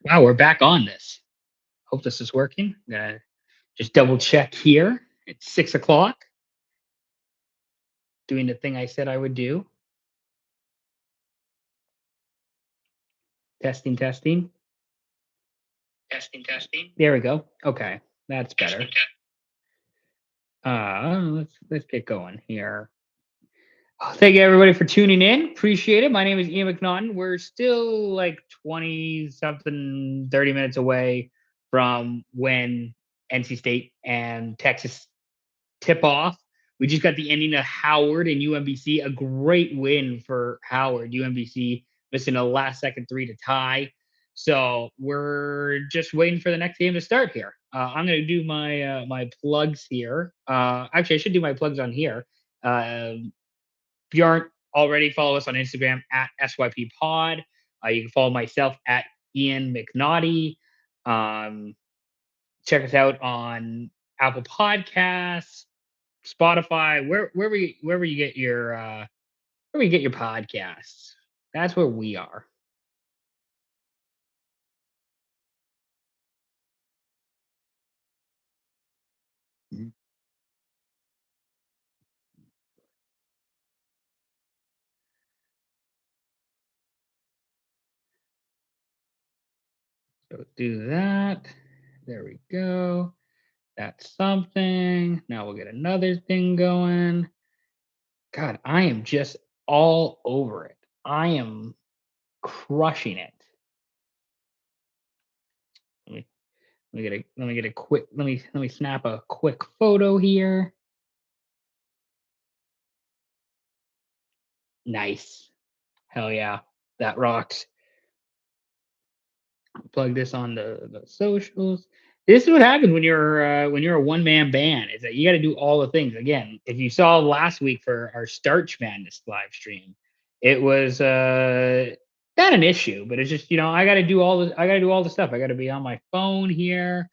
Wow, we're back on this. Hope this is working. Just double check here. It's 6 o'clock. Doing the thing I said I would do. Testing, testing, testing, testing. There we go. Okay, that's better. Let's get going here. Thank you everybody for tuning in. Appreciate it. My name is Ian McNaughton. We're still like 20 something, 30 minutes away from when NC State and Texas tip off. We just got the ending of Howard and UMBC. A great win for Howard. UMBC missing a last second three to tie. So we're just waiting for the next game to start here. I'm going to do my plugs here. Actually, I should do my plugs on here. If you aren't already, follow us on Instagram at SYP Pod. You can follow myself at Ian McNaughton. Check us out on Apple Podcasts, Spotify, wherever you get your podcasts. That's where we are. Mhm. So do that. There we go. That's something. Now we'll get another thing going. God, I am just all over it. I am crushing it. Let me let me get a quick let me snap a quick photo here. Nice. Hell yeah. That rocks. Plug this on the socials. This is what happens when you're a one man band. Is that you got to do all the things again. If you saw last week for our Starch Madness live stream, it was not an issue, but it's just I got to do all the stuff. I got to be on my phone here.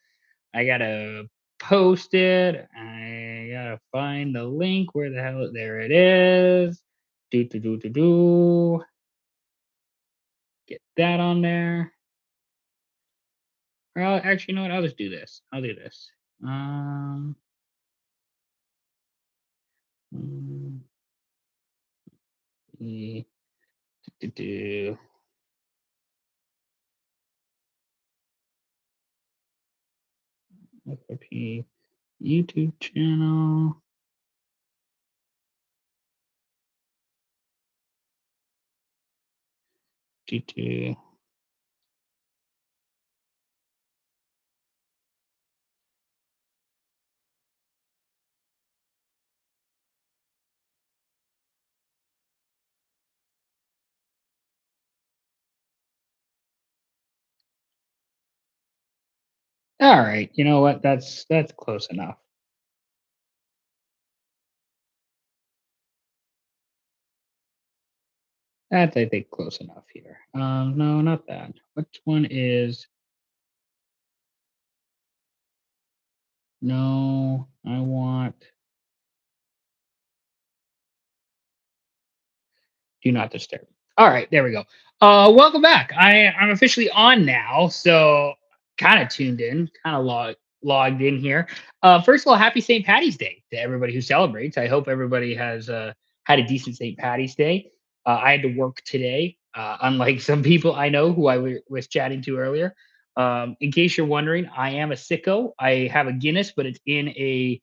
I got to post it. I got to find the link. Where the hell? There it is. Do. Get that on there. Well, actually, you know what? I'll just do this. I'll do this. Um, mm, eh, do, SYP YouTube channel. Do. All right. You know what? That's close enough. That's I think close enough here. No, not that. Which one is? No, I want. Do not disturb. All right, there we go. Welcome back. I'm officially on now, so kind of tuned in, kind of logged in here. First of all, happy St. Patty's Day to everybody who celebrates. I hope everybody has had a decent St. Patty's Day. I had to work today, unlike some people I know who was chatting to earlier. In case you're wondering, I am a sicko. I have a Guinness, but it's in a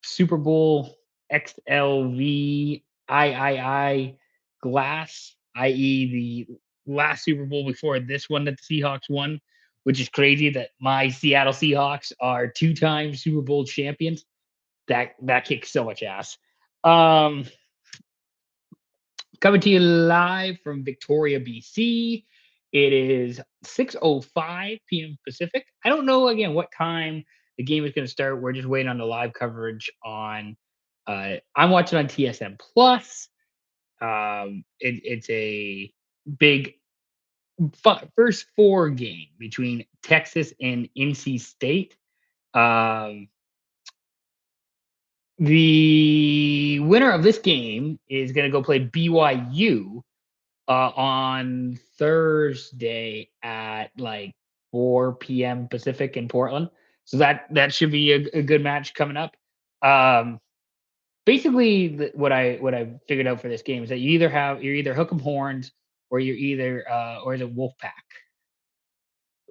Super Bowl XLV III glass, i.e., the last Super Bowl before this one that the Seahawks won, which is crazy that my Seattle Seahawks are two-time Super Bowl champions. That kicks so much ass. Um, Coming to you live from Victoria, BC. It is 6:05 p.m. Pacific. I don't know again what time the game is going to start. We're just waiting on the live coverage on. I'm watching on TSM Plus. It's a big first four game between Texas and NC State. Um, the winner of this game is going to go play BYU on Thursday at like 4 p.m. Pacific in Portland. So that should be a good match coming up. Um, Basically, what I figured out for this game is that you're either hook 'em horns or you're either or is it Wolfpack?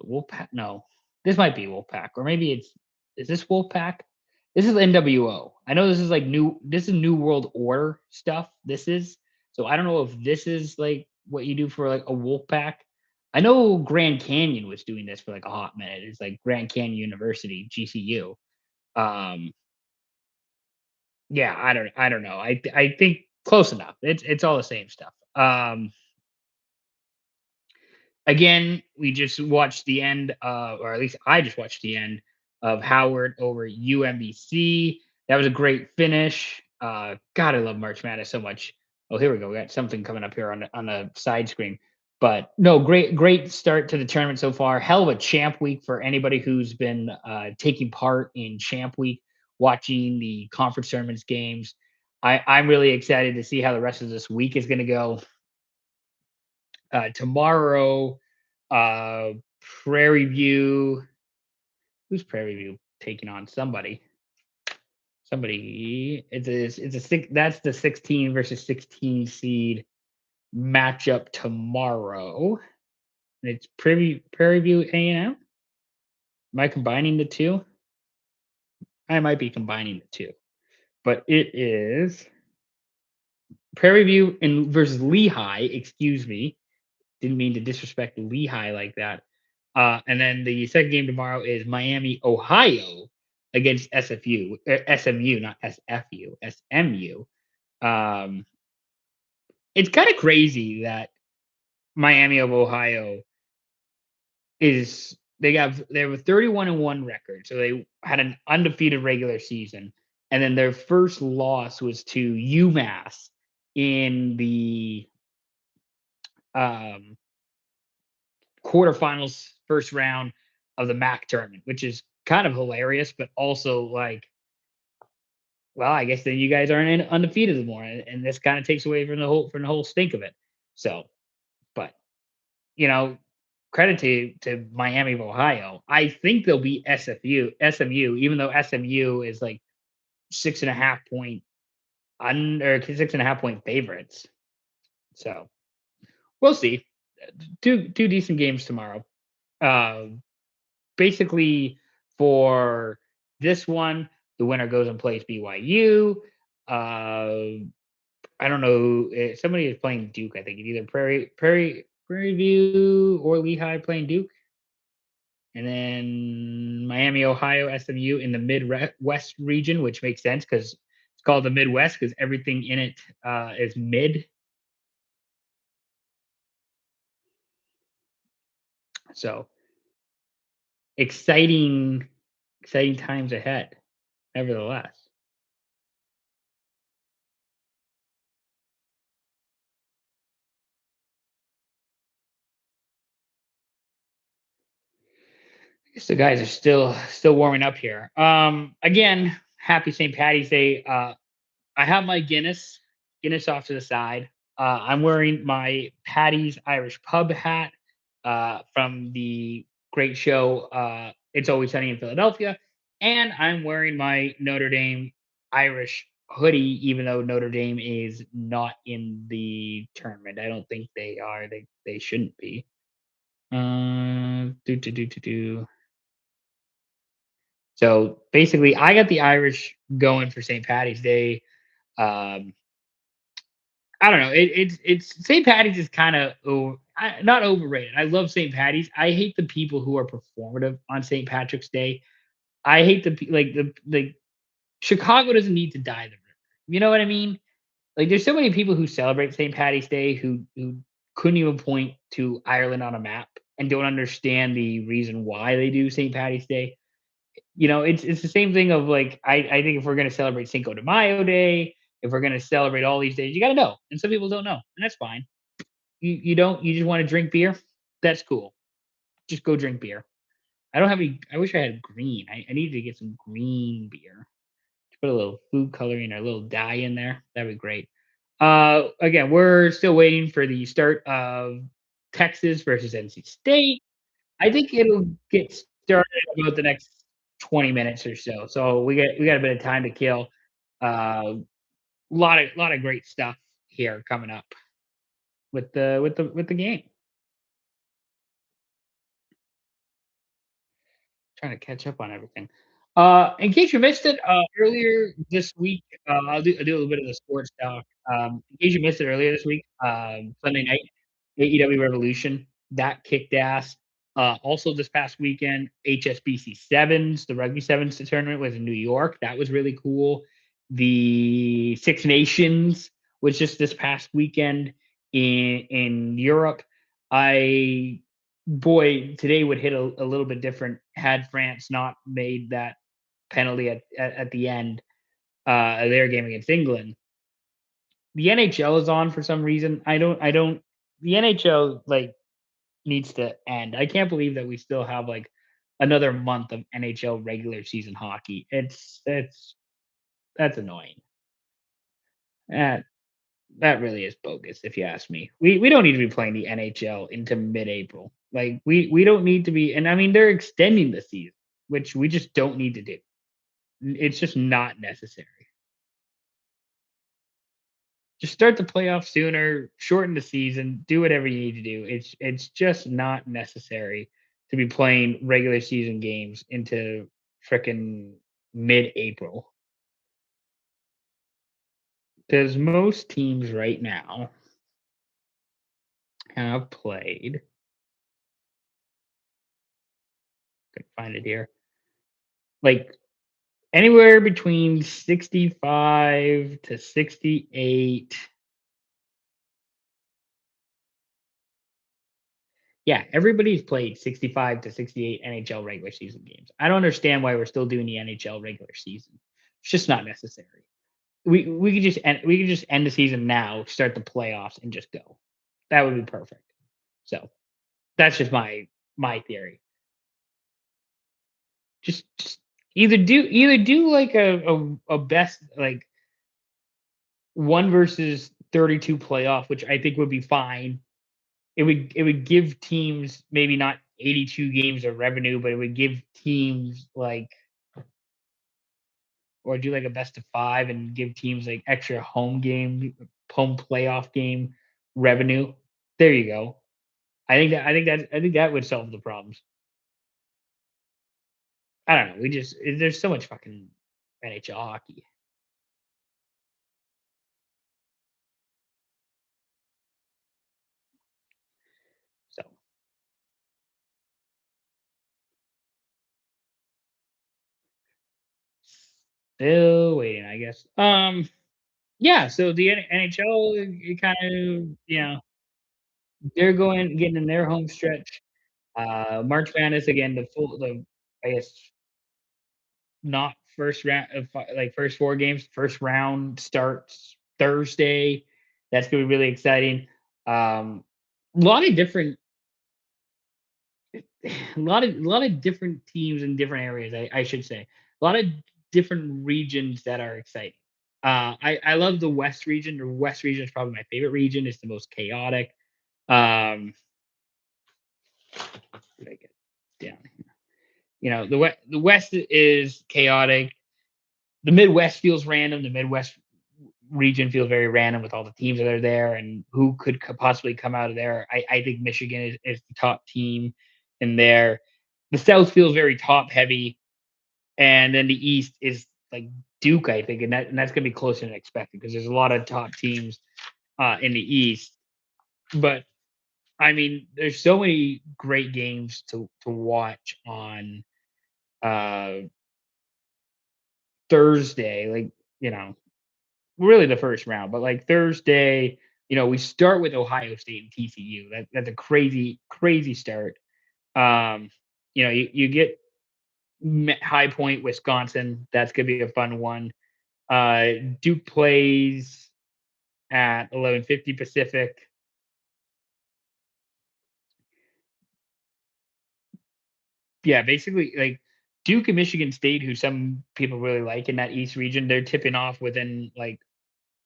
Wolfpack? No, this might be Wolfpack, or maybe is this Wolfpack? This is NWO. I know this is like new. This is New World Order stuff. This is so I don't know if this is like what you do for like a Wolfpack. I know Grand Canyon was doing this for like a hot minute. It's like Grand Canyon University (GCU). Um, yeah, I don't know. I think close enough. It's all the same stuff. Again, we just watched the end of, or at least I just watched the end of Howard over UMBC. That was a great finish. God, I love March Madness so much. Oh, here we go. We got something coming up here on the side screen. But no, great start to the tournament so far. Hell of a champ week for anybody who's been taking part in champ week, watching the conference tournaments games. I'm really excited to see how the rest of this week is going to go. Tomorrow, uh, Prairie View. Who's Prairie View taking on somebody? Somebody. It's a six. That's the 16 versus 16 seed matchup tomorrow. And it's Prairie View A&M. Am I combining the two? I might be combining the two, but it is Prairie View and versus Lehigh. Excuse me, didn't mean to disrespect Lehigh like that. And then the second game tomorrow is Miami, Ohio against SFU, SMU, not SFU, SMU. Um, it's kind of crazy that Miami of Ohio is they have a 31-1 record, so they had an undefeated regular season, and then their first loss was to UMass in the um, quarterfinals, first round of the MAC tournament, which is kind of hilarious, but also like, well, I guess then you guys aren't undefeated anymore, and this kind of takes away from the whole stink of it. So, but you know, credit to Miami of Ohio. I think they'll beat SMU, even though SMU is like 6.5 point under 6.5 point favorites. So we'll see. Two decent games tomorrow. Uh, Basically, for this one, the winner goes and plays BYU. I don't know. Somebody is playing Duke. I think it's either Prairie View or Lehigh playing Duke, and then Miami, Ohio, SMU in the Midwest region, which makes sense because it's called the Midwest because everything in it is mid. So exciting, exciting times ahead. Nevertheless. Guess the guys are still warming up here. Again, happy St. Patty's Day. I have my Guinness off to the side. I'm wearing my Patty's Irish Pub hat from the great show It's Always Sunny in Philadelphia, and I'm wearing my Notre Dame Irish hoodie, even though Notre Dame is not in the tournament. I don't think they are. They shouldn't be. Do do do do do. So basically, I got the Irish going for St. Patty's Day. Um, I don't know. It's St. Patty's is kind of not overrated. I love St. Patty's. I hate the people who are performative on St. Patrick's Day. I hate the Chicago doesn't need to dye the river. You know what I mean? Like there's so many people who celebrate St. Patty's Day who couldn't even point to Ireland on a map and don't understand the reason why they do St. Patty's Day. It's the same thing of like I think if we're gonna celebrate Cinco de Mayo Day, if we're gonna celebrate all these days, you gotta know. And some people don't know, and that's fine. You don't you just want to drink beer? That's cool. Just go drink beer. I don't have any I wish I had green. I needed to get some green beer. Put a little food coloring or a little dye in there. That'd be great. Again, we're still waiting for the start of Texas versus NC State. I think it'll get started in about the next 20 minutes or so. So we got a bit of time to kill. Uh, lot of great stuff here coming up with the game. Trying to catch up on everything. In case you missed it, earlier this week, I'll do a little bit of the sports talk. In case you missed it earlier this week, Sunday night, AEW Revolution, that kicked ass. Also this past weekend, HSBC Sevens, the Rugby Sevens tournament was in New York. That was really cool. The Six Nations was just this past weekend in Europe. I boy, today would hit a little bit different had France not made that penalty at the end of their game against England. The NHL is on for some reason. I don't the NHL like needs to end. I can't believe that we still have like another month of NHL regular season hockey. That's annoying. That that really is bogus if you ask me. We don't need to be playing the NHL into mid-April. Like we don't need to be, and I mean they're extending the season, which we just don't need to do. It's just not necessary. Just start the playoffs sooner, shorten the season, do whatever you need to do. It's just not necessary to be playing regular season games into frickin' mid-April. Because most teams right now have played. Can find it here. Like anywhere between 65 to 68. Yeah, everybody's played 65 to 68 NHL regular season games. I don't understand why we're still doing the NHL regular season. It's just not necessary. We could just end the season now, start the playoffs, and just go. That would be perfect. So that's just my theory. Just either do like a best like 1 versus 32 playoff, which I think would be fine. It would give teams maybe not 82 games of revenue, but it would give teams like or do like a best of 5 and give teams like extra home playoff game revenue. There you go. I think that would solve the problems. I don't know. There's so much fucking NHL hockey. So still waiting, I guess. Yeah, so the NHL, it kind of, they're getting in their home stretch. March Madness again, the I guess not first round of like first 4 games. First round starts Thursday. That's gonna be really exciting. A lot of different, a lot of different teams in different areas. I should say a lot of different regions that are exciting. I love the West region. The West region is probably my favorite region. It's the most chaotic. Um, did I get down here? The West is chaotic. The Midwest feels random. The Midwest region feels very random with all the teams that are there and who could possibly come out of there. I think Michigan is the top team in there. The South feels very top heavy, and then the East is like Duke, I think, and that's gonna be closer than expected because there's a lot of top teams in the East. But I mean, there's so many great games to watch on uh Thursday. Like really the first round, but like Thursday, we start with Ohio State and TCU. That's a crazy, crazy start. Um, you get High Point, Wisconsin. That's gonna be a fun one. Duke plays at 11:50 Pacific. Yeah, basically like Duke and Michigan State, who some people really like in that East region, they're tipping off within like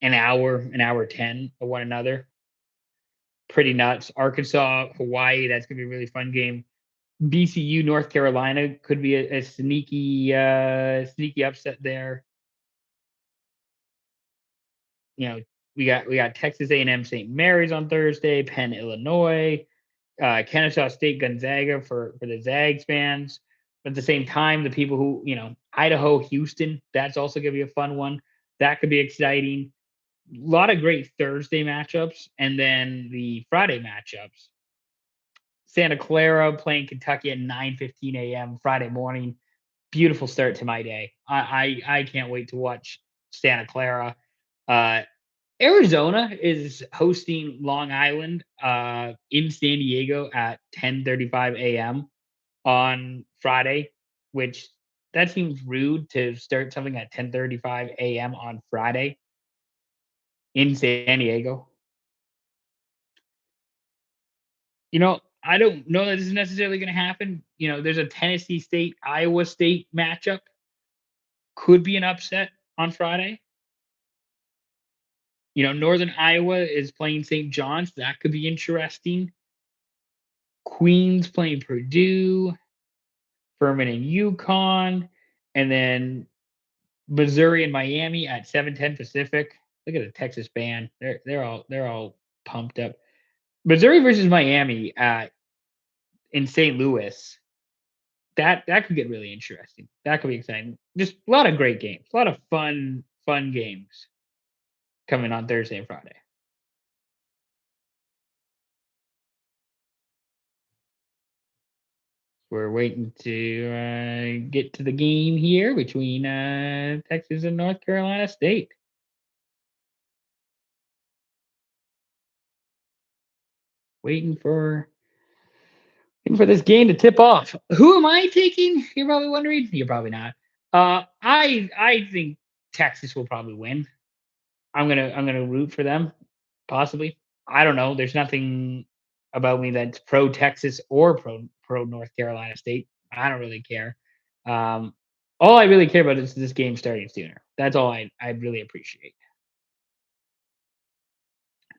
an hour 10 of one another. Pretty nuts. Arkansas, Hawaii, that's gonna be a really fun game. BCU North Carolina could be a sneaky upset there. You know, we got Texas A&M St. Mary's on Thursday, Penn Illinois, Kennesaw State Gonzaga for the Zags fans. But at the same time, the people who Idaho Houston, that's also gonna be a fun one. That could be exciting. A lot of great Thursday matchups, and then the Friday matchups. Santa Clara playing Kentucky at 9:15 a.m. Friday morning. Beautiful start to my day. I can't wait to watch Santa Clara. Uh, Arizona is hosting Long Island in San Diego at 10:35 a.m. on Friday, which that seems rude to start something at 10:35 a.m. on Friday in San Diego. I don't know that this is necessarily going to happen. There's a Tennessee State Iowa State matchup, could be an upset on Friday. Northern Iowa is playing St. John's. That could be interesting. Queens playing Purdue, Furman and UConn, and then Missouri and Miami at 7:10 Pacific. Look at the Texas band. They're all pumped up. Missouri versus Miami in St. Louis. That could get really interesting. That could be exciting. Just a lot of great games. A lot of fun games coming on Thursday and Friday. We're waiting to get to the game here between Texas and North Carolina State. Waiting for this game to tip off. Who am I taking? You're probably wondering. You're probably not. I think Texas will probably win. I'm gonna root for them, possibly. I don't know. There's nothing about me that's pro Texas or pro North Carolina State. I don't really care. Um, all I really care about is this game starting sooner. That's all I really appreciate.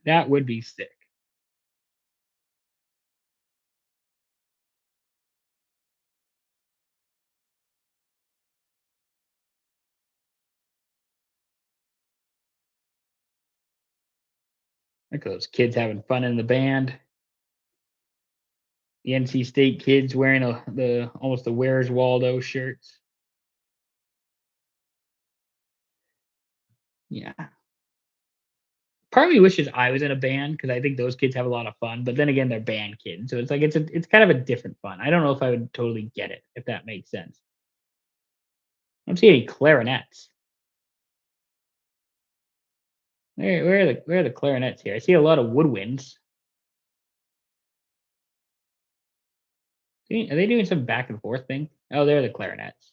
That would be sick. Look at those kids having fun in the band. The NC State kids wearing the almost the Where's Waldo shirts. Yeah. Part of me wishes I was in a band because I think those kids have a lot of fun. But then again, they're band kids, so it's like it's kind of a different fun. I don't know if I would totally get it if that makes sense. I don't see any clarinets. Where are the clarinets here? I see a lot of woodwinds. Are they doing some back and forth thing? Oh, they're the clarinets.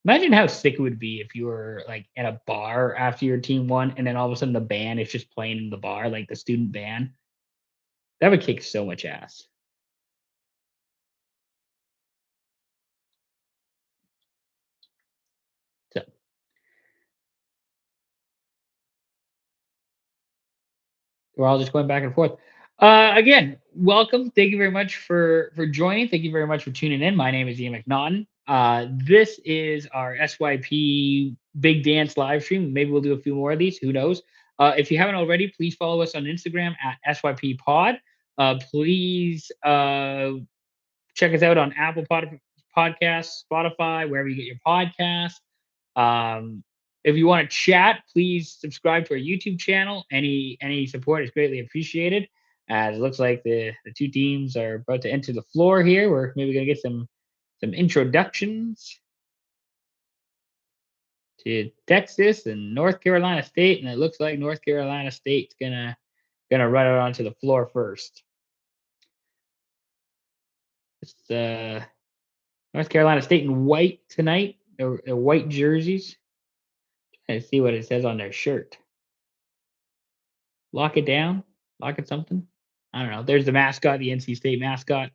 Imagine how sick it would be if you were like at a bar after your team won, and then all of a sudden the band is just playing in the bar, like the student band. That would kick so much ass. So we're all just going back and forth. Again, welcome. Thank you very much for joining. Thank you very much for tuning in. My name is Ian McNaughton. This is our SYP Big Dance live stream. Maybe we'll do a few more of these. Who knows? If you haven't already, please follow us on Instagram at SYP Pod. Please check us out on Podcasts, Spotify, wherever you get your podcasts. Um, if you want to chat, please subscribe to our YouTube channel. Any support is greatly appreciated. As it looks like the two teams are about to enter the floor here. We're maybe gonna get some introductions to Texas and North Carolina State, and it looks like North Carolina State's gonna run it onto the floor first. It's North Carolina State in white tonight. Their white jerseys. Trying to see what it says on their shirt. Lock it down? Lock it something? I don't know. There's the mascot, the NC State mascot.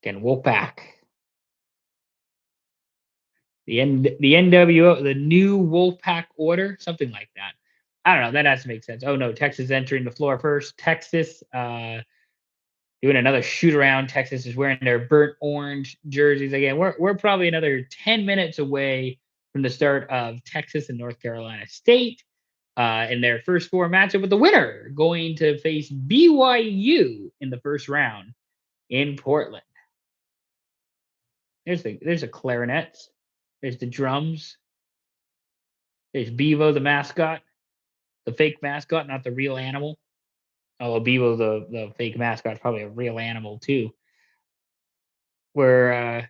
Again, Wolfpack. The NWO, the new Wolfpack order, something like that. I don't know. That has to make sense. Oh no, Texas entering the floor first. Texas doing another shoot around. Texas is wearing their burnt orange jerseys again. We're probably another 10 minutes away from the start of Texas and North Carolina State in their first four matchup, with the winner going to face BYU in the first round in Portland. There's the clarinets. There's the drums. There's Bevo, the mascot, the fake mascot, not the real animal. Oh, Bevo, the fake mascot, is probably a real animal too. We're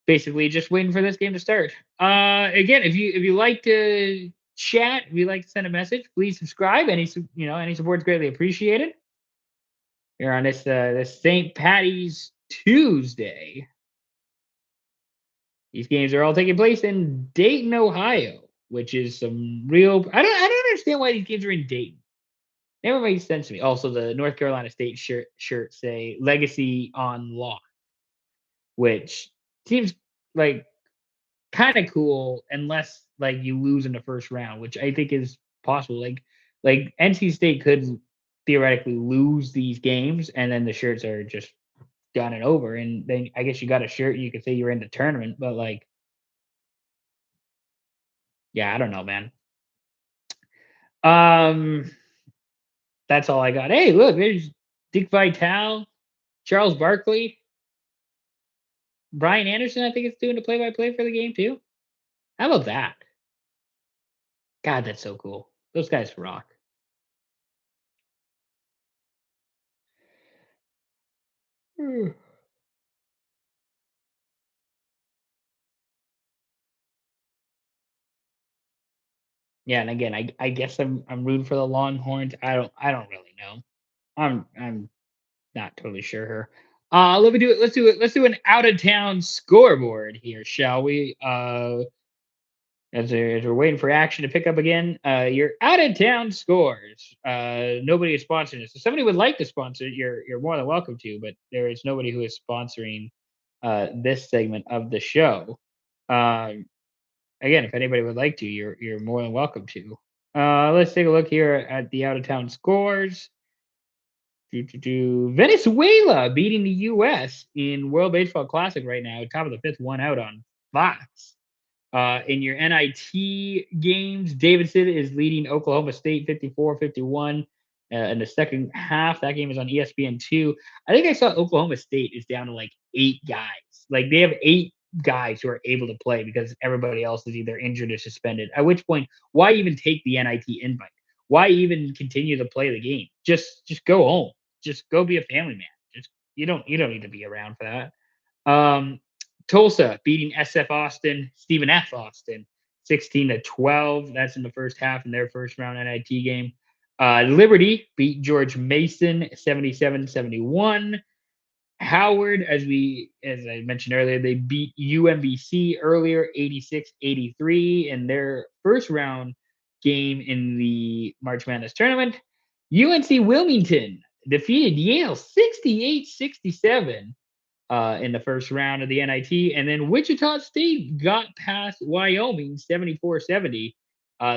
basically just waiting for this game to start. Again, if you like to chat, if you like to send a message, please subscribe. Any support is greatly appreciated. Here on this St. Patty's Tuesday. These games are all taking place in Dayton, Ohio, which is some real. I don't understand why these games are in Dayton. Never made sense to me. Also, the North Carolina State shirt say "Legacy on Law," which seems like kind of cool unless like you lose in the first round, which I think is possible. Like NC State could theoretically lose these games, and then the shirts are just done and over. And then I guess you got a shirt, you could say you're in the tournament, but like, yeah, I don't know, man. Um, that's all I got. Hey, look, there's Dick Vitale, Charles Barkley, Brian Anderson. I think it's doing the play-by-play for the game too. How about that? God, that's so cool. Those guys rock. Hmm. Yeah, and again, I guess I'm rooting for the Longhorns. I don't really know. I'm not totally sure here. Let me do it. Let's do it. Let's do an out of town scoreboard here, shall we? As we're waiting for action to pick up again, your out of town scores. Nobody is sponsoring this. If somebody would like to sponsor, you're more than welcome to, but there is nobody who is sponsoring this segment of the show. Um, Again, if anybody would like to, you're more than welcome to. Let's take a look here at the out of town scores. Venezuela beating the U.S. in World Baseball Classic right now, top of the fifth, one out on Fox. In your NIT games, Davidson is leading Oklahoma State 54-51 in the second half. That game is on ESPN2. I think I saw Oklahoma State is down to like 8 guys. Like they have 8 guys who are able to play because everybody else is either injured or suspended. At which point, why even take the NIT invite? Why even continue to play the game? Just go home. Just go be a family man. Just you don't need to be around for that. Tulsa beating SF Austin, Stephen F. Austin, 16-12. That's in the first half in their first round NIT game. Liberty beat George Mason 77-71. Howard, as I mentioned earlier, they beat UMBC earlier 86-83 in their first round game in the March Madness tournament. UNC Wilmington defeated Yale 68-67 in the first round of the NIT. And then Wichita State got past Wyoming 74-70.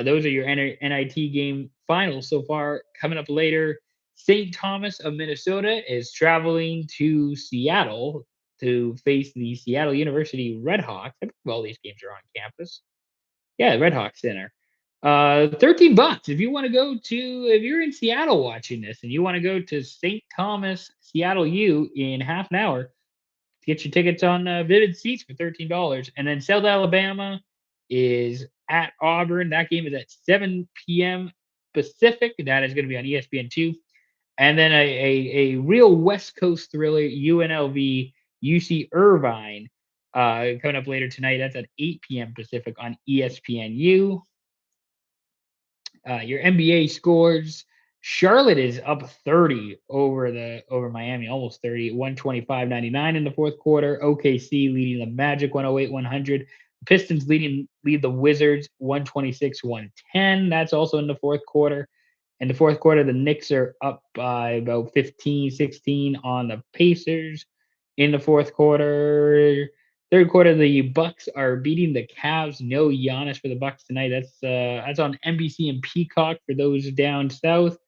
Those are your NIT game finals so far. Coming up later, St. Thomas of Minnesota is traveling to Seattle to face the Seattle University Redhawks. I believe all these games are on campus. Yeah, Redhawks Center. $13 if you want to go to, if you're in Seattle watching this and you want to go to St. Thomas Seattle U in half an hour, get your tickets on Vivid Seats for $13. And then South Alabama is at Auburn. That game is at 7 p.m. Pacific. That is going to be on ESPN2. And then a real West Coast thriller, UNLV UC Irvine, coming up later tonight. That's at 8 p.m. Pacific on ESPNU. Your NBA scores. Charlotte is up 30 over Miami, almost 30, 125-99 in the fourth quarter. OKC leading the Magic 108-100. Pistons lead the Wizards 126-110. That's also in the fourth quarter. In the fourth quarter, the Knicks are up by about 15-16 on the Pacers. In the fourth quarter, Third quarter, the Bucks are beating the Cavs. No Giannis for the Bucks tonight. That's on NBC and Peacock for those down south.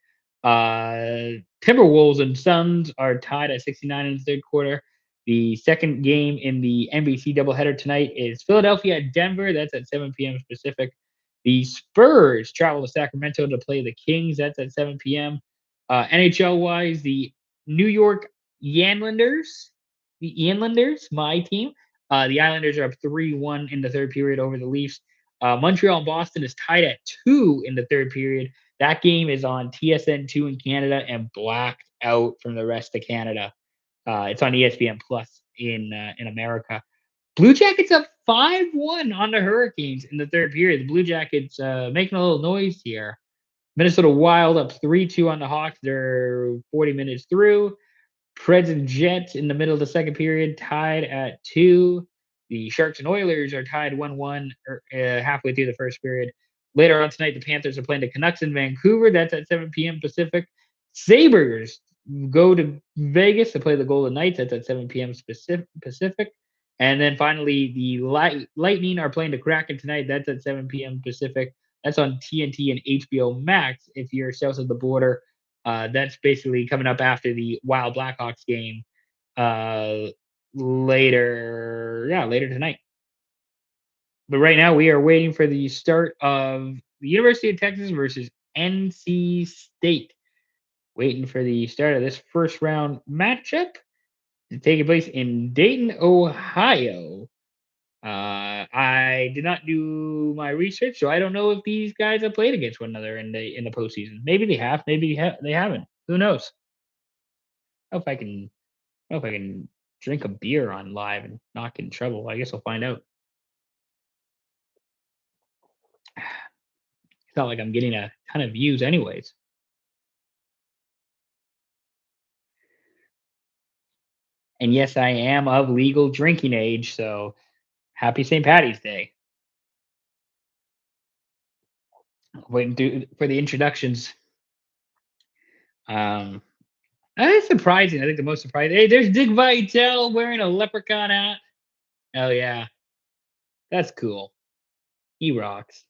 Timberwolves and Suns are tied at 69 in the third quarter. The second game in the NBC doubleheader tonight is Philadelphia at Denver. That's at 7 p.m. Pacific. The Spurs travel to Sacramento to play the Kings. That's at 7 p.m. NHL wise, the New York Yanlanders, my team. The Islanders are up 3-1 in the third period over the Leafs. Montreal and Boston is tied at 2 in the third period. That game is on TSN2 in Canada and blacked out from the rest of Canada. It's on ESPN Plus in America. Blue Jackets up 5-1 on the Hurricanes in the third period. The Blue Jackets making a little noise here. Minnesota Wild up 3-2 on the Hawks. They're 40 minutes through. Preds and Jets in the middle of the second period tied at 2. The Sharks and Oilers are tied 1-1 halfway through the first period. Later on tonight, the Panthers are playing the Canucks in Vancouver. That's at 7 p.m. Pacific. Sabres go to Vegas to play the Golden Knights. That's at 7 p.m. Pacific. And then finally, the Lightning are playing the Kraken tonight. That's at 7 p.m. Pacific. That's on TNT and HBO Max if you're south of the border. That's basically coming up after the Wild Blackhawks game later tonight. But right now we are waiting for the start of the University of Texas versus NC State. Waiting for the start of this first round matchup to take place in Dayton, Ohio. I did not do my research, so I don't know if these guys have played against one another in the postseason. Maybe they have, maybe they haven't. Who knows? I don't know if I can drink a beer on live and not get in trouble. I guess we'll find out. It's not like I'm getting a ton of views, anyways. And yes, I am of legal drinking age, so happy St. Patty's Day. Waiting for the introductions. That's surprising. I think the most surprising. Hey, there's Dick Vitale wearing a leprechaun hat. Oh yeah, that's cool. He rocks.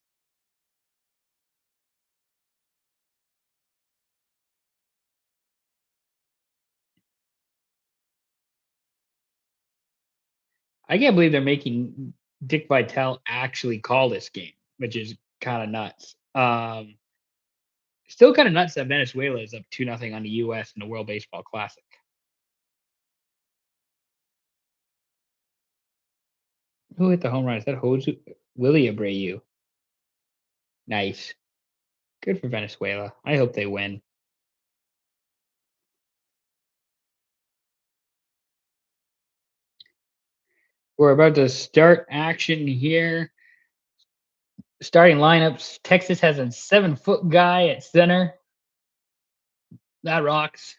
I can't believe they're making Dick Vitale actually call this game, which is kind of nuts. Still kind of nuts that Venezuela is up 2-0 on the U.S. in the World Baseball Classic. Who hit the home run? Is that Willie Abreu? Nice. Good for Venezuela. I hope they win. We're about to start action here. Starting lineups. Texas has a 7-foot guy at center. That rocks.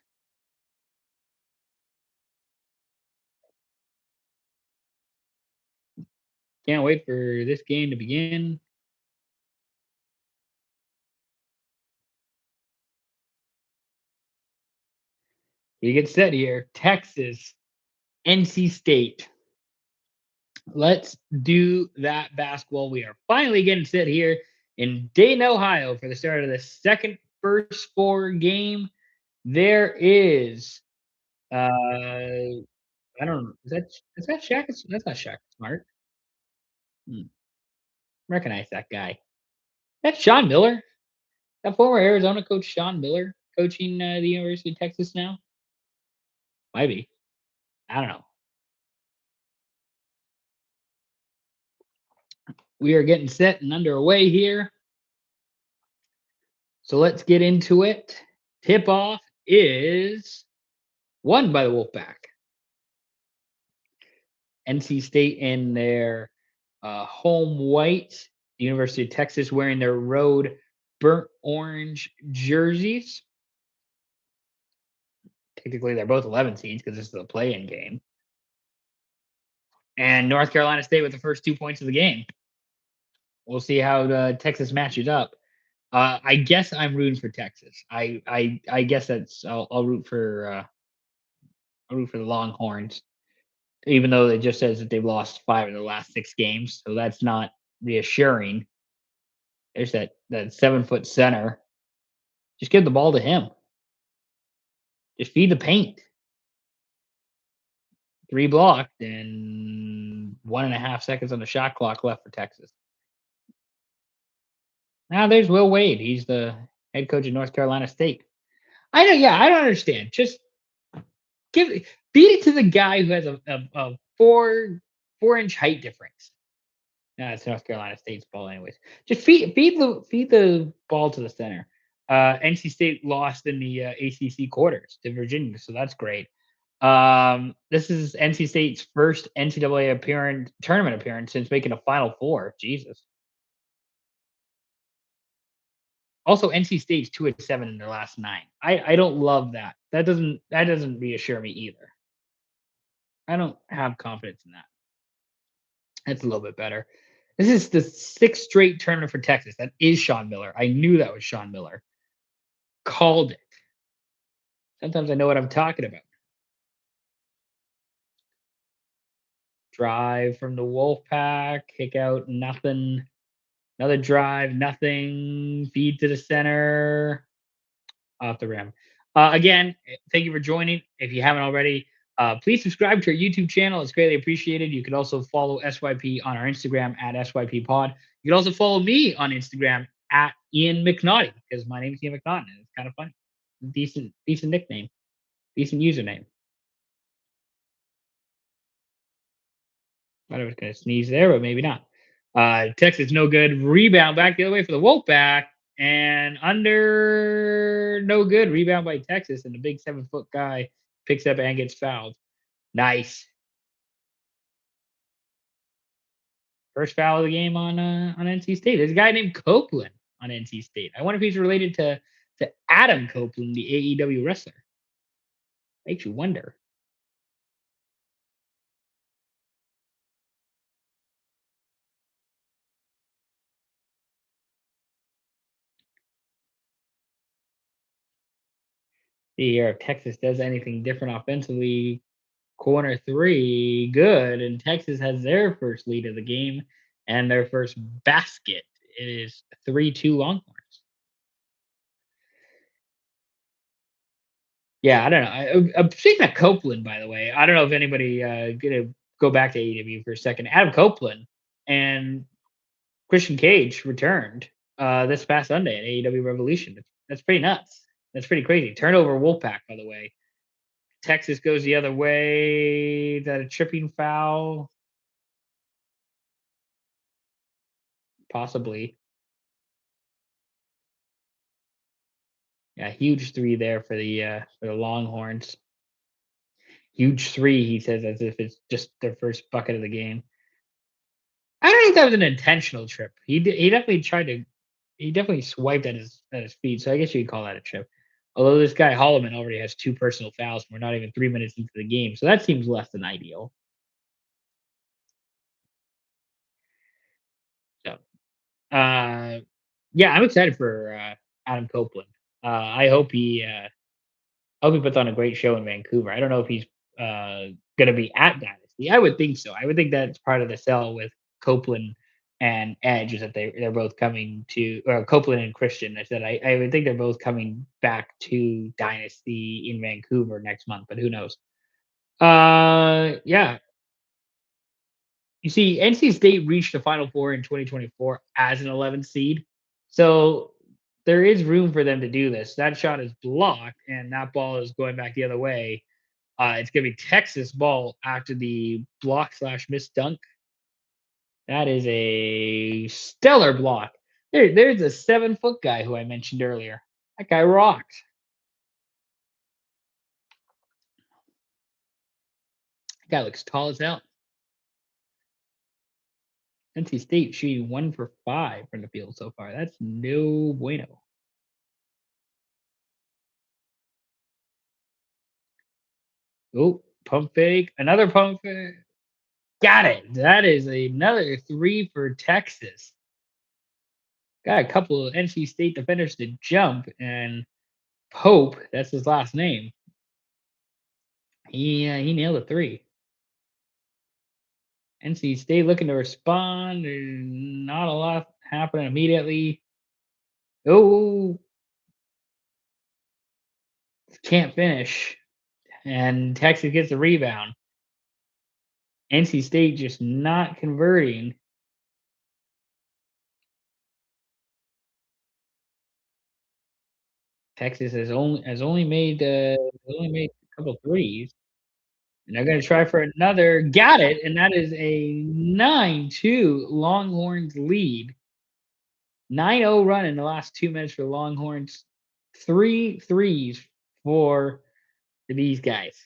Can't wait for this game to begin. We get set here. Texas, NC State. Let's do that basketball. We are finally getting set here in Dayton, Ohio for the start of the second first four game. There is I don't know. Is that Shaq? That's not Shaq Smart. Hmm. Recognize that guy. That's Sean Miller. That former Arizona coach Sean Miller coaching the University of Texas now. Might be. I don't know. We are getting set and underway here. So let's get into it. Tip off is won by the Wolfpack. NC State in their home white. The University of Texas wearing their road burnt orange jerseys. Technically, they're both 11 seeds because this is a play-in game. And North Carolina State with the first 2 points of the game. We'll see how Texas matches up. I guess I'm rooting for Texas. I guess I'll root for the Longhorns even though it just says that they've lost 5 of the last 6 games, so that's not reassuring. There's that 7-foot center. Just give the ball to him. Just feed the paint. 3 blocked and 1.5 seconds on the shot clock left for Texas. Now there's Will Wade. He's the head coach of North Carolina State. I don't understand. Just give feed it to the guy who has a 4-inch height difference. No, it's North Carolina State's ball, anyways. Just feed the ball to the center. NC State lost in the ACC quarters to Virginia, so that's great. This is NC State's first NCAA tournament appearance since making a Final Four. Jesus. Also, NC State's 2-7 in their last 9. I don't love that. That doesn't reassure me either. I don't have confidence in that. That's a little bit better. This is the 6th straight tournament for Texas. That is Sean Miller. I knew that was Sean Miller. Called it. Sometimes I know what I'm talking about. Drive from the Wolfpack, kick out, nothing. Another drive, nothing. Feed to the center, off the rim. Again, thank you for joining. If you haven't already, please subscribe to our YouTube channel. It's greatly appreciated. You can also follow SYP on our Instagram at SYP Pod. You can also follow me on Instagram at Ian McNaughton because my name is Ian McNaughton. And it's kind of funny. Decent nickname, decent username. Thought I was going to sneeze there, but maybe not. Texas no good. Rebound back the other way for the Wolfpack. And under no good. Rebound by Texas. And the big 7-foot guy picks up and gets fouled. Nice. First foul of the game on NC State. There's a guy named Copeland on NC State. I wonder if he's related to Adam Copeland, the AEW wrestler. Makes you wonder. See here if Texas does anything different offensively. Corner 3, good. And Texas has their first lead of the game and their first basket. It is 3-2 Longhorns. Yeah, I don't know. I'm speaking of Copeland, by the way. I don't know if anybody gonna go back to AEW for a second. Adam Copeland and Christian Cage returned this past Sunday at AEW Revolution. That's pretty nuts. That's pretty crazy. Turnover Wolfpack, by the way. Texas goes the other way. Is that a tripping foul? Possibly. Yeah, huge 3 there for the Longhorns. Huge 3, he says, as if it's just their first bucket of the game. I don't think that was an intentional trip. He definitely swiped at his feet, so I guess you could call that a trip. Although this guy Holloman already has 2 personal fouls, and we're not even 3 minutes into the game, so that seems less than ideal. So, yeah, I'm excited for Adam Copeland. I hope he puts on a great show in Vancouver. I don't know if he's going to be at Dynasty. I would think so. I would think that's part of the sell with Copeland and Edge is that they're both coming to, or Copeland and Christian. I said I would think they're both coming back to Dynasty in Vancouver next month, but who knows? Yeah. You see, NC State reached the Final Four in 2024 as an 11 seed, so there is room for them to do this. That shot is blocked, and that ball is going back the other way. It's going to be Texas ball after the block slash miss dunk. That is a stellar block. There's a 7-foot guy who I mentioned earlier. That guy rocks. That guy looks tall as hell. NC State shooting 1 for 5 from the field so far. That's no bueno. Oh, pump fake. Another pump fake. Got it. That is another 3 for Texas. Got a couple of NC State defenders to jump, and Pope, that's his last name. He nailed a 3. NC State looking to respond. There's not a lot happening immediately. Oh, can't finish. And Texas gets the rebound. NC State just not converting. Texas has only made a couple threes. And they're gonna try for another. Got it, and that is a 9-2 Longhorns lead. 9-0 run in the last 2 minutes for Longhorns. Three threes for these guys.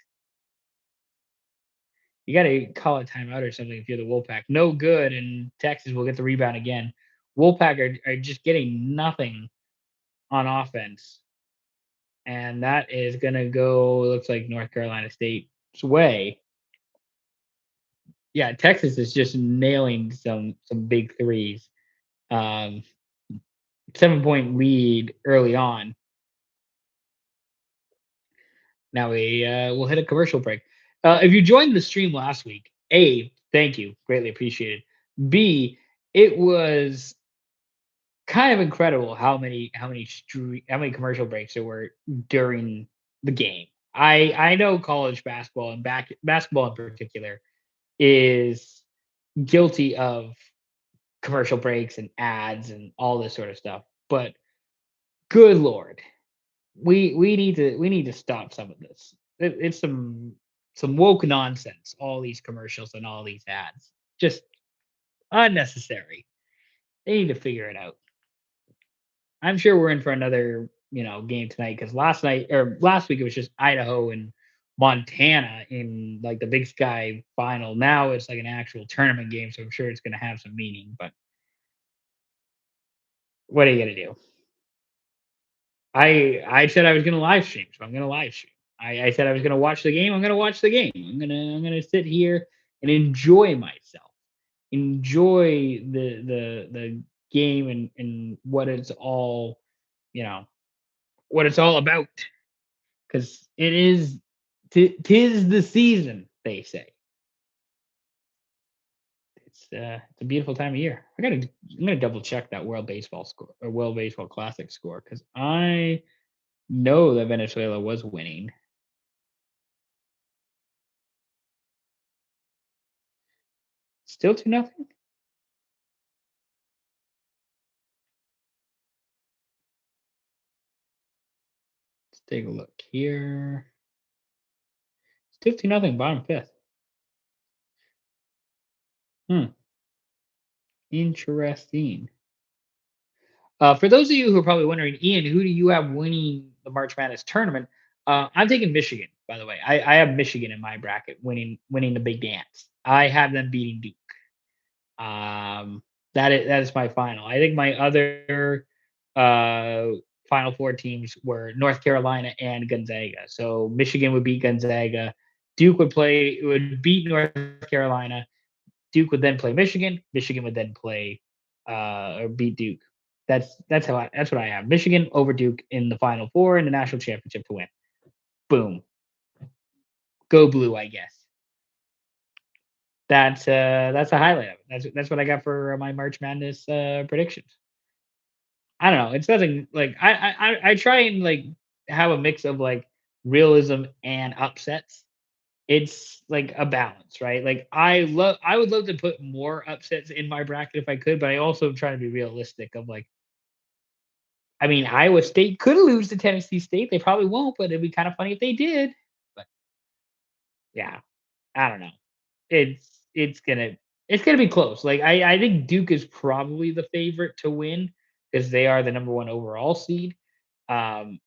You gotta call a timeout or something if you're the Wolfpack. No good, and Texas will get the rebound again. Wolfpack are just getting nothing on offense, and that is gonna go. Looks like North Carolina State's way. Yeah, Texas is just nailing some big threes. Um, 7-point lead early on. Now we'll hit a commercial break. If you joined the stream last week, A, thank you, greatly appreciated. B, it was kind of incredible how many commercial breaks there were during the game. I know college basketball and basketball in particular is guilty of commercial breaks and ads and all this sort of stuff. But good lord, we need to stop some of this. It's some woke nonsense. All these commercials and all these ads, just unnecessary. They need to figure it out. I'm sure we're in for another game tonight because last week it was just Idaho and Montana in like the Big Sky final. Now it's like an actual tournament game, so I'm sure it's going to have some meaning. But what are you going to do? I said I was gonna live stream, so I'm gonna live stream. I said I was gonna watch the game. I'm gonna watch the game. I'm gonna sit here and enjoy myself, enjoy the game and what it's all you know what it's all about. Because it is tis the season. They say it's a beautiful time of year. I'm gonna double check that World Baseball score or World Baseball Classic score because I know that Venezuela was winning. Still 2-0? Let's take a look here. Still 2-0, bottom fifth. Hmm. Interesting. For those of you who are probably wondering, Ian, who do you have winning the March Madness tournament? I'm taking Michigan, by the way. I have Michigan in my bracket winning the big dance. I have them beating Duke. That is my final. I think my other uh, Final Four teams were North Carolina and Gonzaga. So Michigan would beat Gonzaga. Duke would beat North Carolina. Duke would then play Michigan. Michigan would then play or beat Duke. That's what I have. Michigan over Duke in the Final Four in the national championship to win. Boom. Go blue, I guess. That's a highlight of it. That's what I got for my March Madness predictions. I don't know. It's nothing like I try and like have a mix of like realism and upsets. It's like a balance, right? Like I would love to put more upsets in my bracket if I could, but I also am trying to be realistic of like I mean Iowa State could lose to Tennessee State. They probably won't, but it'd be kind of funny if they did. But yeah, I don't know. It's gonna be close. Like I think Duke is probably the favorite to win because they are the number one overall seed. Um,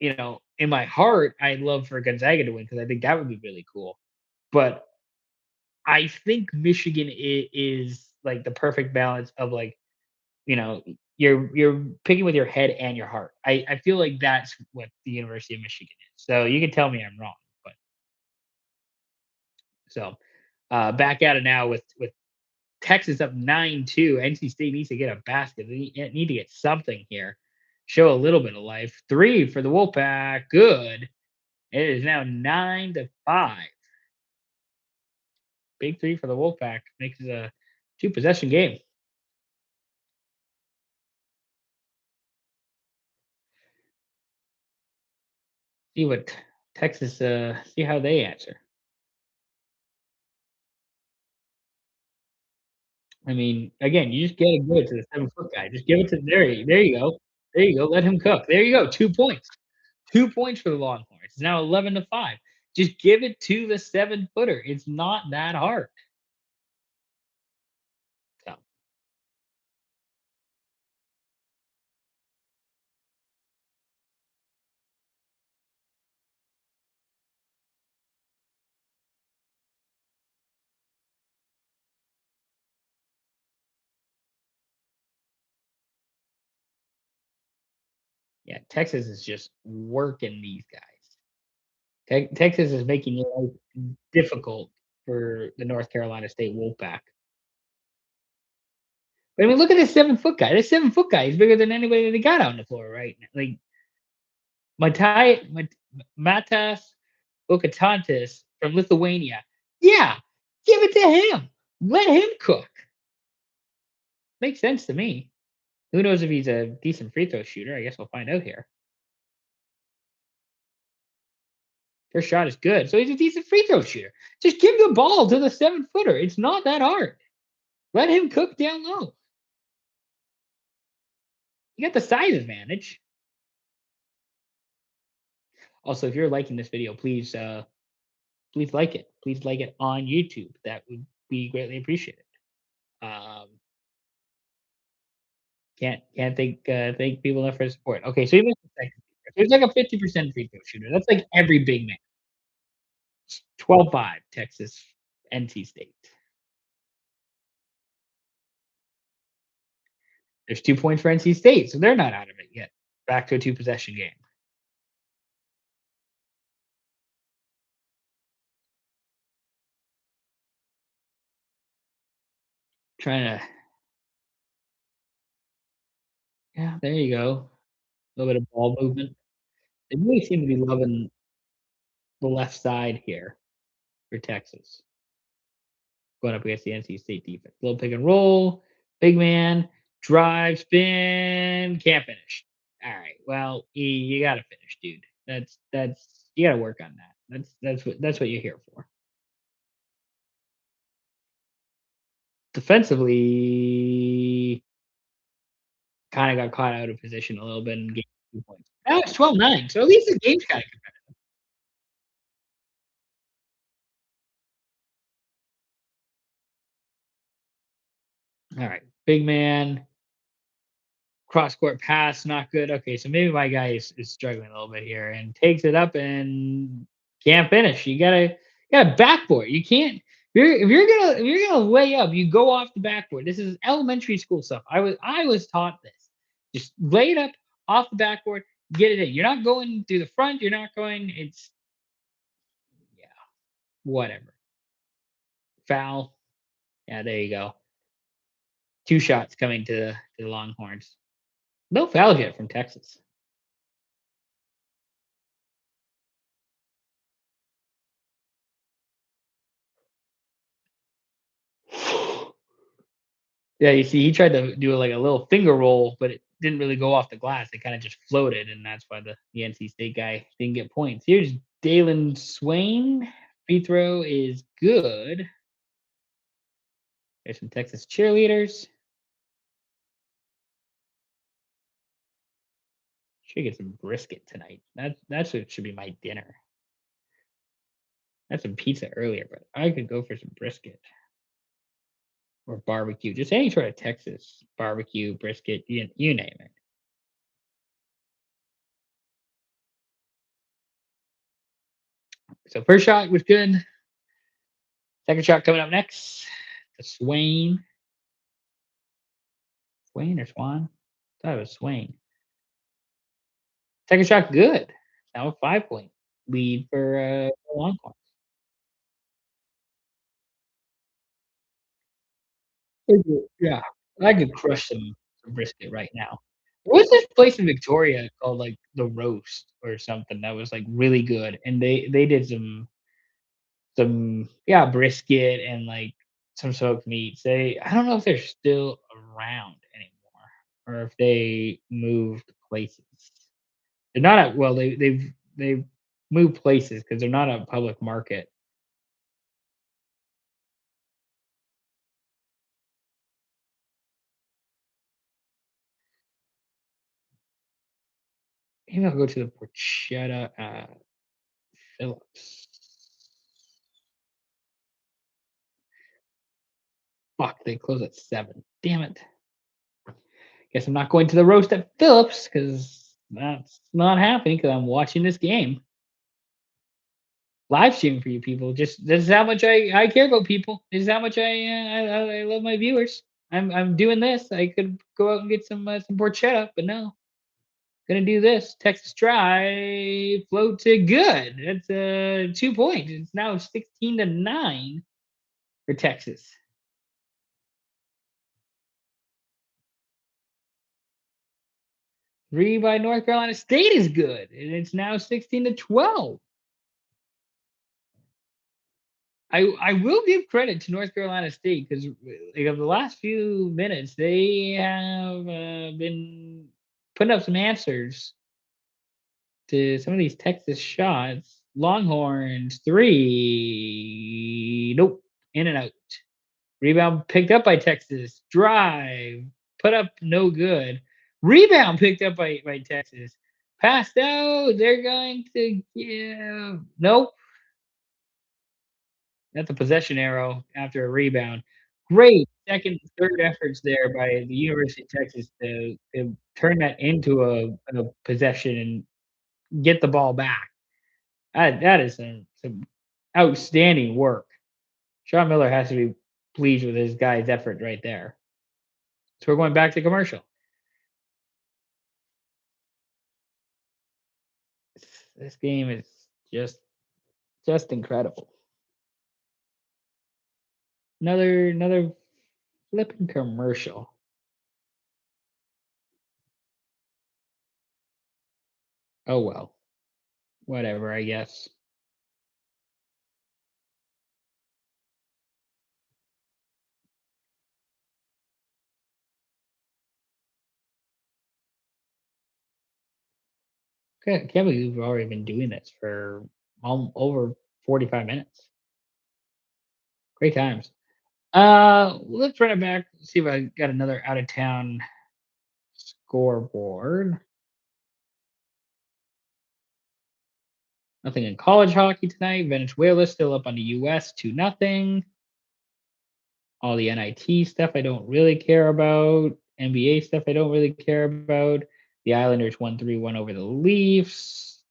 in my heart, I'd love for Gonzaga to win because I think that would be really cool. But I think Michigan is like the perfect balance of like, you know, you're picking with your head and your heart. I feel like that's what the University of Michigan is. So you can tell me I'm wrong, but so back at it now with Texas up 9-2. NC State needs to get a basket. They need to get something here. Show a little bit of life. 3 for the Wolfpack. Good. It is now 9-5. Big three for the Wolfpack makes it a two possession game. See what Texas see how they answer. I mean, again, you just gotta give it to the 7 foot guy. Just give it to there you go. There you go. Let him cook. There you go. 2 points. 2 points for the Longhorns. It's now 11-5. Just give it to the 7 footer. It's not that hard. So yeah, Texas is just working these guys. Texas is making it life difficult for the North Carolina State Wolfpack. But I mean, look at this 7 foot guy. This 7 foot guy is bigger than anybody that they got out on the floor right now. Like Matas Okatantis from Lithuania. Yeah, give it to him. Let him cook. Makes sense to me. Who knows if he's a decent free throw shooter? I guess we'll find out here. First shot is good. So he's a decent free throw shooter. Just give the ball to the 7 footer. It's not that hard. Let him cook down low. You got the size advantage. Also, if you're liking this video, please like it. Please like it on YouTube. That would be greatly appreciated. Um, can't thank people enough for the support. Okay, so he missed the second. So he's like a 50% free throw shooter. That's like every big man. 12-5, Texas, NC State. There's 2 points for NC State, so they're not out of it yet. Back to a two possession game. Trying to, yeah, there you go. A little bit of ball movement. They really seem to be loving the left side here for Texas, going up against the NC State defense. Little pick and roll, big man, drive, spin, can't finish. All right, well, you got to finish, dude. That's you got to work on that. That's what you're here for. Defensively, kind of got caught out of position a little bit and gained 2 points. Now it's 12-9, so at least the game's kind of all right. Big man, cross court pass, not good. Okay, so maybe my guy is struggling a little bit here and takes it up and can't finish. You gotta backboard. You can't if you're gonna lay up, you go off the backboard. This is elementary school stuff. I was taught this. Just lay it up off the backboard, get it in. You're not going through the front, you're not going, it's yeah, whatever. Foul. Yeah, there you go. Two shots coming to the Longhorns. No fouls yet from Texas. Yeah, you see, he tried to do like a little finger roll, but it didn't really go off the glass. It kind of just floated, and that's why the NC State guy didn't get points. Here's Dalen Swain. Free throw is good. There's some Texas cheerleaders. Should get some brisket tonight. That's what should be my dinner. I had some pizza earlier, but I could go for some brisket or barbecue. Just any sort of Texas barbecue, brisket, you name it. So first shot was good. Second shot coming up next. The Swain. Swain or Swan? I thought it was Swain. Second shot good. Now a 5 point lead for Longhorns. Yeah, I could crush some brisket right now. What's this place in Victoria called like the Roast or something that was like really good, and they did some, yeah, brisket and like some smoked meats. I don't know if they're still around anymore or if they moved places. They're not at well, they've moved places because they're not a public market. Maybe I'll go to the porchetta at Phillips. Fuck, they close at 7. Damn it. Guess I'm not going to the roast at Phillips because that's not happening because I'm watching this game. Live streaming for you people. Just this is how much I care about people. This is how much I love my viewers. I'm doing this. I could go out and get some porchetta, but no, gonna do this. Texas Drive float to good. That's 2 points. It's now 16-9 for Texas. Three by North Carolina State is good, and it's now 16-12. I will give credit to North Carolina State because like of the last few minutes they have been putting up some answers to some of these Texas shots. Longhorns three, nope, in and out. Rebound picked up by Texas. Drive put up no good. Rebound picked up by Texas. Passed out. They're going to give nope. That's a possession arrow after a rebound. Great second, third efforts there by the University of Texas to turn that into a possession and get the ball back. That is some outstanding work. Sean Miller has to be pleased with his guy's effort right there. So we're going back to commercial. This game is just incredible. Another flipping commercial. Oh well. Whatever, I guess. Can't believe we've already been doing this for over 45 minutes. Great times. Let's run it back. See if I got another out of town scoreboard. Nothing in college hockey tonight. Venezuela still up on the US 2-0. All the NIT stuff I don't really care about. NBA stuff I don't really care about. The Islanders won 3-1 over the Leafs.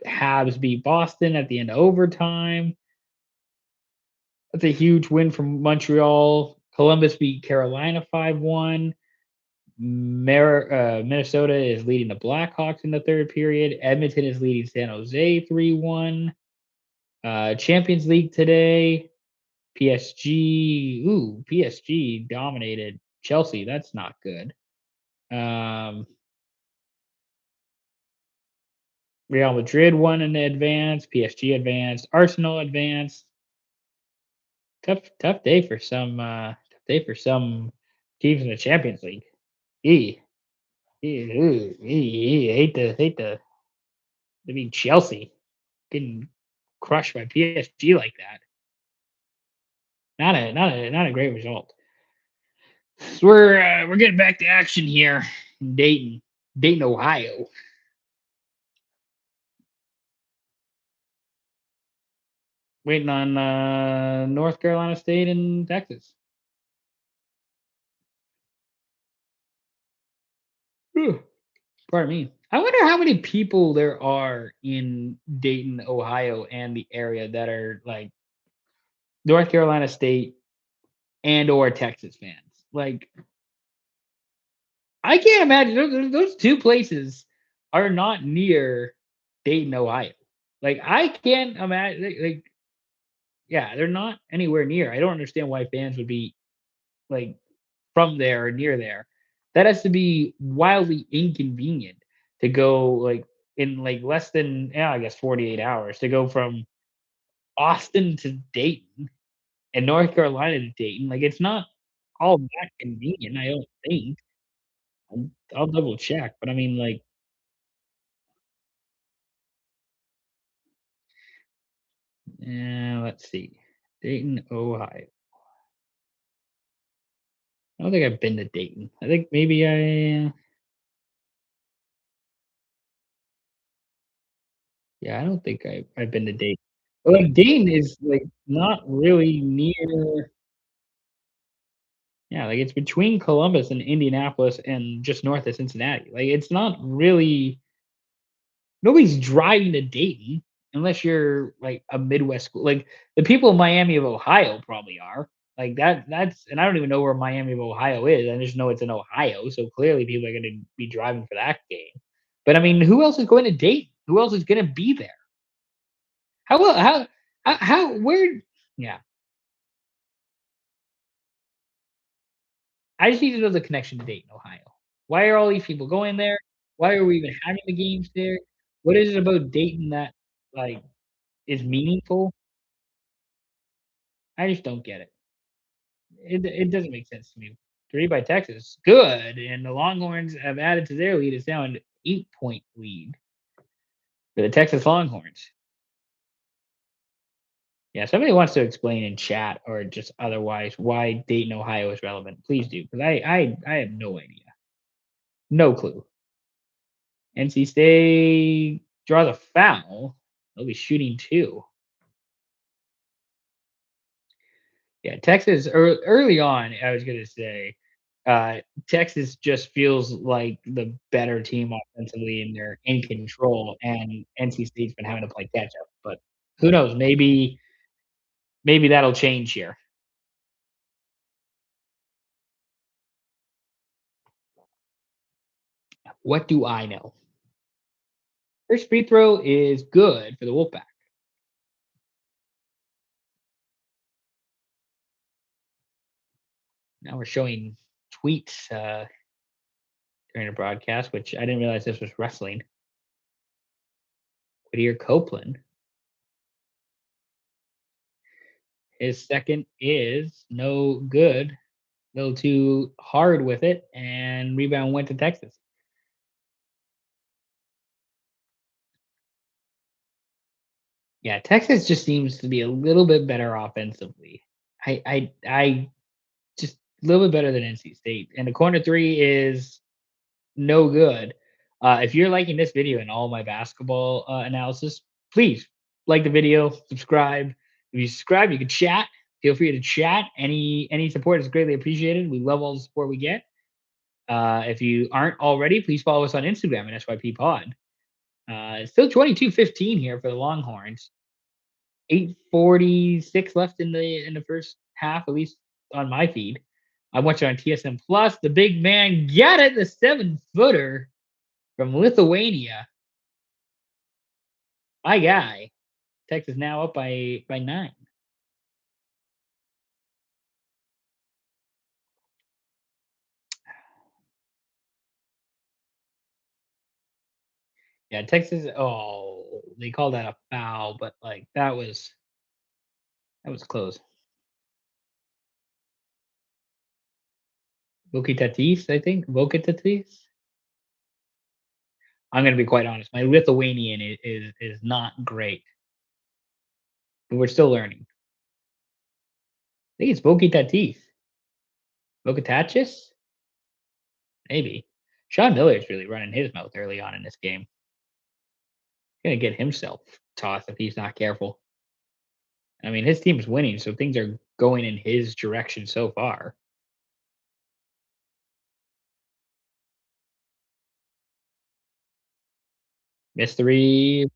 Habs beat Boston at the end of overtime. That's a huge win from Montreal. Columbus beat Carolina 5-1. Minnesota is leading the Blackhawks in the third period. Edmonton is leading San Jose 3-1. Champions League today. PSG dominated Chelsea. That's not good. Real Madrid won in the advance. PSG advanced. Arsenal advanced. Tough day for some teams in the Champions League. E. Hate to I mean Chelsea getting crushed by PSG like that. Not a great result. So we're getting back to action here in Dayton, Ohio. Waiting on North Carolina State and Texas. Whew. Pardon me. I wonder how many people there are in Dayton, Ohio, and the area that are like North Carolina State and or Texas fans. Like, I can't imagine those two places are not near Dayton, Ohio. Like, I can't imagine. Like, yeah, they're not anywhere near. I don't understand why fans would be like from there or near there. That has to be wildly inconvenient to go like in like less than, yeah, I guess 48 hours to go from Austin to Dayton and North Carolina to Dayton. Like, it's not all that convenient, I don't think. I'll double check, but I mean, like, let's see. Dayton, Ohio. I don't think I've been to Dayton. I think maybe yeah, I don't think I've been to Dayton. But, like, Dayton is, like, not really near yeah, like, it's between Columbus and Indianapolis and just north of Cincinnati. Like, it's not really nobody's driving to Dayton unless you're, like, a Midwest school. Like, the people in Miami of Ohio probably are. Like, that's and I don't even know where Miami of Ohio is. I just know it's in Ohio, so clearly people are gonna be driving for that game. But, I mean, who else is going to Dayton? Who else is gonna be there? How where yeah. I just need to know the connection to Dayton, Ohio. Why are all these people going there? Why are we even having the games there? What is it about Dayton that, like, is meaningful? I just don't get it. It doesn't make sense to me. 3 by Texas, good, and the Longhorns have added to their lead. It's now an 8-point lead for the Texas Longhorns. Yeah, somebody wants to explain in chat or just otherwise why Dayton, Ohio is relevant, please do, because I have no idea. No clue. NC State draws a foul. They'll be shooting 2. Yeah, Texas early on, I was gonna say, Texas just feels like the better team offensively, and they're in control, and NC State's been having to play catch up, but who knows? Maybe that'll change here. What do I know? First free throw is good for the Wolfpack. Now we're showing tweets, during the broadcast, which I didn't realize this was wrestling. Whittier Copeland. His second is no good. A little too hard with it, and rebound went to Texas. Yeah, Texas just seems to be a little bit better offensively. I just a little bit better than NC State. And the corner three is no good. If you're liking this video and all my basketball analysis, please like the video, subscribe. If you subscribe, you can chat. Feel free to chat. Any support is greatly appreciated. We love all the support we get. If you aren't already, please follow us on Instagram at SYP Pod. It's still 22-15 here for the Longhorns. 8:46 left in the first half, at least on my feed. I'm watching on TSN Plus. The big man got it, the 7-footer from Lithuania. My guy. Texas now up by 9. Yeah, Texas. Oh, they called that a foul, but like that was close. Vokitatis, I think. Vokitatis. I'm gonna be quite honest. My Lithuanian is not great, but we're still learning. I think it's Vokitatis. Vokatachis? Maybe. Sean Miller's really running his mouth early on in this game. He's gonna get himself tossed if he's not careful. I mean, his team's winning, so things are going in his direction so far. Mystery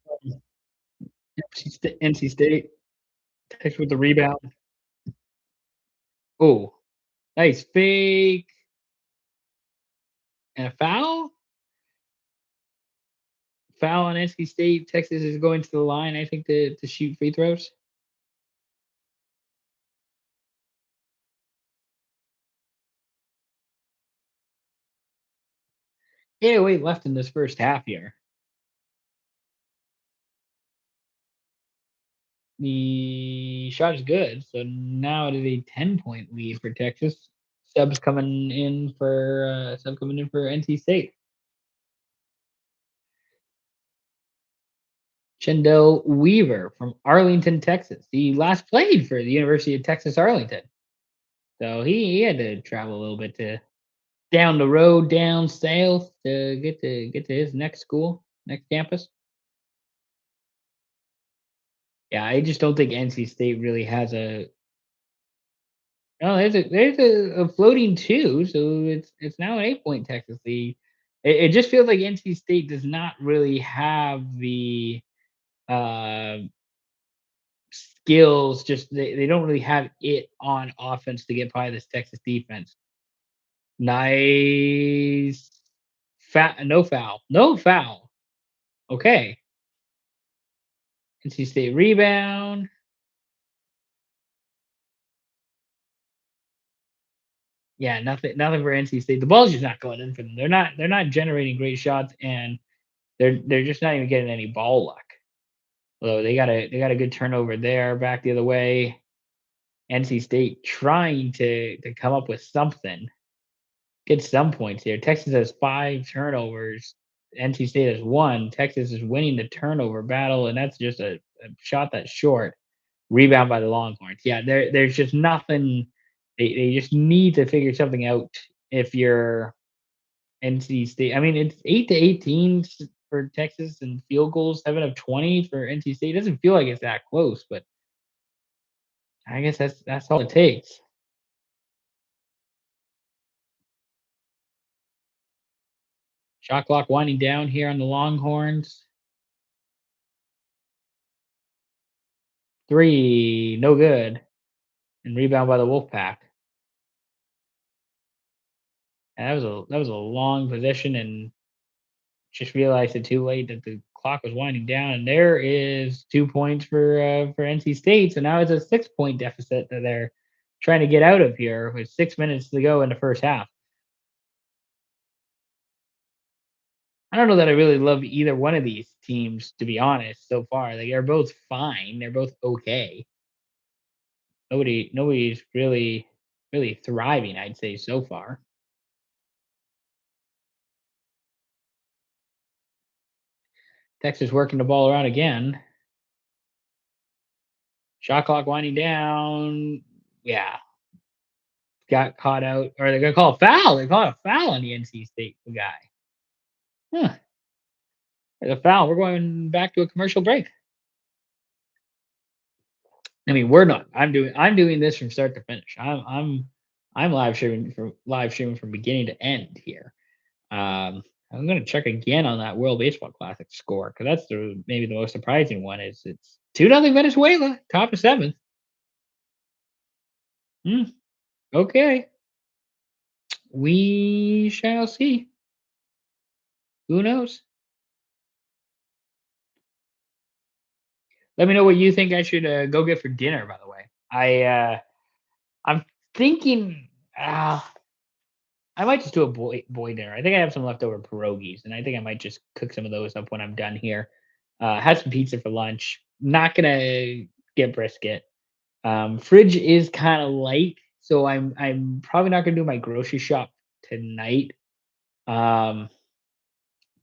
NC State. Texas with the rebound. Oh, nice fake and a foul. Foul on NC State. Texas is going to the line, I think, to shoot free throws. 8:08 left in this first half here. The shot is good. So now it is a 10-point lead for Texas. Sub coming in for NC State. Chendell Weaver from Arlington, Texas. He last played for the University of Texas Arlington. So he had to travel a little bit to down the road, down south to get to his next school, next campus. Yeah, I just don't think NC State really has a. Oh, there's a floating two, so it's now an 8-point Texas lead. It just feels like NC State does not really have the uh, skills. Just they don't really have it on offense to get by this Texas defense. Nice, no foul, no foul. Okay, NC State rebound. Yeah, nothing for NC State. The ball's just not going in for them. They're not generating great shots, and they're just not even getting any ball luck. Although they got a good turnover there, back the other way. NC State trying to come up with something, get some points here. Texas has 5 turnovers. NC State has 1. Texas is winning the turnover battle, and that's just a shot that's short. Rebound by the Longhorns. Yeah, there's just nothing. They just need to figure something out if you're NC State. I mean, it's 8-18 for Texas and field goals, 7 of 20 for NC State. It doesn't feel like it's that close, but I guess that's all it takes. Shot clock winding down here on the Longhorns. 3, no good. And rebound by the Wolfpack. And that was a long possession, and just realized it too late that the clock was winding down. And there is 2 points for NC State. So now it's a 6-point deficit that they're trying to get out of here with 6 minutes to go in the first half. I don't know that I really love either one of these teams, to be honest, so far. They are both fine. They're both okay. Nobody's really thriving, I'd say, so far. Texas working the ball around again. Shot clock winding down. Yeah. Got caught out, or they're gonna call a foul. They caught a foul on the NC State guy. Huh. There's a foul. We're going back to a commercial break. I mean, we're not. I'm doing this from start to finish. I'm live streaming from beginning to end here. I'm gonna check again on that World Baseball Classic score because that's maybe the most surprising one. Is it's 2-0 Venezuela, top of 7th. Hmm, okay, we shall see. Who knows? Let me know what you think I should go get for dinner. By the way, I'm thinking I might just do a boy dinner. I think I have some leftover pierogies, and I think I might just cook some of those up when I'm done here. Had some pizza for lunch. Not gonna get brisket. Fridge is kind of light, so I'm probably not gonna do my grocery shop tonight. Um,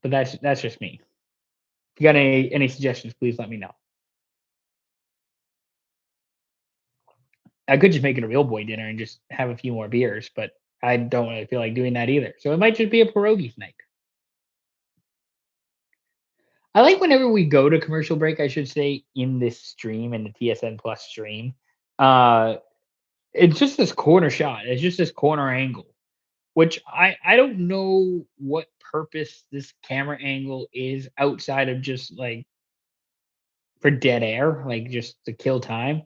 but that's just me. If you got any suggestions, please let me know. I could just make it a real boy dinner and just have a few more beers, but I don't really feel like doing that either. So it might just be a pierogies night. I like whenever we go to commercial break, I should say, in this stream, in the TSN Plus stream. Uh, it's just this corner shot. It's just this corner angle, which I don't know what purpose this camera angle is outside of just like for dead air, like just to kill time.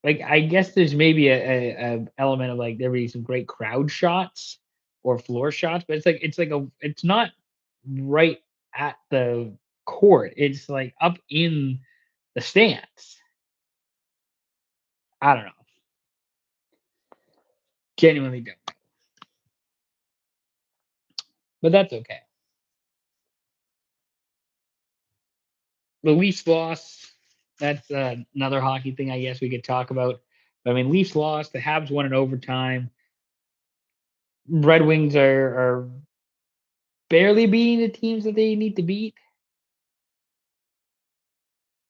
Like I guess there's maybe a element of like there be some great crowd shots or floor shots, but it's not right at the court. It's like up in the stands. I don't know. Genuinely don't. But that's okay. Luis Voss That's another hockey thing I guess we could talk about. I mean, Leafs lost. The Habs won in overtime. Red Wings are barely beating the teams that they need to beat.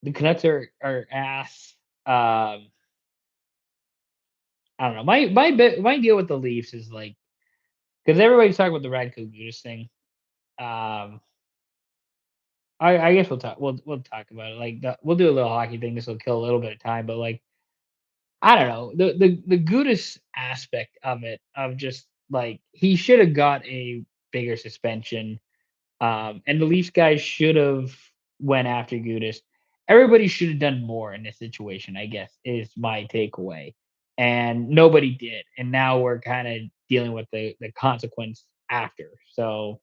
The Canucks are ass. I don't know. My deal with the Leafs is like because everybody's talking about the Radko Gudas thing. Um, I guess we'll talk about it. Like we'll do a little hockey thing. This will kill a little bit of time, but like I don't know the Gudas aspect of it of just like he should have got a bigger suspension. And the Leafs guys should have went after Gudis. Everybody should have done more in this situation, I guess, is my takeaway. And nobody did. And now we're kind of dealing with the consequence after. So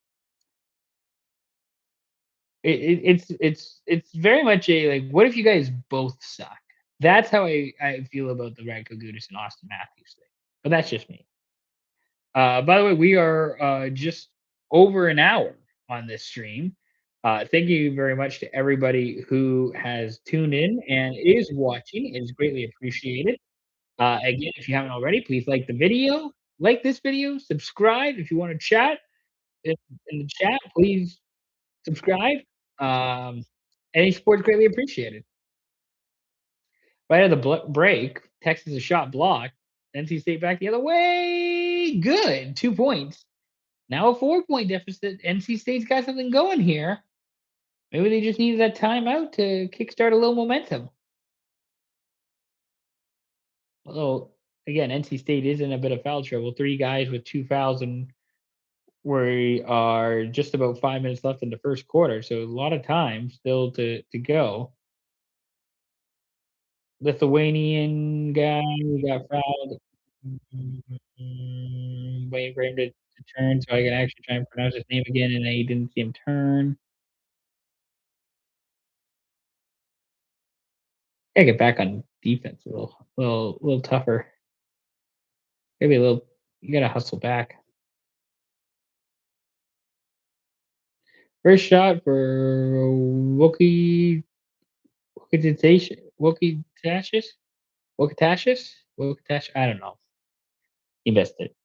it's very much a like, what if you guys both suck? That's how I feel about the Radko Gudis and Austin Matthews thing. But that's just me. By the way, we are just over an hour on this stream. Thank you very much to everybody who has tuned in and is watching. It is greatly appreciated. Again, if you haven't already, please like this video, subscribe. If you want to chat in, in the chat, please subscribe. Um, any support is greatly appreciated. Right at the break, Texas a shot blocked. NC State back the other way. Good. 2 points. Now a 4 point deficit. NC State's got something going here. Maybe they just needed that timeout to kickstart a little momentum. Although, again, NC State is in a bit of foul trouble. Three guys with two fouls, and we are just about 5 minutes left in the first quarter. So a lot of time still to go. Lithuanian guy got fouled. Waiting for him to turn so I can actually try and pronounce his name again, and I didn't see him turn. Gotta get back on defense a little tougher. Maybe a little. You gotta hustle back. First shot for Wookie Wokitashis. I don't know. He missed it.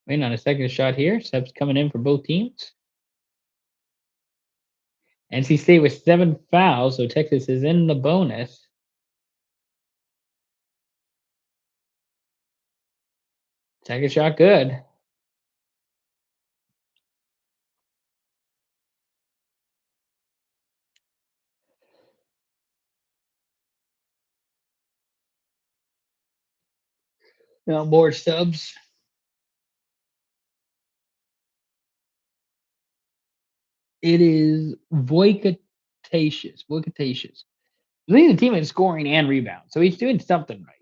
Waiting on a second shot here. Subs coming in for both teams. NC State with 7 fouls, so Texas is in the bonus. Second shot good. No more subs. It is Voikatatious. Voikatatious. Leading the team in scoring and rebound. So he's doing something right.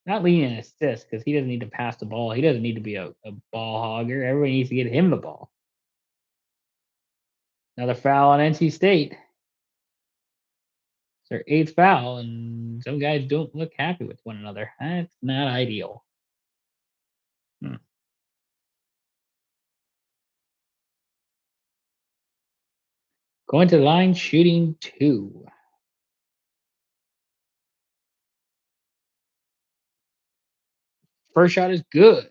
Not leading an assist because he doesn't need to pass the ball. He doesn't need to be a ball hogger. Everybody needs to get him the ball. Another foul on NC State. It's their eighth foul, and some guys don't look happy with one another. That's not ideal. Hmm. Going to the line, shooting 2. First shot is good.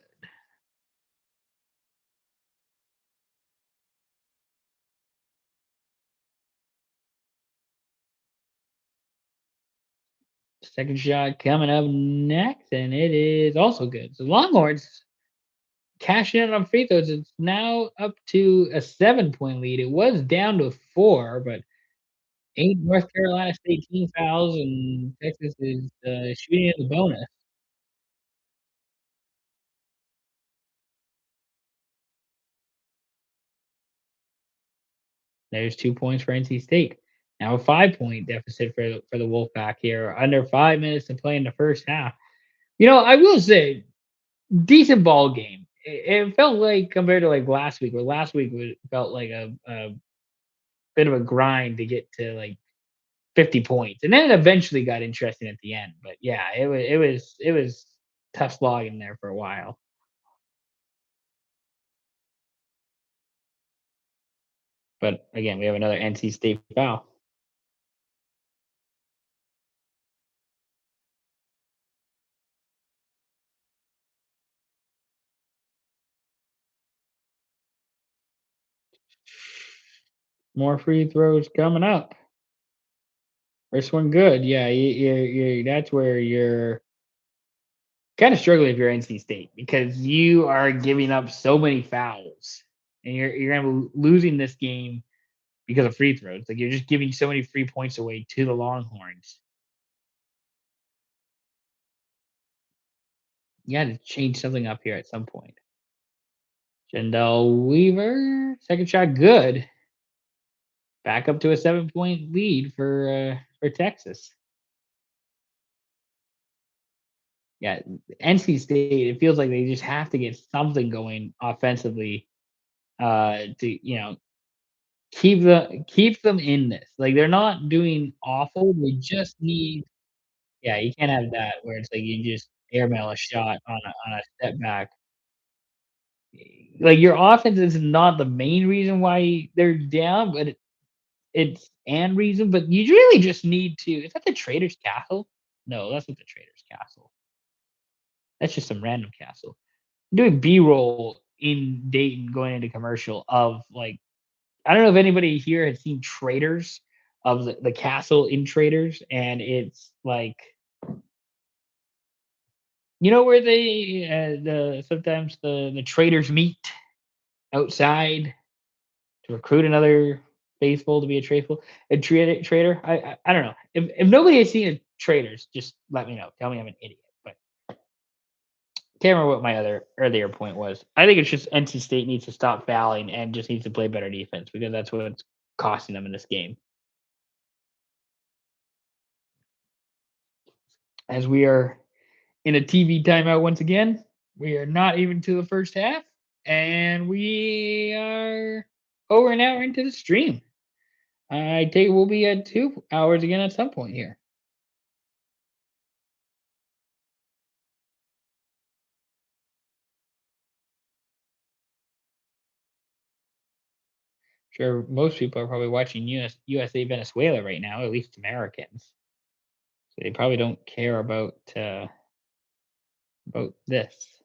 Second shot coming up next, and it is also good. So Longhorns cashing in on free throws. It's now up to a 7 point lead. It was down to 4, but 8 North Carolina State team fouls, and Texas is shooting in the bonus. There's 2 points for NC State. Now a 5 point deficit for the Wolfpack here. Under 5 minutes to play in the first half. I will say decent ball game. It felt like compared to like last week, where last week felt like a bit of a grind to get to like 50 points, and then it eventually got interesting at the end. But yeah, it was tough slogging there for a while. But again, we have another NC State foul. More free throws coming up. First one good. Yeah, that's where you're kind of struggling if you're NC State because you are giving up so many fouls, and you're gonna be losing this game because of free throws. Like you're just giving so many free points away to the Longhorns. You got to change something up here at some point. Jendell Weaver, second shot good. Back up to a 7-point lead for Texas. Yeah, NC State. It feels like they just have to get something going offensively to keep them in this. Like they're not doing awful. They just need. Yeah, you can't have that where it's like you just airmail a shot on a step back. Like your offense is not the main reason why they're down, but it's and reason. But you really just need to. Is that the Trader's Castle? No, that's not the Trader's Castle. That's just some random castle. I'm doing B-roll in Dayton going into commercial of like I don't know if anybody here has seen Traders of the castle in Traders, and it's like where they the sometimes the traders meet outside to recruit another faithful to be a faithful trader. I don't know if nobody has seen a Traders, just let me know. Tell me I'm an idiot, but can't remember what my other earlier point was. I think it's just NC State needs to stop fouling and just needs to play better defense because that's what's costing them in this game. As we are in a TV timeout once again, we are not even to the first half, and we are over an hour into the stream. I take it we'll be at 2 hours again at some point here. Sure, most people are probably watching USA Venezuela right now, at least Americans. So they probably don't care about this.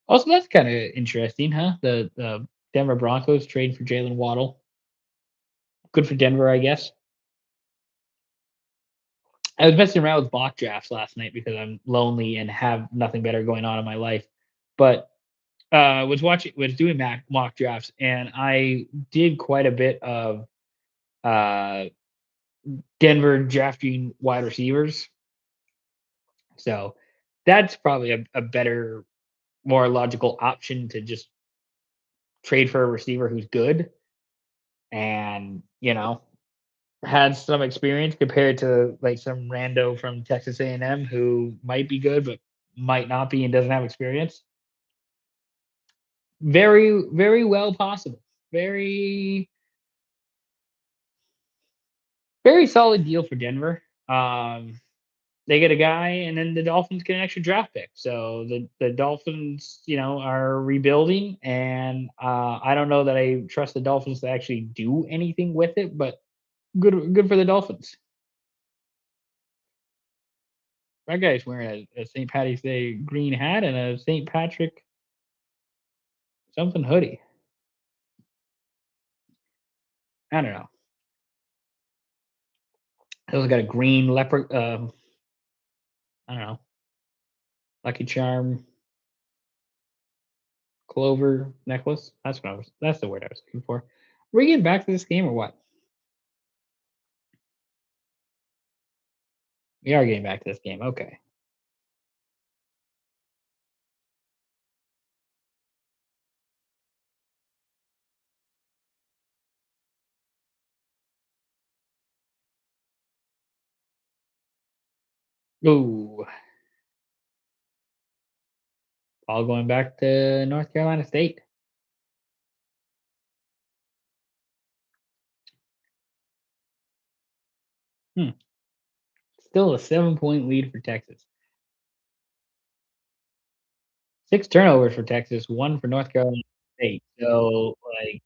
Also, that's kind of interesting, huh? The Denver Broncos trade for Jalen Waddle. Good for Denver, I guess. I was messing around with mock drafts last night because I'm lonely and have nothing better going on in my life. But was doing mock drafts, and I did quite a bit of uh, Denver drafting wide receivers. So that's probably a better, more logical option to just trade for a receiver who's good and had some experience compared to like some rando from Texas A&M who might be good but might not be and doesn't have experience. Very, very well possible. Very, very solid deal for Denver. They get a guy, and then the Dolphins get an extra draft pick. So the Dolphins, are rebuilding, and I don't know that I trust the Dolphins to actually do anything with it, but good for the Dolphins. That guy's wearing a St. Patty's Day green hat and a St. Patrick something hoodie. I don't know. He also got a green leopard. I don't know, Lucky Charm clover necklace. That's what I was. That's the word I was looking for. Are we getting back to this game or what? We are getting back to this game. Okay. Ooh, all going back to North Carolina State. Hmm. Still a 7-point lead for Texas. 6 turnovers for Texas, 1 for North Carolina State. So, like,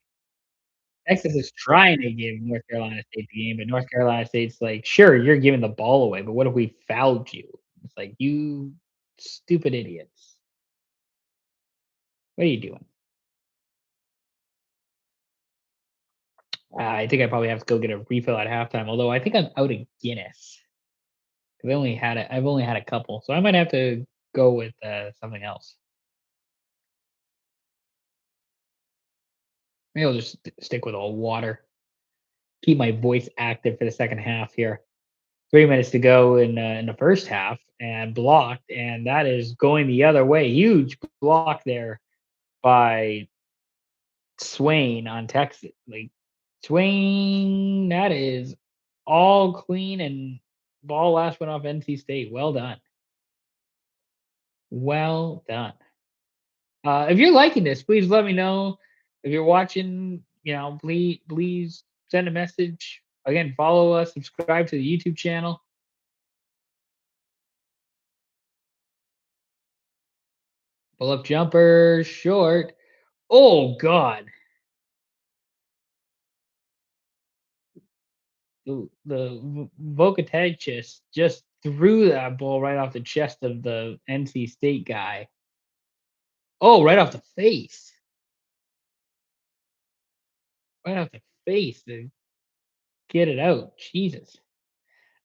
Texas is trying to give North Carolina State the game, but North Carolina State's like, "Sure, you're giving the ball away, but what if we fouled you?" It's like, "You stupid idiots. What are you doing?" I think I probably have to go get a refill at halftime, although I think I'm out of Guinness. 'Cause I've only had a couple, so I might have to go with, something else. Maybe I'll just stick with all water. Keep my voice active for the second half here. 3 minutes to go in the first half and blocked, and that is going the other way. Huge block there by Swain on Texas. Like, Swain, that is all clean and ball last went off NC State. Well done. Well done. If you're liking this, please let me know. If you're watching, please send a message. Again, follow us, subscribe to the YouTube channel. Pull up jumper, short. Oh God, the Vocatech just threw that ball right off the chest of the NC State guy. Oh, right off the face, right off the face to get it out. Jesus,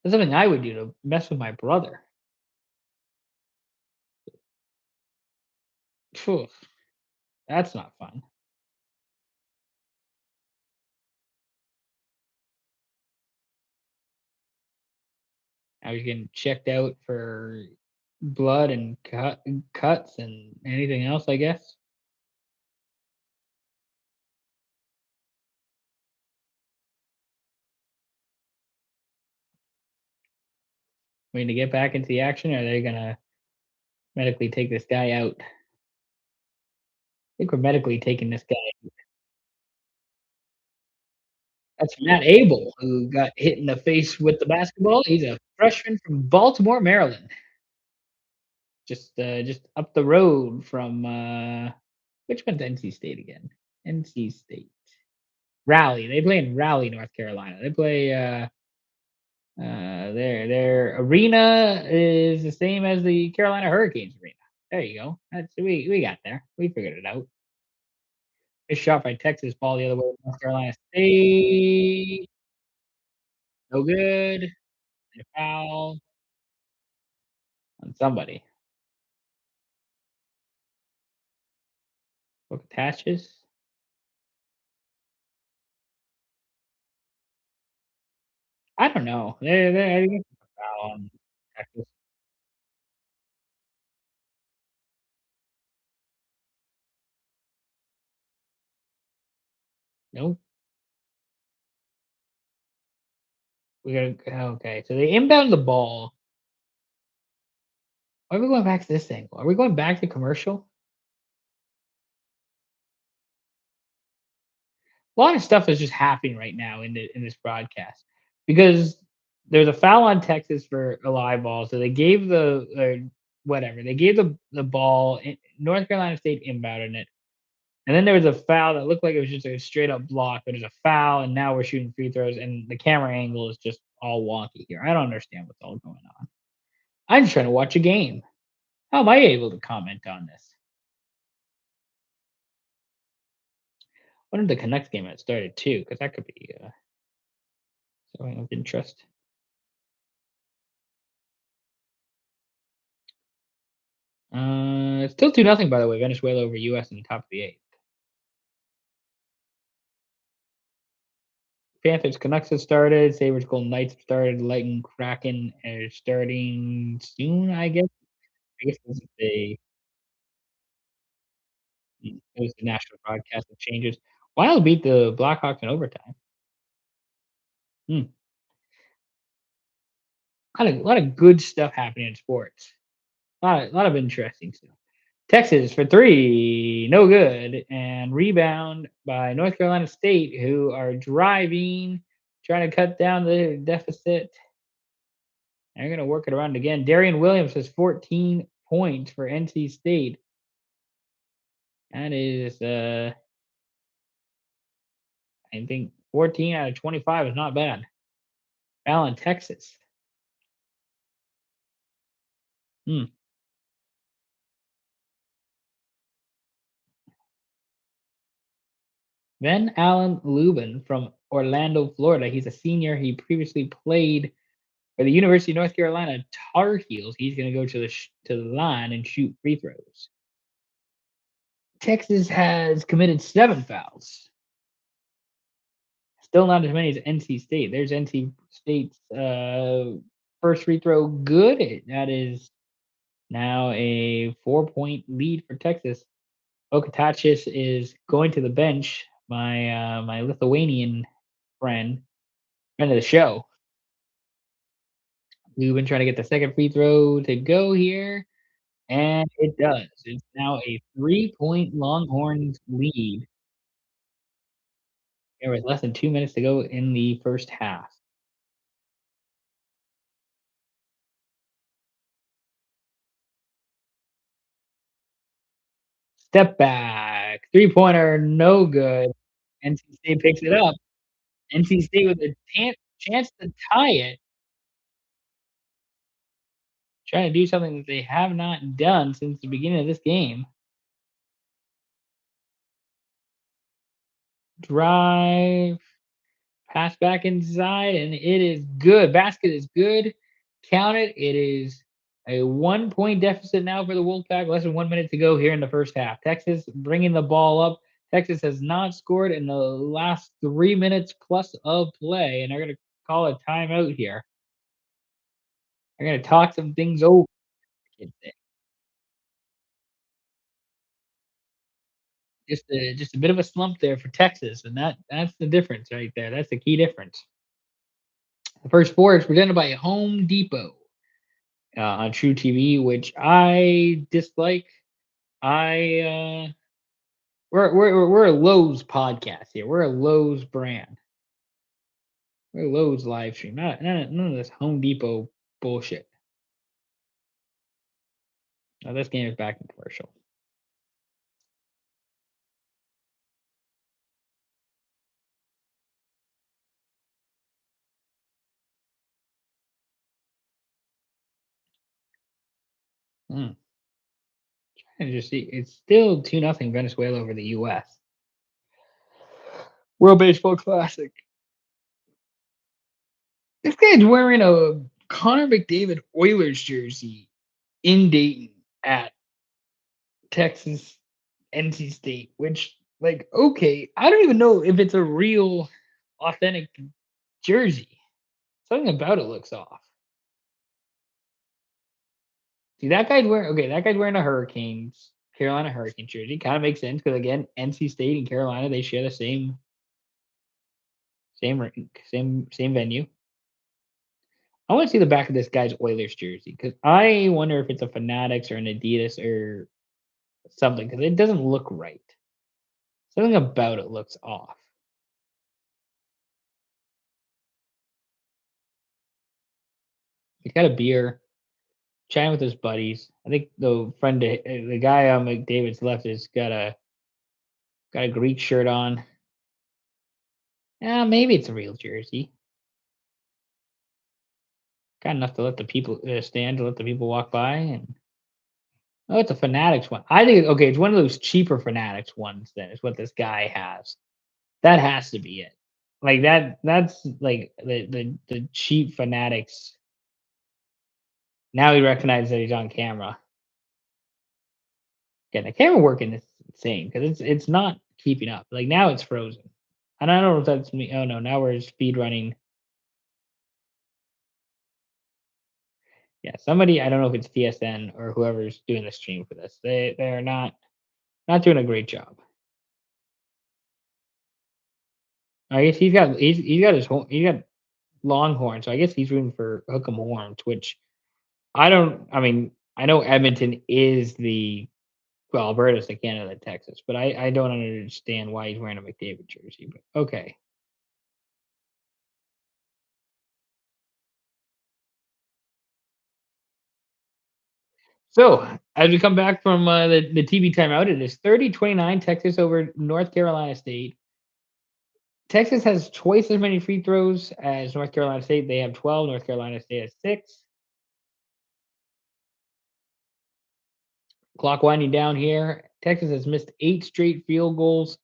that's something I would do to mess with my brother. Phew, that's not fun. I was getting checked out for blood and cuts and anything else, I guess. I mean, to get back into the action, or are they gonna medically take this guy out? I think we're medically taking this guy. That's Matt Abel, who got hit in the face with the basketball. He's a freshman from Baltimore, Maryland. Just up the road from, which one's NC State again? NC State. Raleigh. They play in Raleigh, North Carolina. They play, their arena is the same as the Carolina Hurricanes arena. There you go. That's we got there. We figured it out. Good shot by Texas, ball the other way, North Carolina State. No good. A foul on somebody. Book attaches. I don't know. They I think it's a foul on Texas. Nope. We gotta okay. So they inbound the ball. Why are we going back to this angle? Are we going back to commercial? A lot of stuff is just happening right now in this broadcast because there's a foul on Texas for a live ball, so they gave the whatever they gave the ball. North Carolina State inbounded it, and then there was a foul that looked like it was just a straight up block, but there's a foul, and now we're shooting free throws, and the camera angle is just all wonky here. I don't understand what's all going on. I'm just trying to watch a game. How am I able to comment on this? What if the Canucks game had started too? Because that could be something of interest. It's still 2-0, by the way. Venezuela over US in the top of the eighth. Panthers Canucks have started. Sabres Golden Knights have started. Lightning Kraken are starting soon, I guess. I guess this is the national broadcast that changes. Wild beat the Blackhawks in overtime. Hmm. A lot of good stuff happening in sports. A lot of interesting stuff. Texas for three, no good, and rebound by North Carolina State, who are driving, trying to cut down the deficit. They're going to work it around again. Darian Williams has 14 points for NC State. That is, I think 14 out of 25 is not bad. Allen, Texas. Hmm. Then Alan Lubin from Orlando, Florida. He's a senior. He previously played for the University of North Carolina Tar Heels. He's going to go to to the line and shoot free throws. Texas has committed 7 fouls. Still not as many as NC State. There's NC State's first free throw good. That is now a 4-point lead for Texas. Okatachis is going to the bench. My Lithuanian friend, friend of the show. We've been trying to get the second free throw to go here, and it does. It's now a 3-point Longhorns lead. There was less than 2 minutes to go in the first half. Step back, three-pointer, no good. NC State picks it up. NC State with a chance to tie it, trying to do something that they have not done since the beginning of this game. Drive, pass back inside, and it is good. Basket is good. Count it. It is a 1-point deficit now for the Wolfpack. Less than 1 minute to go here in the first half. Texas bringing the ball up. Texas has not scored in the last 3 minutes plus of play, and they're going to call a timeout here. They're going to talk some things over. Just a bit of a slump there for Texas, and that's the difference right there. That's the key difference. The first four is presented by Home Depot on True TV, which I dislike. We're a Lowe's podcast here. We're a Lowe's brand. We're a Lowe's live stream. None of this Home Depot bullshit. Now this game is back in commercial. Hmm. And just see, it's still 2-0 Venezuela over the U.S. World Baseball Classic. This guy's wearing a Connor McDavid Oilers jersey in Dayton at Texas NC State, which, like, okay, I don't even know if it's a real authentic jersey. Something about it looks off. See, that guy's wearing a Carolina Hurricanes jersey. Kind of makes sense because, again, NC State and Carolina, they share the same rink, same venue. I want to see the back of this guy's Oilers jersey because I wonder if it's a Fanatics or an Adidas or something because it doesn't look right. Something about it looks off. He's got a beer, chatting with his buddies. I think the guy on McDavid's left has got a Greek shirt on. Yeah, maybe it's a real jersey. Got enough to let the people stand to let the people walk by, and oh, it's a Fanatics one. I think okay, it's one of those cheaper Fanatics ones. Then is what this guy has. That has to be it. Like that's like the cheap Fanatics. Now he recognizes that he's on camera. Yeah, the camera working is insane because it's not keeping up. Like now it's frozen. And I don't know if that's me. Oh no, now we're speed running. Yeah, somebody I don't know if it's TSN or whoever's doing the stream for this. They're not doing a great job. I guess he's got he's got Longhorn, so I guess he's rooting for Hook'em Horns, which I don't. I mean, I know Edmonton is the well, Alberta's the Canada, Texas, but I don't understand why he's wearing a McDavid jersey. But okay. So As we come back from the TV timeout, it is 30-29 Texas over North Carolina State. Texas has twice as many free throws as North Carolina State. They have 12. North Carolina State has 6. Clock winding down here. Texas has missed 8 straight field goals.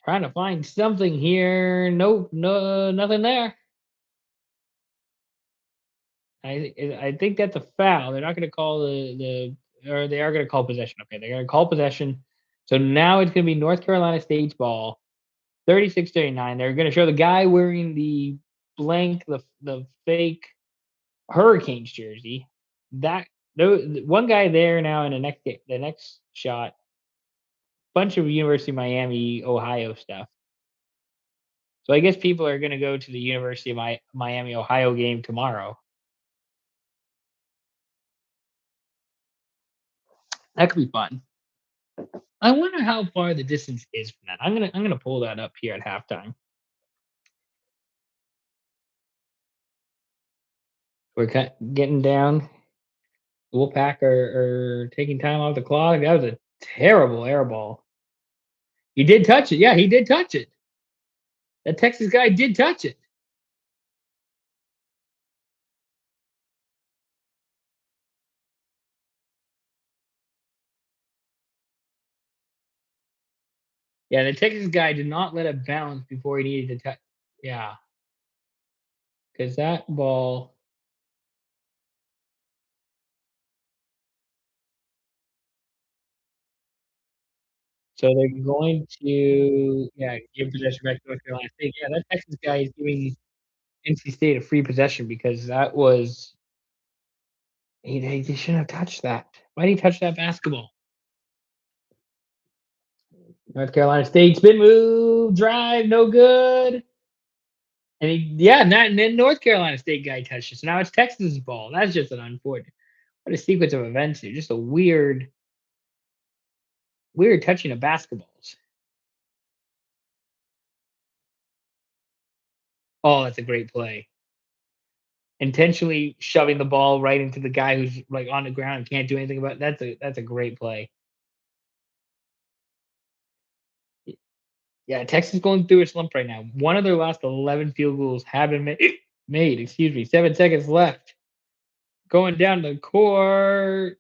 Trying to find something here. Nope, no, nothing there. I think that's a foul. They're not going to call or they are going to call possession. Okay, they're going to call possession. So now it's going to be North Carolina State's ball. 36-39. They're going to show the guy wearing the blank, the fake Hurricanes jersey. That one guy there now in the next shot. Bunch of University of Miami, Ohio stuff. So I guess people are going to go to the University of Miami, Ohio game tomorrow. That could be fun. I wonder how far the distance is from that. I'm gonna pull that up here at halftime. We're getting down. Wolfpack are taking time off the clock. That was a terrible air ball. He did touch it. Yeah, he did touch it. That Texas guy did touch it. Yeah, the Texas guy did not let it bounce before he needed to touch. Yeah, because that ball. So they're going to give possession back to North Carolina State. Yeah, that Texas guy is giving NC State a free possession because that was he shouldn't have touched that. Why did he touch that basketball? North Carolina State spin move, drive, no good. And and then North Carolina State guy touched it. So now it's Texas ball. That's just an unfortunate. What a sequence of events here. Just a weird touching of basketballs. Oh, that's a great play. Intentionally shoving the ball right into the guy who's like on the ground and can't do anything about it. That's a great play. Yeah, Texas going through a slump right now. One of their last 11 field goals have been made. Excuse me. 7 seconds left. Going down the court.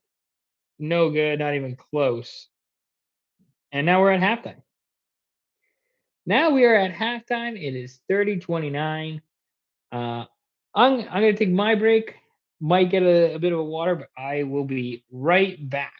No good. Not even close. And now we're at halftime. Now we are at halftime. It is 30-29. Uh, I'm going to take my break. Might get a bit of a water, but I will be right back.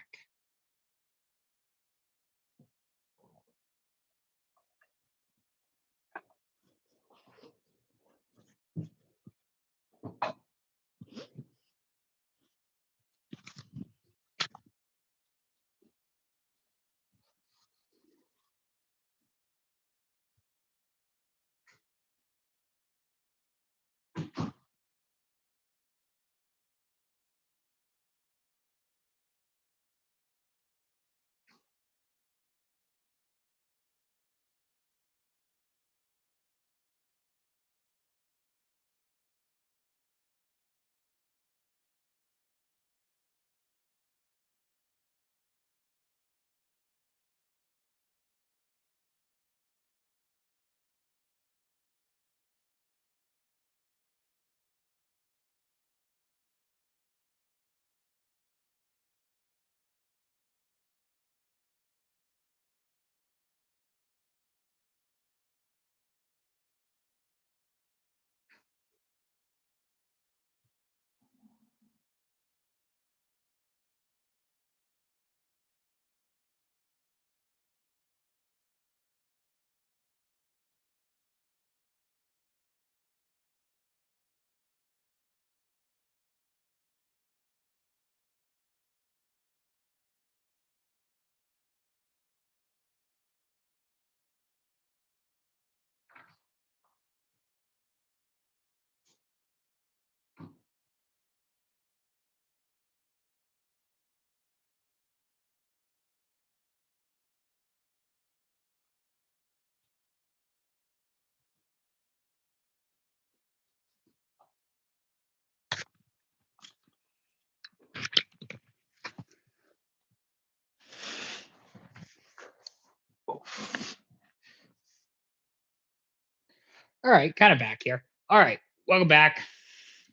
All right, kind of back here. All right, welcome back.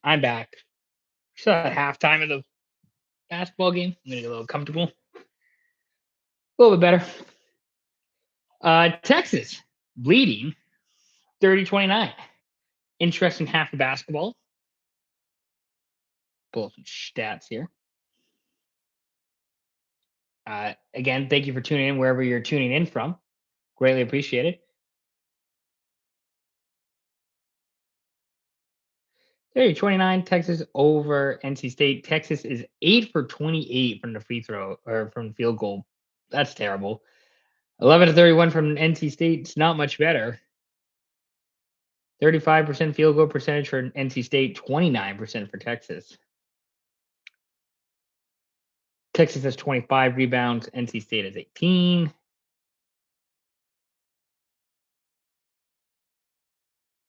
I'm back. Still at halftime of the basketball game. I'm gonna get a little comfortable, a little bit better. Texas leading 30-29. Interesting half of basketball. Pull some stats here. Again, thank you for tuning in wherever you're tuning in from. Greatly appreciated. 30-29, Texas over NC State. Texas is 8 for 28 from the free throw or from field goal. That's terrible. 11 to 31 from NC State. It's not much better. 35% field goal percentage for NC State, 29% for Texas. Texas has 25 rebounds. NC State has 18.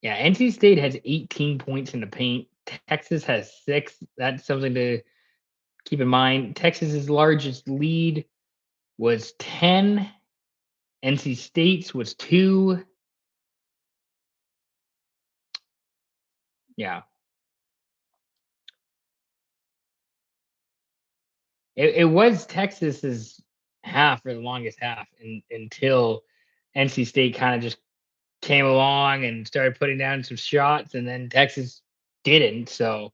Yeah, NC State has 18 points in the paint. Texas has 6. That's something to keep in mind. Texas's largest lead was 10. NC State's was 2. Yeah. It was Texas's half for the longest half until NC State kind of just came along and started putting down some shots, and then Texas didn't. So,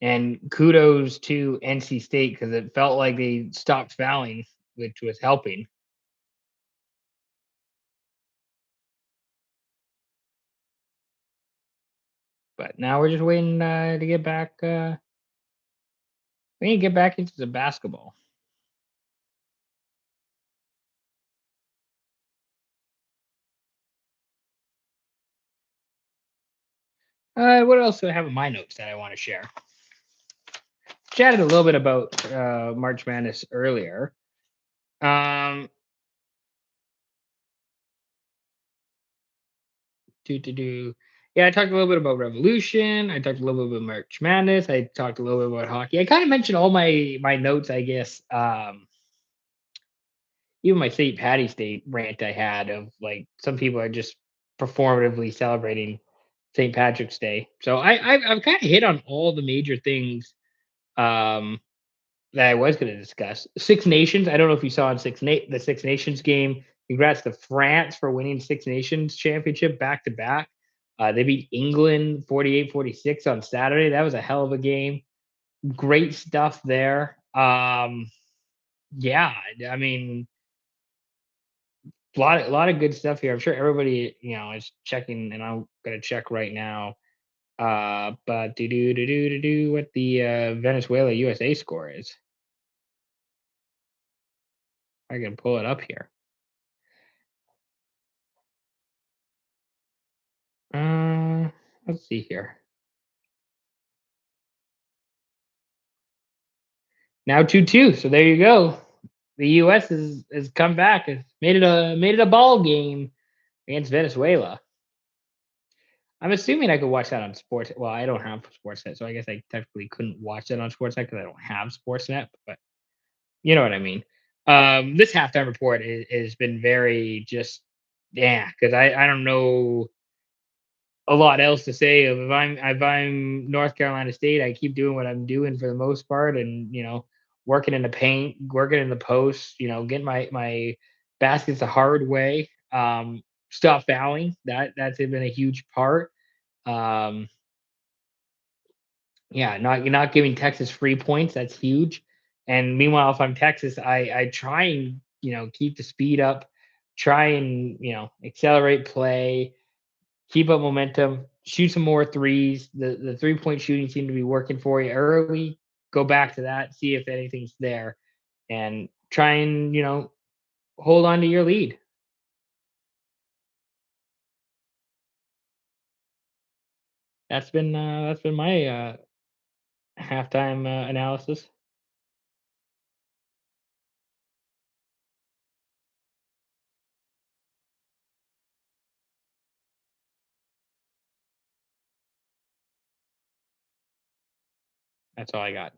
and kudos to NC State because it felt like they stopped fouling, which was helping. But now we're just waiting to get back. We need to get back into the basketball. What else do I have in my notes that I want to share? Chatted a little bit about March Madness earlier. Um, do. Yeah, I talked a little bit about Revolution. I talked a little bit about March Madness. I talked a little bit about hockey. I kind of mentioned all my notes, I guess. Even my St. Patty's Day rant I had of like some people are just performatively celebrating St. Patrick's Day. So I've kind of hit on all the major things um, that I was going to discuss. Six Nations. I don't know if you saw on the Six Nations game. Congrats to France for winning Six Nations championship back to back. They beat England 48-46 on Saturday. That was a hell of a game. Great stuff there. Yeah, I mean, a lot of good stuff here. I'm sure everybody, is checking, and I'm gonna check right now. But do what the Venezuela USA score is. I can pull it up here. Let's see here. Now 2-2. So there you go. The US has come back. Has made it a ball game against Venezuela. I'm assuming I could watch that on Sports. Well, I don't have Sportsnet, so I guess I technically couldn't watch that on Sportsnet because I don't have Sportsnet. But you know what I mean. This halftime report has been very just yeah, because I don't know a lot else to say. If I'm North Carolina State, I keep doing what I'm doing for the most part, and working in the paint, working in the post, getting my baskets the hard way. Stop fouling. That's been a huge part. Um, yeah, not giving Texas free points. That's huge. And meanwhile, if I'm Texas, I try and keep the speed up, try and accelerate play, keep up momentum, shoot some more threes. The 3-point shooting seemed to be working for you early. Go back to that, see if anything's there, and try and hold on to your lead. That's been my halftime analysis. That's all I got.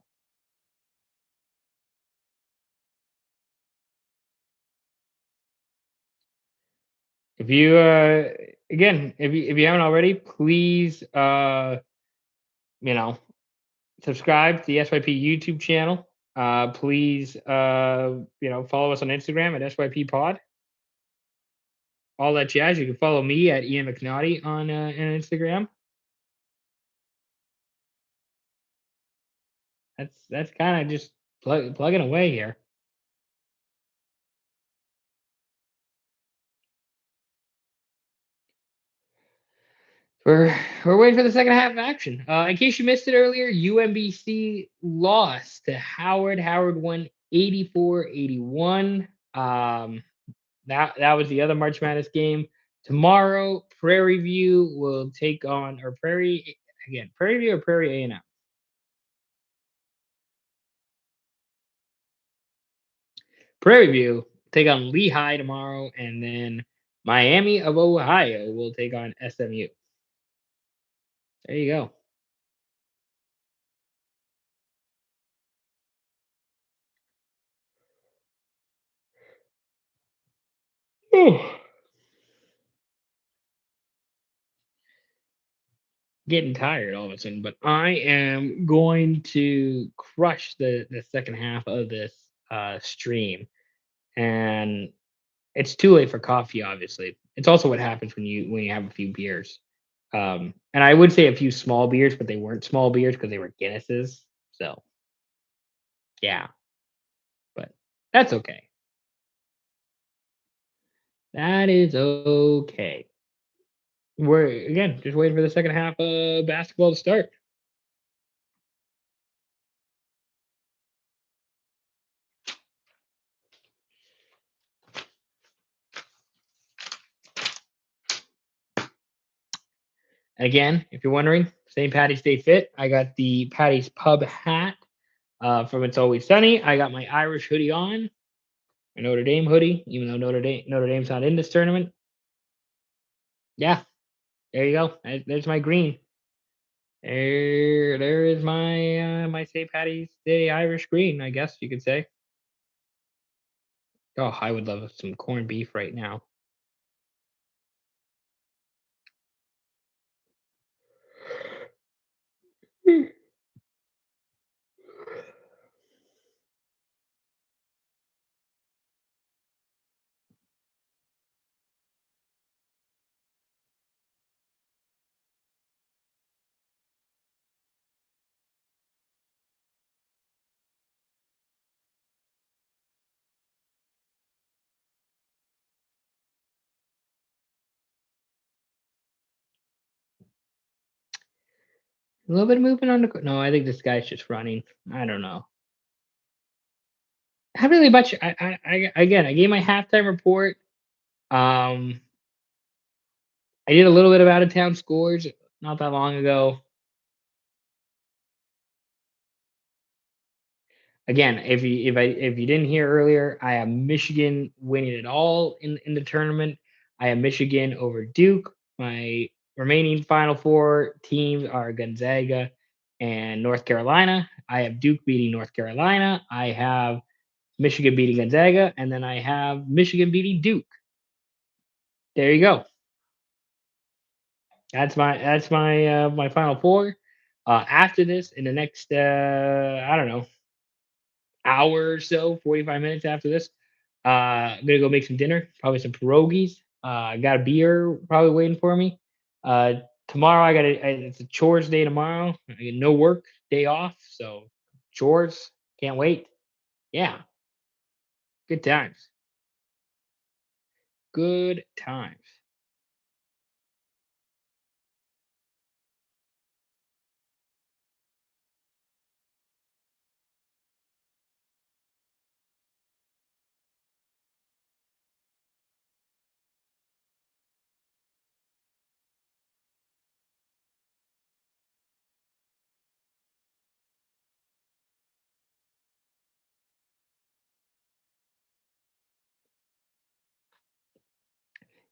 If you again, if you haven't already, please you know subscribe to the SYP YouTube channel. Please follow us on Instagram at SYP Pod. All that jazz. You can follow me at Ian McNaughton on Instagram. That's kind of just plugging away here. We're waiting for the second half of action. In case you missed it earlier, UMBC lost to Howard. Howard won 84-81. That was the other March Madness game. Tomorrow, Prairie View will take on or Prairie View or Prairie A&M. Prairie View take on Lehigh tomorrow, and then Miami of Ohio will take on SMU. There you go. Whew. Getting tired all of a sudden, but I am going to crush the second half of this stream, and it's too late for coffee. Obviously, it's also what happens when you have a few beers, and I would say a few small beers, but they weren't small beers because they were Guinnesses. So yeah, but that's okay. That is okay. We're again just waiting for the second half of basketball to start. Again, if you're wondering, St. Patty's Day fit. I got the Patty's Pub hat from It's Always Sunny. I got my Irish hoodie on, my Notre Dame hoodie, even though Notre Dame's not in this tournament. Yeah, there you go. There's my green. There is my St. Patty's Day Irish green. I guess you could say. Oh, I would love some corned beef right now. A little bit of movement on the. No, I think this guy's just running. I don't know. Not really much. Again, I gave my halftime report. Um, I did a little bit of out of town scores not that long ago. Again, if you didn't hear earlier, I have Michigan winning it all in the tournament. I have Michigan over Duke. My remaining Final Four teams are Gonzaga and North Carolina. I have Duke beating North Carolina. I have Michigan beating Gonzaga, and then I have Michigan beating Duke. There you go. That's my Final Four. After this, in the next I don't know hour or so, 45 minutes after this, I'm gonna go make some dinner, probably some pierogies. I got a beer probably waiting for me. Uh, Tomorrow it's a chores day tomorrow. I get no work, day off, so chores. Can't wait. Yeah, good times. Good times.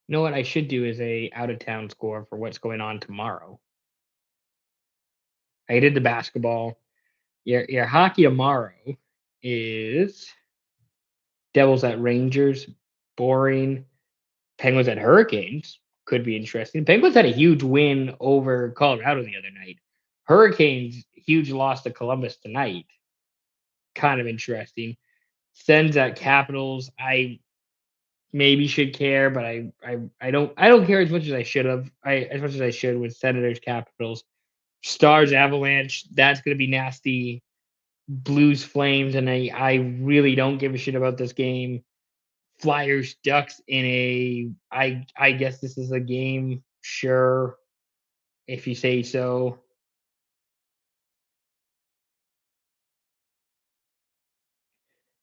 You know what I should do is a out of town score for what's going on tomorrow. I did the basketball. Your hockey tomorrow is Devils at Rangers. Boring. Penguins at Hurricanes. could be interesting. Penguins had a huge win over Colorado the other night. Hurricanes huge loss to Columbus tonight. Kind of interesting. Sends at Capitals. I maybe should care, but I don't care as much as I should have. As much as I should with Senators Capitals. Stars Avalanche. That's gonna be nasty. Blues Flames, and I really don't give a shit about this game. Flyers Ducks in a I guess this is a game, sure, if you say so.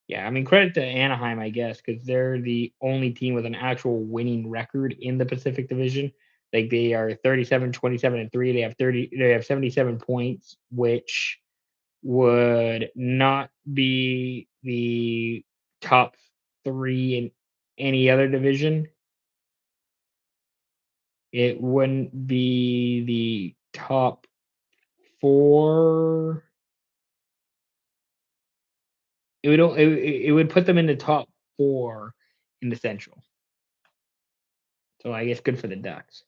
Yeah, I mean credit to Anaheim, I guess, because they're the only team with an actual winning record in the Pacific Division. Like they are 37, 27, and 3. They have 77 points, which would not be the top three in any other division. It wouldn't be the top four. It would put them in the top four in the Central. So I guess good for the Ducks.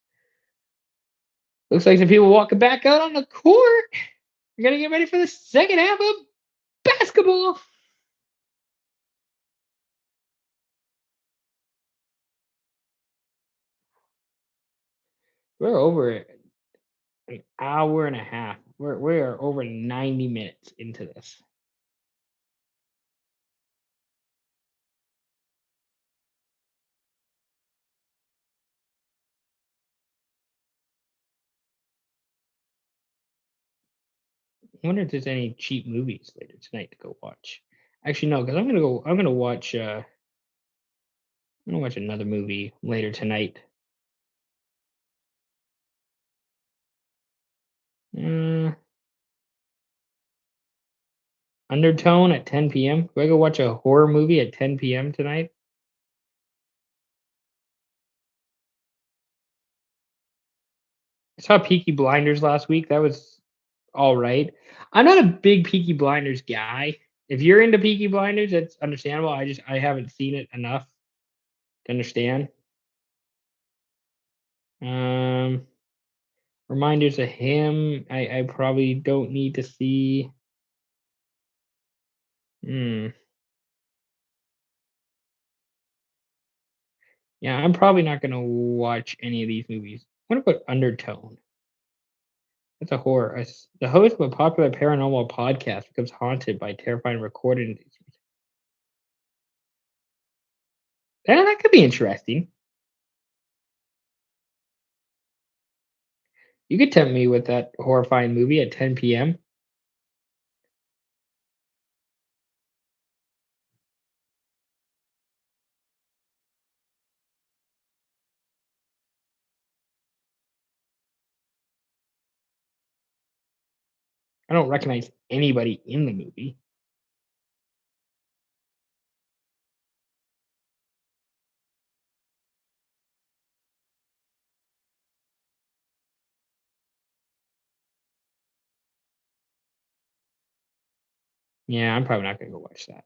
Looks like some people walking back out on the court. We're gonna get ready for the second half of basketball. We're over an hour and a half. We are over 90 minutes into this. I wonder if there's any cheap movies later tonight to go watch. Actually, no, because I'm gonna go. I'm gonna watch. I'm gonna watch another movie later tonight. Uh, Undertone at 10 p.m. Do I go watch a horror movie at 10 p.m. tonight? I saw Peaky Blinders last week. That was all right. I'm not a big Peaky Blinders guy. If you're into Peaky Blinders, that's understandable. I haven't seen it enough to understand. Um, Reminders of him. I probably don't need to see. Hmm. Yeah, I'm probably not gonna watch any of these movies. What about Undertone? That's a horror. The host of a popular paranormal podcast becomes haunted by terrifying recordings. That could be interesting. You could tempt me with that horrifying movie at 10 p.m. I don't recognize anybody in the movie. Yeah, I'm probably not gonna go watch that.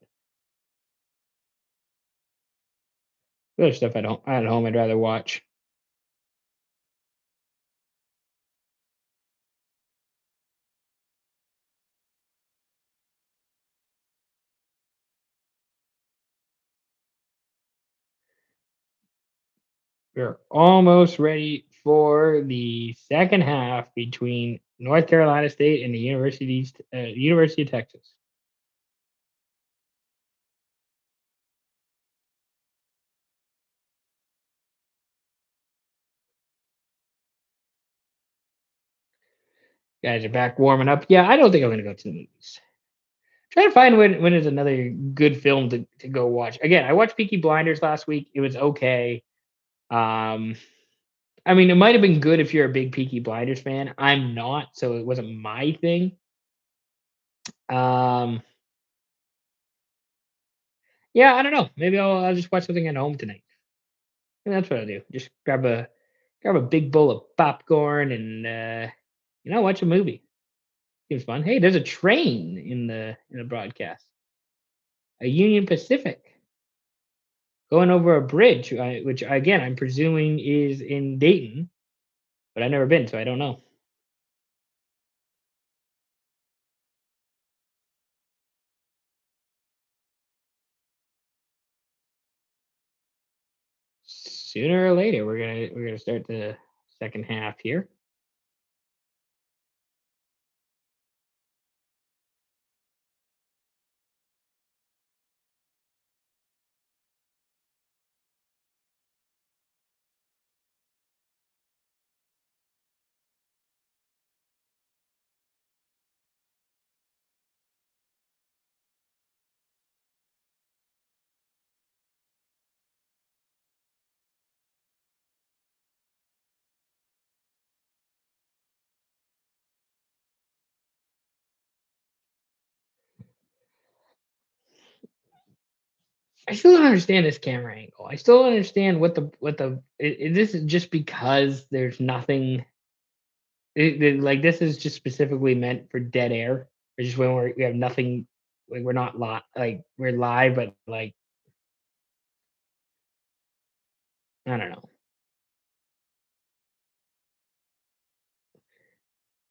There's stuff at home I'd rather watch. We're almost ready for the second half between North Carolina State and the University of Texas. Guys are back warming up. Yeah, I don't think I'm gonna go to the movies. Trying to find when is another good film to go watch. Again, I watched Peaky Blinders last week. It was okay. Um, I mean, it might have been good if you're a big Peaky Blinders fan. I'm not, so it wasn't my thing. Um, yeah, I don't know. Maybe I'll just watch something at home tonight. And that's what I'll do. Just grab a big bowl of popcorn and watch a movie. Seems fun. Hey, there's a train in the broadcast. A Union Pacific. going over a bridge, which again I'm presuming is in Dayton, but I've never been, so I don't know. Sooner or later, we're gonna start the second half here. I still don't understand this camera angle. I still don't understand this is just because there's nothing. Like this is just specifically meant for dead air, or just when we have nothing. Like we're not like we're live, but like I don't know.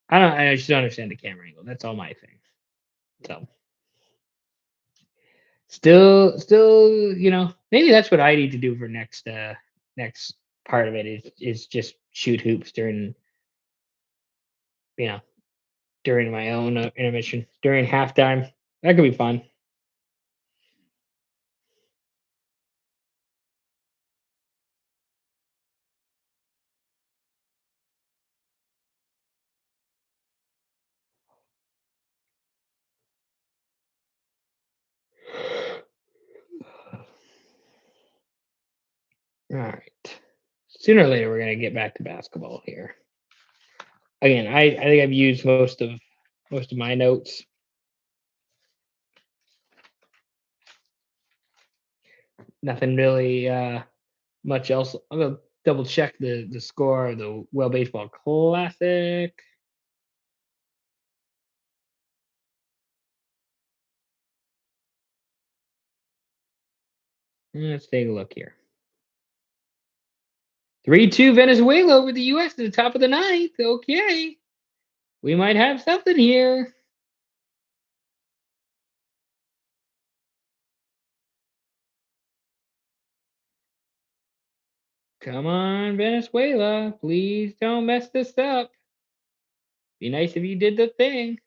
I just don't understand the camera angle. That's all my thing. So still, maybe that's what I need to do for next part of it is just shoot hoops you know during my own intermission during halftime. That could be fun. All right. Sooner or later, we're gonna get back to basketball here. Again, I think I've used most of my notes. Nothing really much else. I'm gonna double check the score of the Well Baseball Classic. Let's take a look here. 3-2 Venezuela over the U.S. at the top of the ninth. Okay, we might have something here. Come on, Venezuela. Please don't mess this up. Be nice if you did the thing.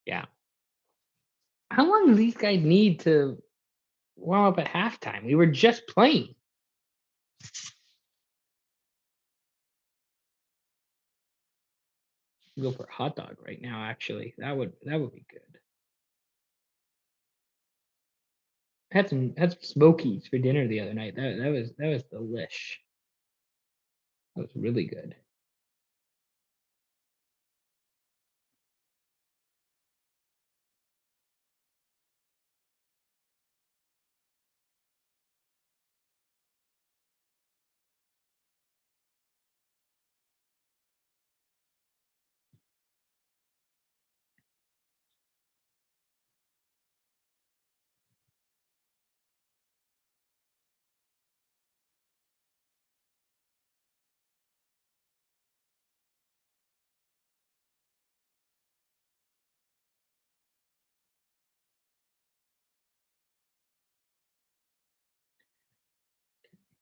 Yeah. How long do these guys need to warm up at halftime? We were just playing. Go for a hot dog right now, actually. That would be good. Had some smokies for dinner the other night. That was delish. That was really good.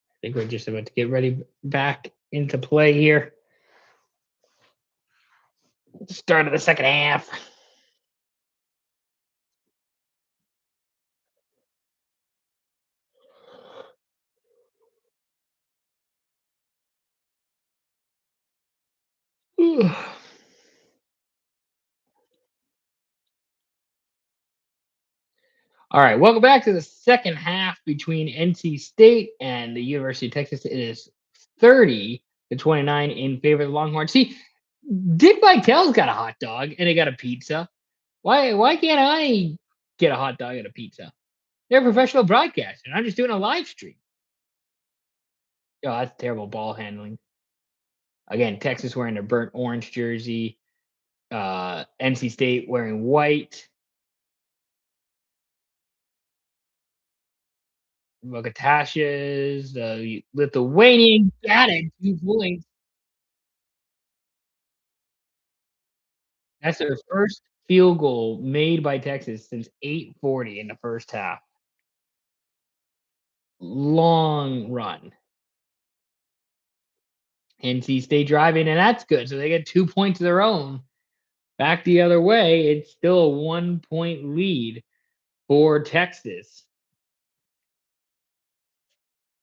I think we're just about to get ready back into play here. Start of the second half. All right, welcome back to the second half between NC State and the University of Texas. It is 30-29 in favor of the Longhorns. See, Dick Vitale's got a hot dog and they got a pizza. Why can't I get a hot dog and a pizza? They're a professional broadcaster. I'm just doing a live stream. Oh, that's terrible ball handling. Again, Texas wearing a burnt orange jersey. NC State wearing white. Mogatashas, the Lithuanian got it. 2 points. That's their first field goal made by Texas since 8:40 in the first half. Long run. NC State driving, and that's good. So they get 2 points of their own. Back the other way, it's still a 1 point lead for Texas.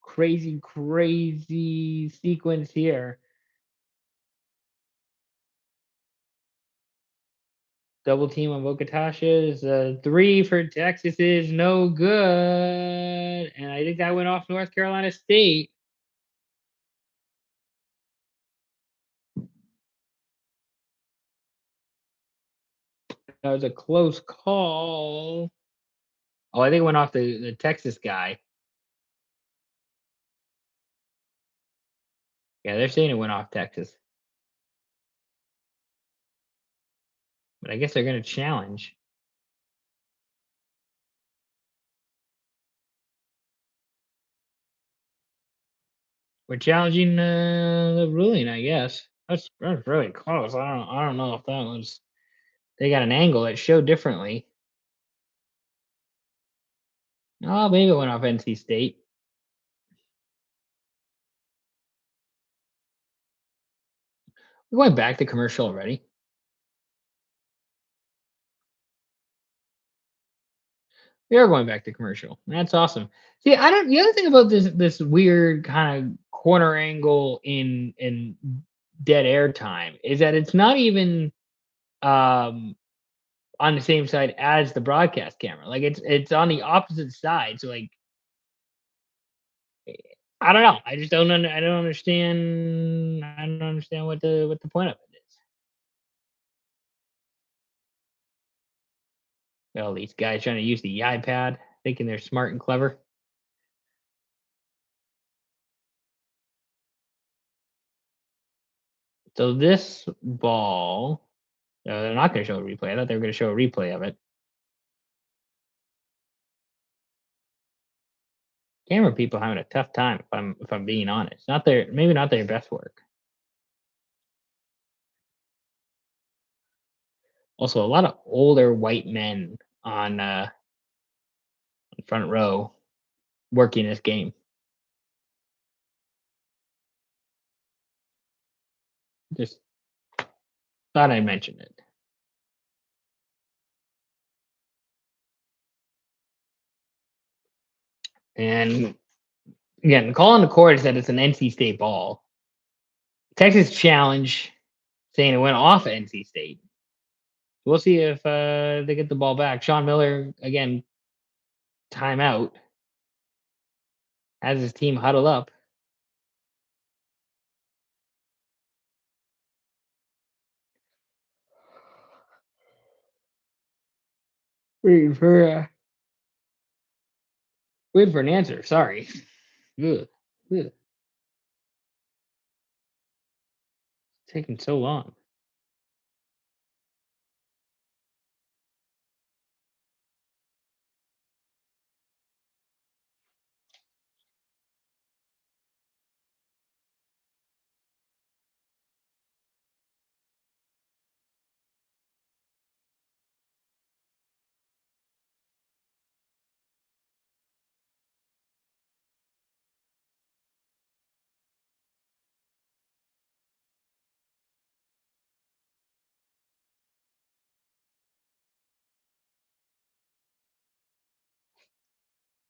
Crazy, crazy sequence here. Double team on Bocatash's. 3 for Texas is no good. And I think that went off North Carolina State. That was a close call. Oh, I think it went off the Texas guy. Yeah, they're saying it went off Texas. But I guess they're going to challenge. We're challenging the ruling, I guess. That's really close. I don't know if that was they got an angle that showed differently. Oh, maybe it went off NC State. We went back to commercial already. We are going back to commercial. That's awesome. See, I don't. The other thing about this weird kind of corner angle in dead air time is that it's not even um on the same side as the broadcast camera. Like it's on the opposite side. So like I don't know. I just don't. I don't understand. I don't understand what the point of it is. All these guys trying to use the iPad, thinking they're smart and clever. So this ball, they're not going to show a replay. I thought they were going to show a replay of it. Camera people having a tough time. If I'm being honest, not their maybe not their best work. Also, a lot of older white men on front row working this game. Just thought I'd mention it. And again, the call on the court is that it's an NC State ball. Texas challenge saying it went off NC State. We'll see if they get the ball back. Sean Miller again, timeout. Has his team huddle up. Waiting for an answer. Sorry. Ugh. Ugh. Taking so long.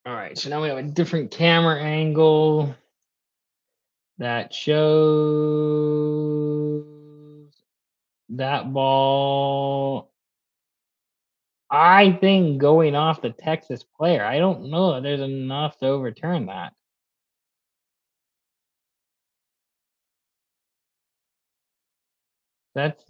All right, so now we have a different camera angle that shows that ball. I think going off the Texas player. I don't know that there's enough to overturn that. That's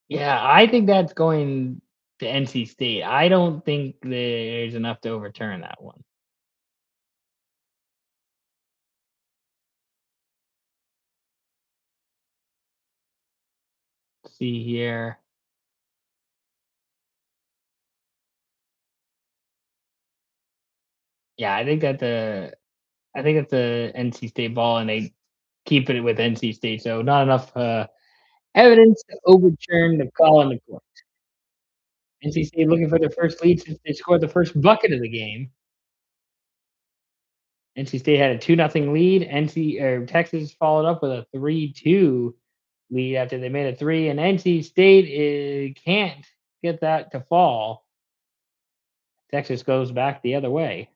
Yeah, I think that's going to NC State. I don't think there's enough to overturn that one. See here. Yeah, I think it's the NC State ball, and they keep it with NC State. So not enough evidence to overturn the call in the court. NC State looking for their first lead since they scored the first bucket of the game. NC State had a 2-0 lead. Texas followed up with a 3-2 lead after they made a three, and NC State can't get that to fall. Texas goes back the other way.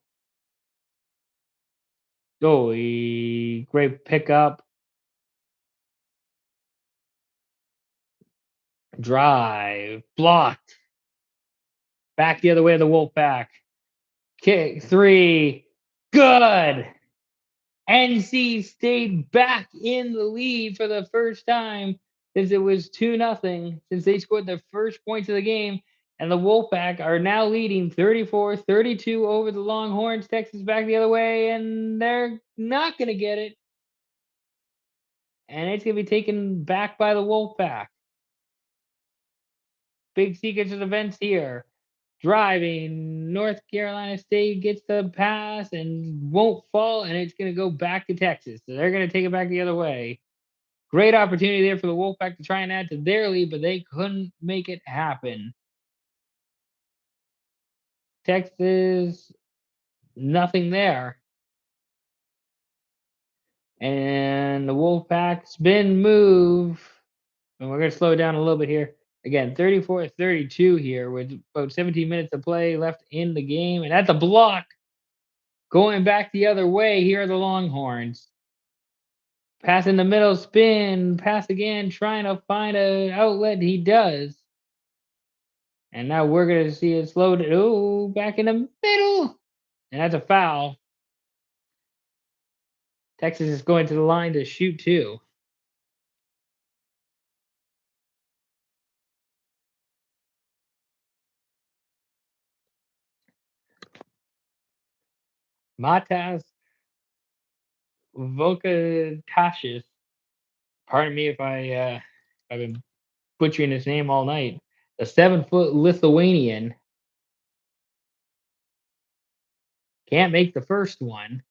Oh, great pickup, drive, blocked, back the other way of the Wolfpack. Kick three, good. NC State back in the lead for the first time since it was 2-0, since they scored the first points of the game. And the Wolfpack are now leading 34-32 over the Longhorns. Texas back the other way, and they're not going to get it. And it's going to be taken back by the Wolfpack. Big sequence of events here. Driving, North Carolina State gets the pass and won't fall, and it's going to go back to Texas. So they're going to take it back the other way. Great opportunity there for the Wolfpack to try and add to their lead, but they couldn't make it happen. Texas, nothing there. And the Wolfpack spin move. And we're going to slow it down a little bit here. Again, 34-32 here with about 17 minutes to play left in the game. And at the block, going back the other way, here are the Longhorns. Pass in the middle, spin, pass again, trying to find an outlet. He does. And now we're going to see it slowed. Oh, back in the middle. And that's a foul. Texas is going to the line to shoot two. Matas Vokatashis. Pardon me if I've been butchering his name all night. The 7-foot Lithuanian can't make the first one.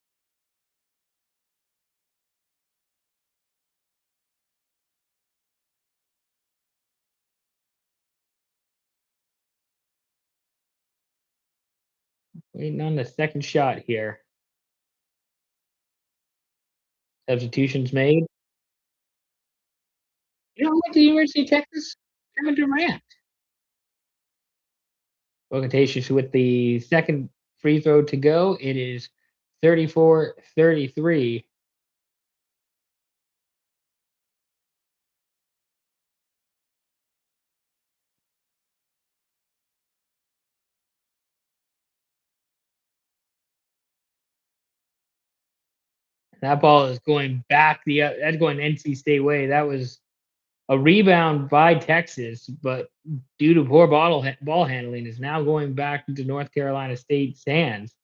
Waiting on the second shot here. Substitutions made. You know who went to the University of Texas? Kevin Durant. Vokatashis with the second free throw to go. It is 34-33. That ball is going back that's going NC State way. That was a rebound by Texas, but due to poor ball handling, is now going back into North Carolina State's hands.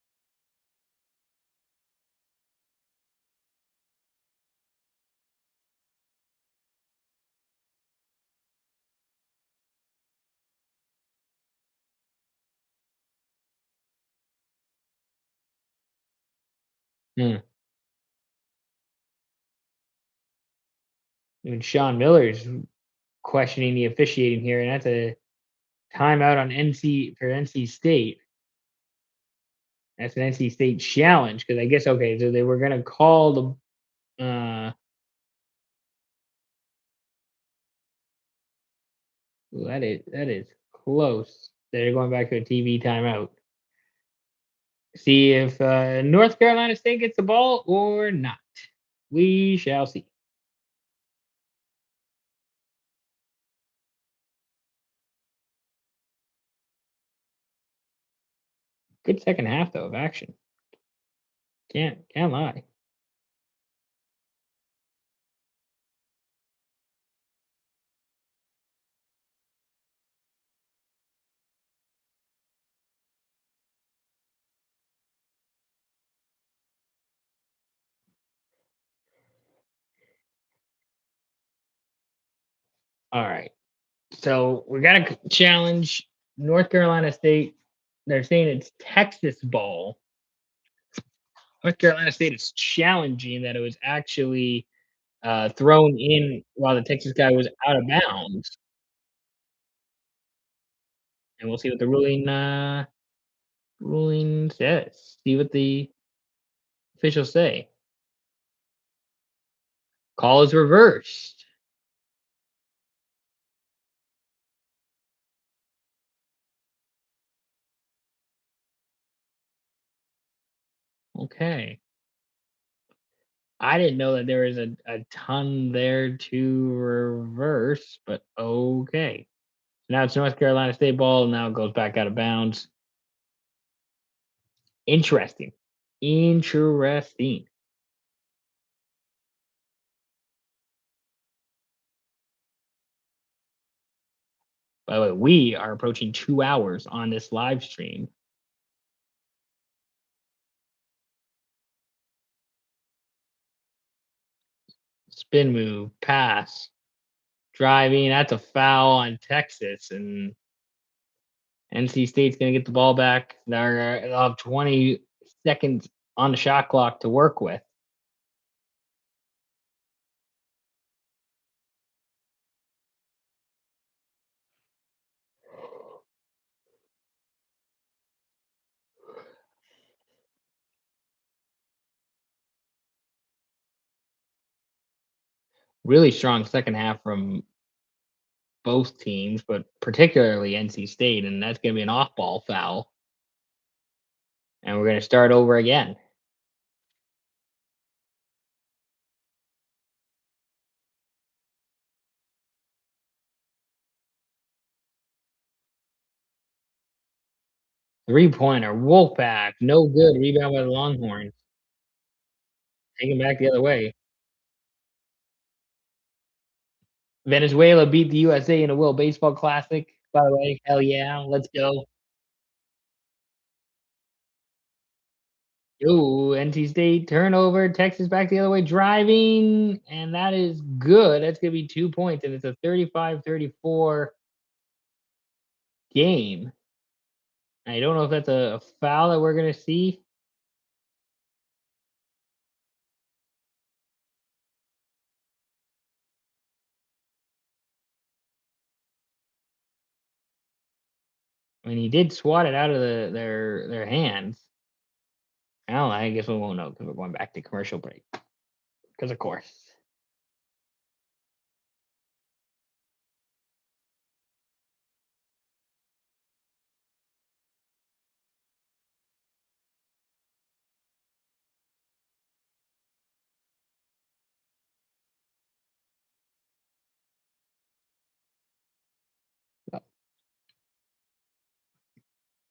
Hmm. And Sean Miller's questioning the officiating here, and that's a timeout on NC State. That's an NC State challenge because I guess okay, so they were gonna call the that is close. They're going back to a TV timeout. See if North Carolina State gets the ball or not. We shall see. Good second half though of action. Can't lie. All right. So we got to challenge North Carolina State. They're saying it's Texas ball. North Carolina State is challenging that it was actually thrown in while the Texas guy was out of bounds. And we'll see what the ruling says. See what the officials say. Call is reversed. Okay. I didn't know that there was a ton there to reverse, but okay. Now it's North Carolina State ball. Now it goes back out of bounds. Interesting. Interesting. By the way, we are approaching 2 hours on this live stream. Spin move, pass, driving. That's a foul on Texas, and NC State's going to get the ball back. They'll have 20 seconds on the shot clock to work with. Really strong second half from both teams, but particularly NC State, and that's going to be an off-ball foul. And we're going to start over again. Three-pointer, Wolfpack, no good. Rebound by the Longhorns. Taking back the other way. Venezuela beat the USA in a World Baseball Classic, by the way. Hell yeah, let's go. Ooh, NC State turnover, Texas back the other way, driving, and that is good. That's gonna be 2 points, and it's a 35-34 game. I don't know if that's a foul that we're gonna see. I mean, he did swat it out of their hands. I don't know, I guess we won't know because we're going back to commercial break. Because of course.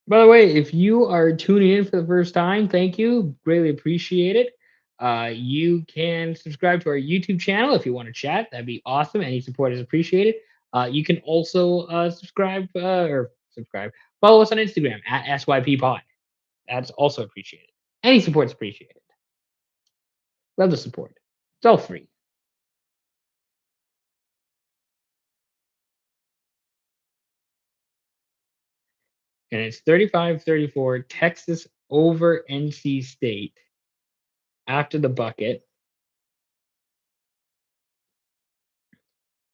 By the way, if you are tuning in for the first time, thank you. Greatly appreciate it. You can subscribe to our YouTube channel if you want to chat. That'd be awesome. Any support is appreciated. You can also subscribe. Follow us on Instagram at SYP Pod. That's also appreciated. Any support is appreciated. Love the support. It's all free. And it's 35-34, Texas over NC State after the bucket.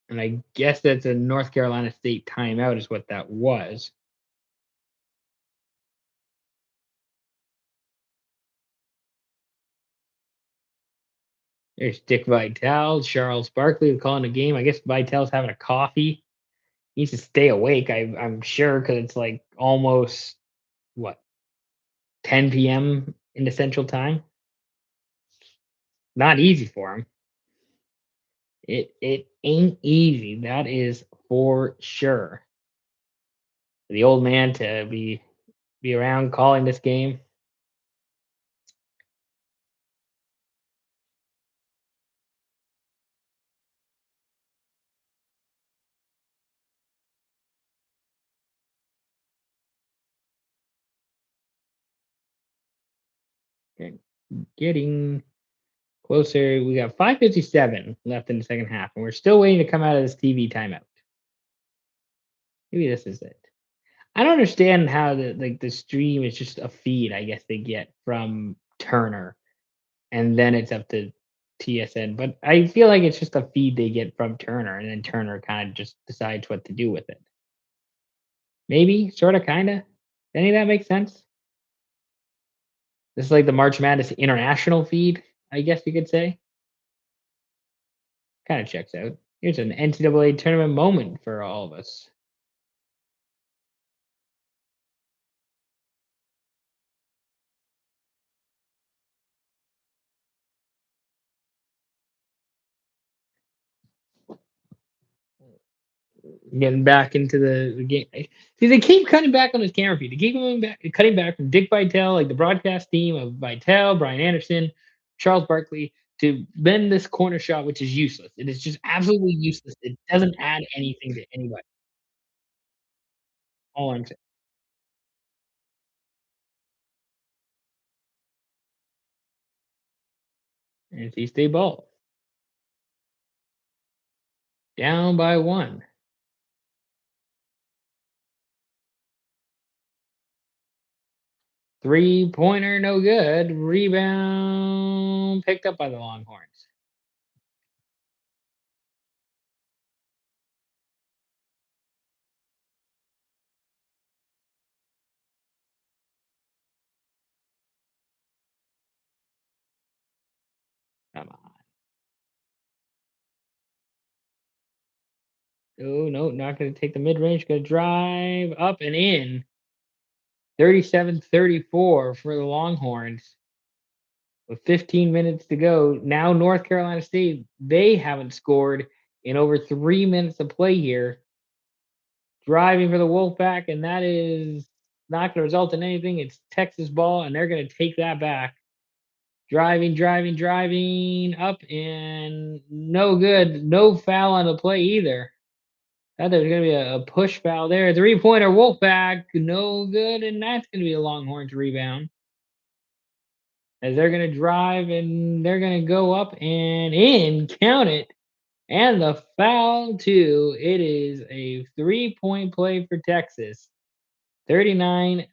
And I guess that's a North Carolina State timeout is what that was. There's Dick Vitale, Charles Barkley calling the game. I guess Vitale's having a coffee. He needs to stay awake, I'm sure, because it's like almost, what, 10 p.m. in the Central Time? Not easy for him. It ain't easy. That is for sure. The old man to be around calling this game. Okay, getting closer. We got 5:57 left in the second half, and we're still waiting to come out of this TV timeout. Maybe this is it. I don't understand how the stream is just a feed, I guess they get from Turner, and then it's up to TSN. But I feel like it's just a feed they get from Turner, and then Turner kind of just decides what to do with it. Maybe, sort of, kind of. Any of that make sense? This is like the March Madness international feed, I guess you could say. Kind of checks out. Here's an NCAA tournament moment for all of us. Getting back into the game. See, they keep cutting back on his camera feed. They keep cutting back from Dick Vitale, like the broadcast team of Vitale, Brian Anderson, Charles Barkley, to bend this corner shot, which is useless. It is just absolutely useless. It doesn't add anything to anybody. All I'm saying. NC State ball. Down by one. Three-pointer, no good. Rebound picked up by the Longhorns. Come on. Oh, no, not going to take the mid-range. Going to drive up and in. 37-34 for the Longhorns with 15 minutes to go. Now North Carolina State, they haven't scored in over 3 minutes of play here. Driving for the Wolfpack, and that is not going to result in anything. It's Texas ball, and they're going to take that back. Driving up, and no good. No foul on the play either. Thought there was going to be a push foul there. Three-pointer Wolfpack, no good, and that's going to be a Longhorns rebound. As they're going to drive and they're going to go up and in, count it, and the foul too. It is a 3-point play for Texas, 39-34.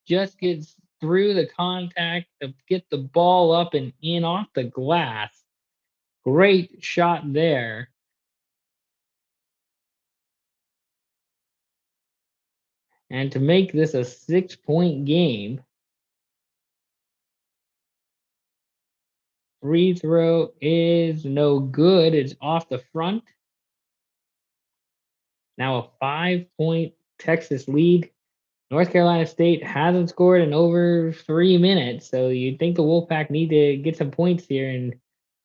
Just gets through the contact to get the ball up and in off the glass. Great shot there. And to make this a 6-point game, free throw is no good. It's off the front. Now a 5-point Texas lead. North Carolina State hasn't scored in over 3 minutes, so you'd think the Wolfpack need to get some points here and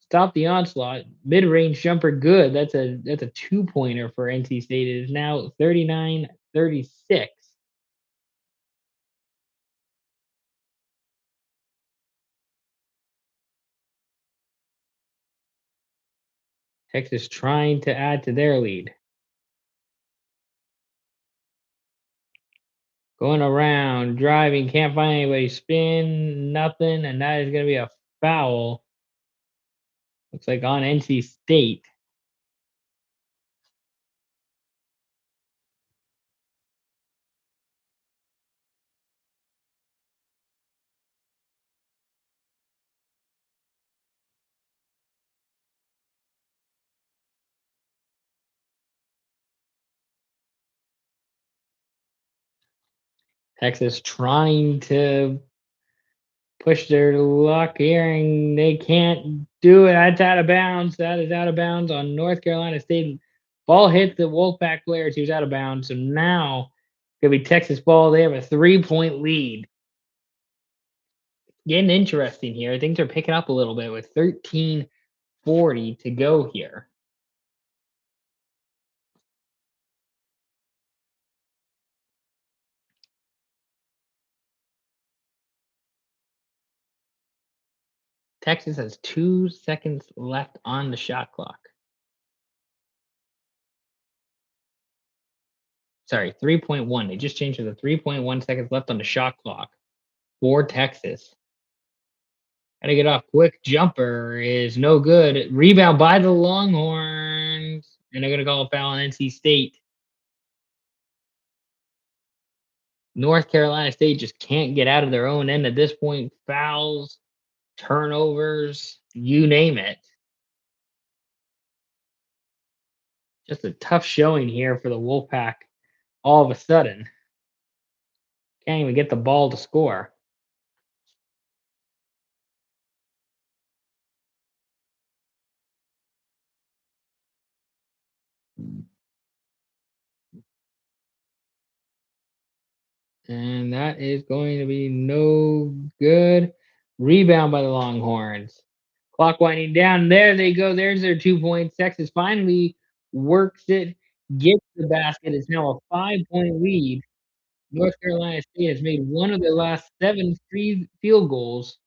stop the onslaught. Mid-range jumper good. That's a 2-pointer for NC State. It is now 39-36. Texas trying to add to their lead. Going around, driving, can't find anybody, spin, nothing, and that is going to be a foul. Looks like on NC State. Texas trying to push their luck here, and they can't do it. That's out of bounds. That is out of bounds on North Carolina State. Ball hit the Wolfpack players. He was out of bounds. So now gonna be Texas ball. They have a 3-point lead. Getting interesting here. Things are picking up a little bit with 13:40 to go here. Texas has 2 seconds left on the shot clock. Sorry, 3.1. They just changed to the 3.1 seconds left on the shot clock for Texas. Gotta get off. Quick jumper is no good. Rebound by the Longhorns. and they're gonna call a foul on NC State. North Carolina State just can't get out of their own end at this point. Fouls, turnovers, you name it. Just a tough showing here for the Wolfpack. All of a sudden, can't even get the ball to score. And that is going to be no good. Rebound by the Longhorns. Clock winding down. There they go. There's their 2 points. Texas finally works it, gets the basket. It's now a 5 point lead. North Carolina State has made one of their last 7 free field goals.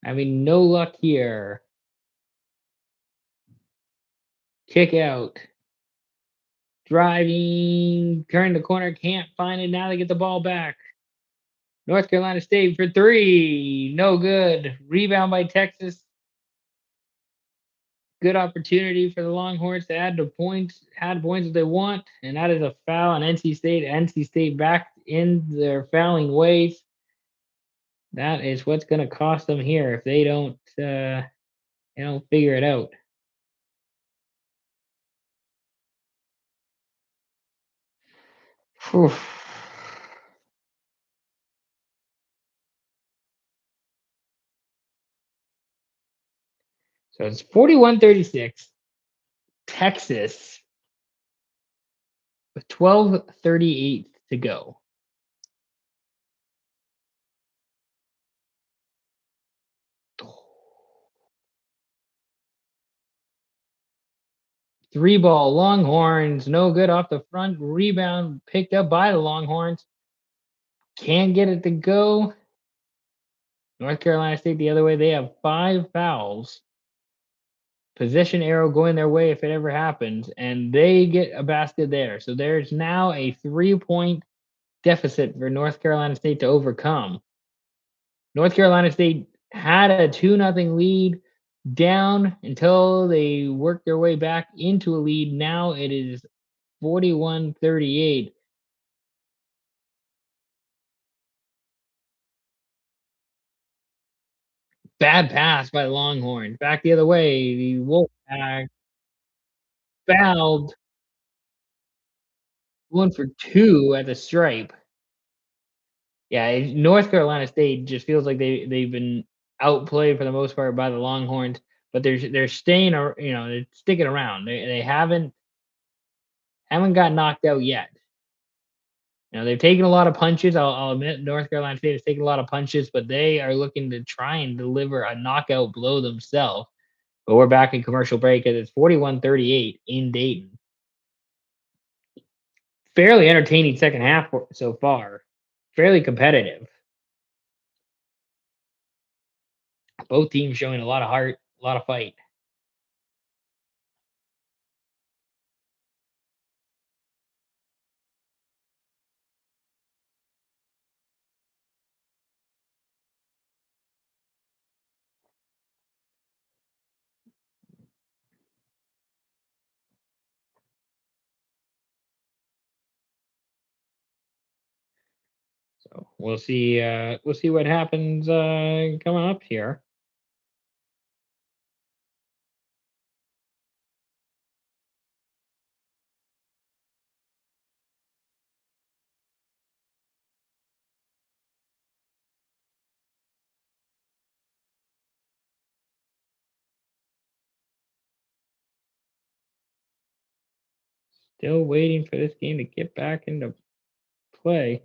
Having no luck here. Kick out. Driving, turn the corner, can't find it. Now they get the ball back. North Carolina State for 3. No good. Rebound by Texas. Good opportunity for the Longhorns to add points if they want, and that is a foul on NC State. NC State back in their fouling ways. That is what's going to cost them here if they don't figure it out. Whew. So it's 41-36. Texas with 12:38 to go. Three ball Longhorns, no good off the front. Rebound picked up by the Longhorns. Can't get it to go. North Carolina State the other way. They have 5 fouls. Possession arrow going their way if it ever happens, and they get a basket there. So there's now a 3 point deficit for North Carolina State to overcome. North Carolina State had a 2-0 lead down until they worked their way back into a lead. Now it is 41-38. Bad pass by Longhorn. Back the other way. The Wolfpack fouled, one for two at the stripe. Yeah, North Carolina State just feels like they've been outplayed for the most part by the Longhorns, but they're staying or they're sticking around. They haven't got knocked out yet. They've taken a lot of punches. I'll admit North Carolina State has taken a lot of punches, but they are looking to try and deliver a knockout blow themselves. But we're back in commercial break as it's 41-38 in Dayton. Fairly entertaining second half so far. Fairly competitive. Both teams showing a lot of heart, a lot of fight. So we'll see. We'll see what happens coming up here. Still waiting for this game to get back into play.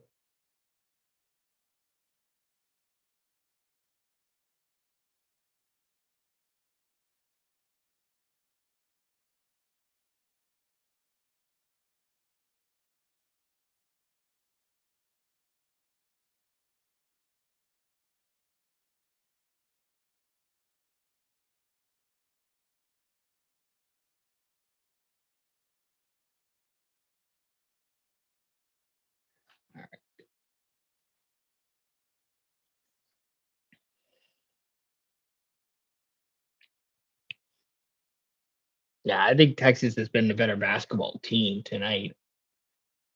Yeah, I think Texas has been the better basketball team tonight.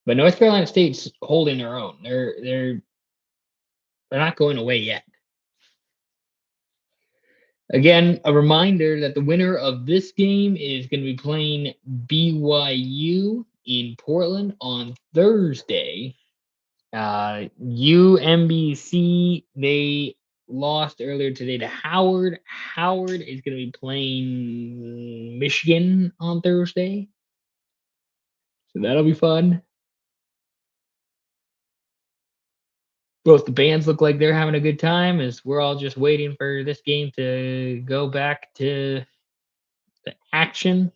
But North Carolina State's holding their own. They're not going away yet. Again, a reminder that the winner of this game is going to be playing BYU in Portland on Thursday. UMBC, they lost earlier today to Howard. Howard is going to be playing Michigan on Thursday. So that'll be fun. Both the bands look like they're having a good time as we're all just waiting for this game to go back to the action.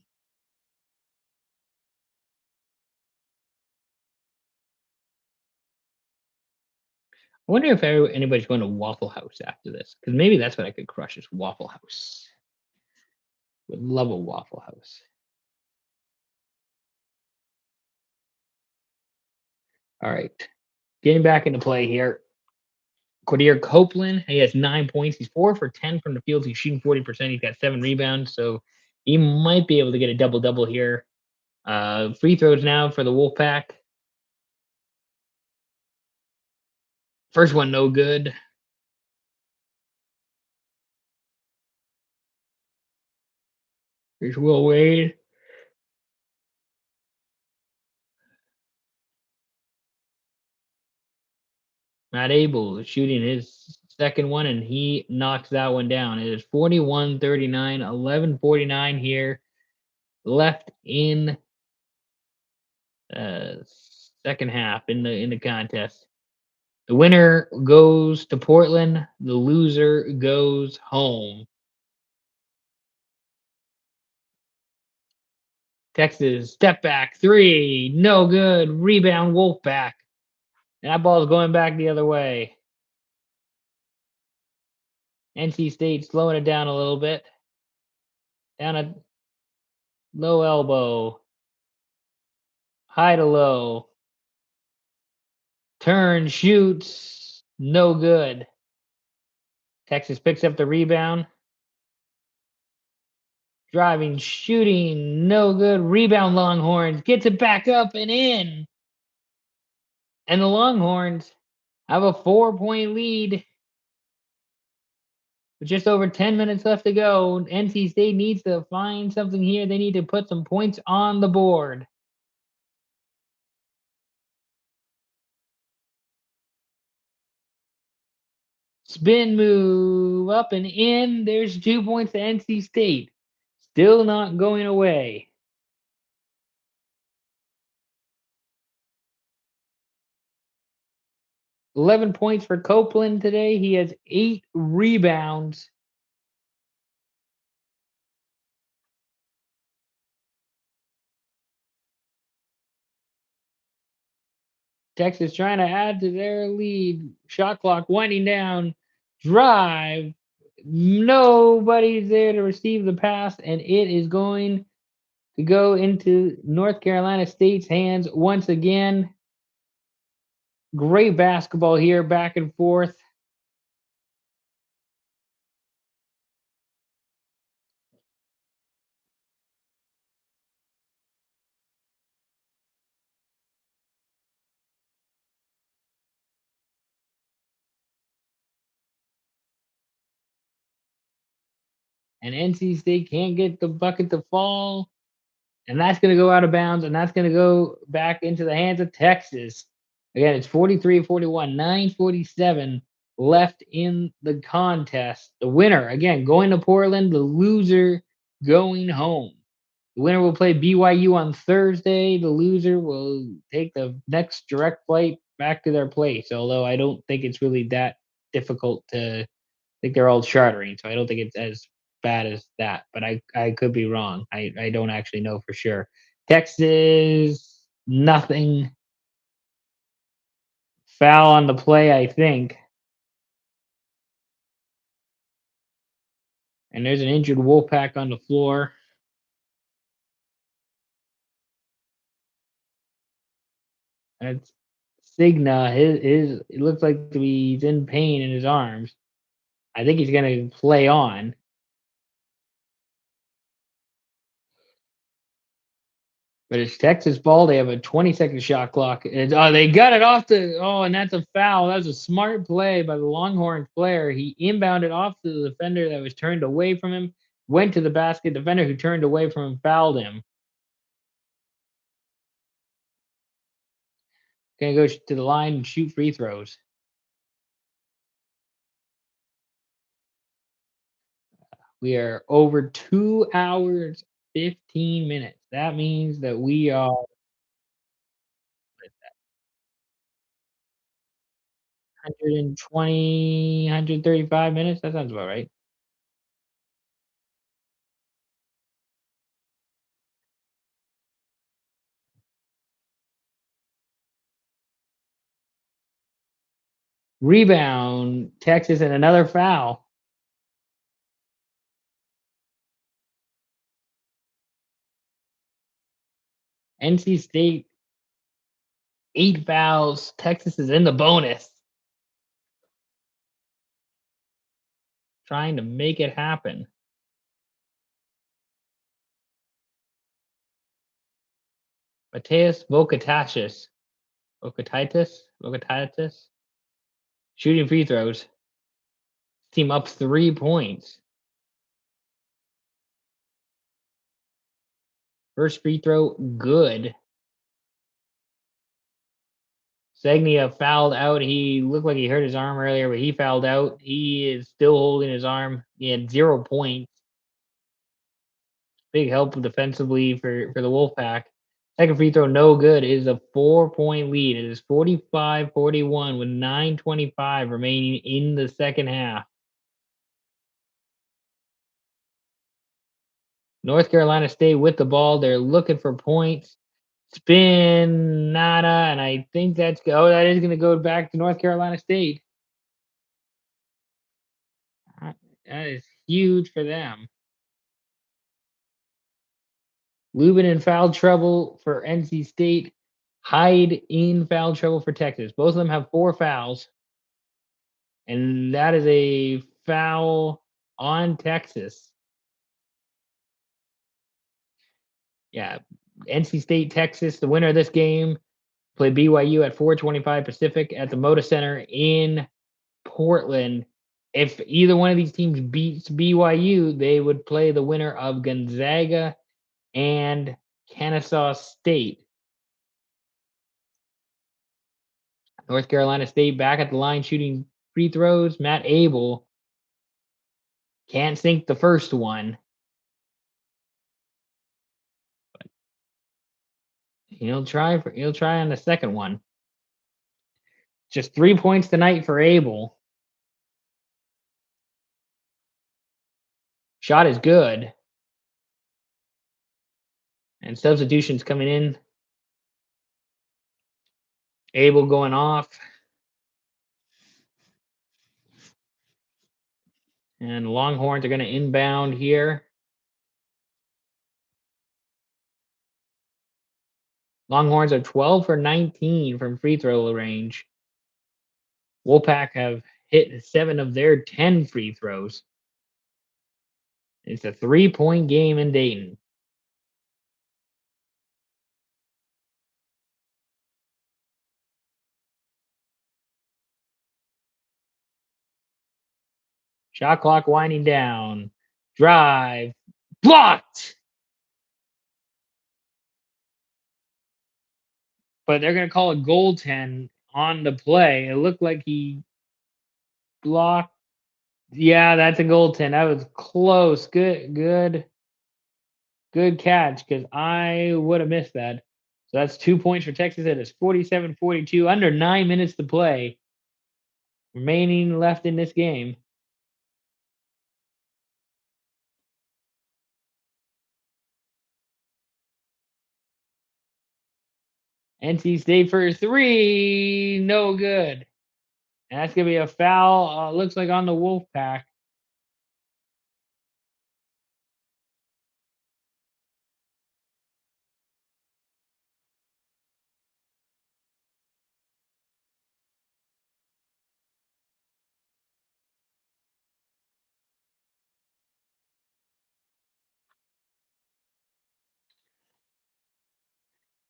I wonder if anybody's going to Waffle House after this, because maybe that's what I could crush is Waffle House. Would love a Waffle House. All right, getting back into play here. Quadir Copeland, he has 9 points. He's 4 for 10 from the field. He's shooting 40%. He's got 7 rebounds, so he might be able to get a double double here. Free throws now for the Wolfpack. First one, no good. Here's Will Wade. Not able, shooting his second one, and he knocks that one down. It is 41-39, 11:49 here left in uh, second half in the contest. The winner goes to Portland. The loser goes home. Texas step back three, no good. Rebound Wolfpack. And that ball's going back the other way. NC State slowing it down a little bit. Down a low elbow. High to low. Turn, shoots, no good. Texas picks up the rebound. Driving, shooting, no good. Rebound Longhorns. Gets it back up and in. And the Longhorns have a 4-point lead with just over 10 minutes left to go. NC State needs to find something here. They need to put some points on the board. Spin move up and in. There's 2 points to NC State. Still not going away. 11 points for Copeland today. He has 8 rebounds. Texas trying to add to their lead. Shot clock winding down. Drive. Nobody's there to receive the pass, and it is going to go into North Carolina State's hands once again. Great basketball here, back and forth. And NC State can't get the bucket to fall. And that's going to go out of bounds, and that's going to go back into the hands of Texas. Again, it's 43-41, 9:47 left in the contest. The winner, again, going to Portland, the loser going home. The winner will play BYU on Thursday. The loser will take the next direct flight back to their place, although I don't think it's really that difficult to I think they're all chartering, so I don't think it's as bad as that. But I could be wrong. I don't actually know for sure. Texas, nothing. Foul on the play, I think. And there's an injured Wolfpack on the floor. That's Signa. His it looks like he's in pain in his arms. I think he's gonna play on. But it's Texas ball. They have a 20-second shot clock. And they got it off the. Oh, and that's a foul. That was a smart play by the Longhorns player. He inbounded off to the defender that was turned away from him. Went to the basket. Defender who turned away from him fouled him. Gonna go to the line and shoot free throws. We are over 2 hours, 15 minutes. That means that we are 120, 135 minutes. That sounds about right. Rebound, Texas, and another foul. NC State, 8 fouls. Texas is in the bonus, trying to make it happen. Mateus Vokatitis, shooting free throws. Team up 3 points. First free throw, good. Segnia fouled out. He looked like he hurt his arm earlier, but he fouled out. He is still holding his arm. He had 0 points. Big help defensively for the Wolfpack. Second free throw, no good. It is a 4 point lead. It is 45-41 with 9:25 remaining in the second half. North Carolina State with the ball. They're looking for points. Spin, nada, and I think that is going to go back to North Carolina State. That is huge for them. Lubin in foul trouble for NC State. Hyde in foul trouble for Texas. Both of them have 4 fouls. And that is a foul on Texas. Yeah. NC State, Texas, the winner of this game, play BYU at 4:25 Pacific at the Moda Center in Portland. If either one of these teams beats BYU, they would play the winner of Gonzaga and Kennesaw State. North Carolina State back at the line shooting free throws. Matt Abel can't sink the first one. He'll try on the second one. Just 3 points tonight for Abel. Shot is good. And substitutions coming in. Abel going off. And Longhorns are going to inbound here. Longhorns are 12 for 19 from free throw range. Wolfpack have hit 7 of their 10 free throws. It's a 3-point game in Dayton. Shot clock winding down. Drive. Blocked! But they're going to call a goaltend on the play. It looked like he blocked. Yeah, that's a goaltend. That was close. Good catch because I would have missed that. So that's 2 points for Texas. It is 47-42, under 9 minutes to play remaining left in this game. NC State for 3, no good. And that's going to be a foul, looks like on the Wolfpack.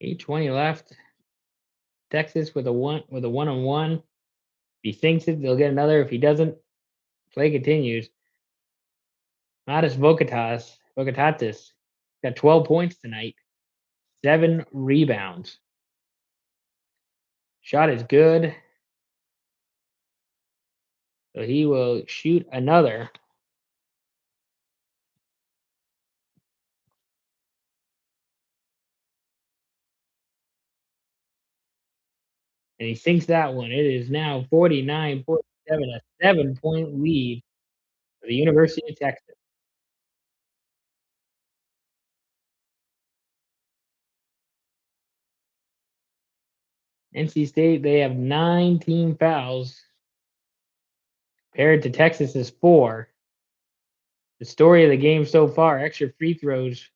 8:20 left. Texas with a 1-on-1. If he sinks it, they'll get another. If he doesn't, play continues. Modest Vocatatis got 12 points tonight, 7 rebounds. Shot is good. So he will shoot another. And he sinks that one. It is now 49-47, a 7-point lead for the University of Texas. NC State, they have 9 team fouls compared to Texas's 4. The story of the game so far, extra free throws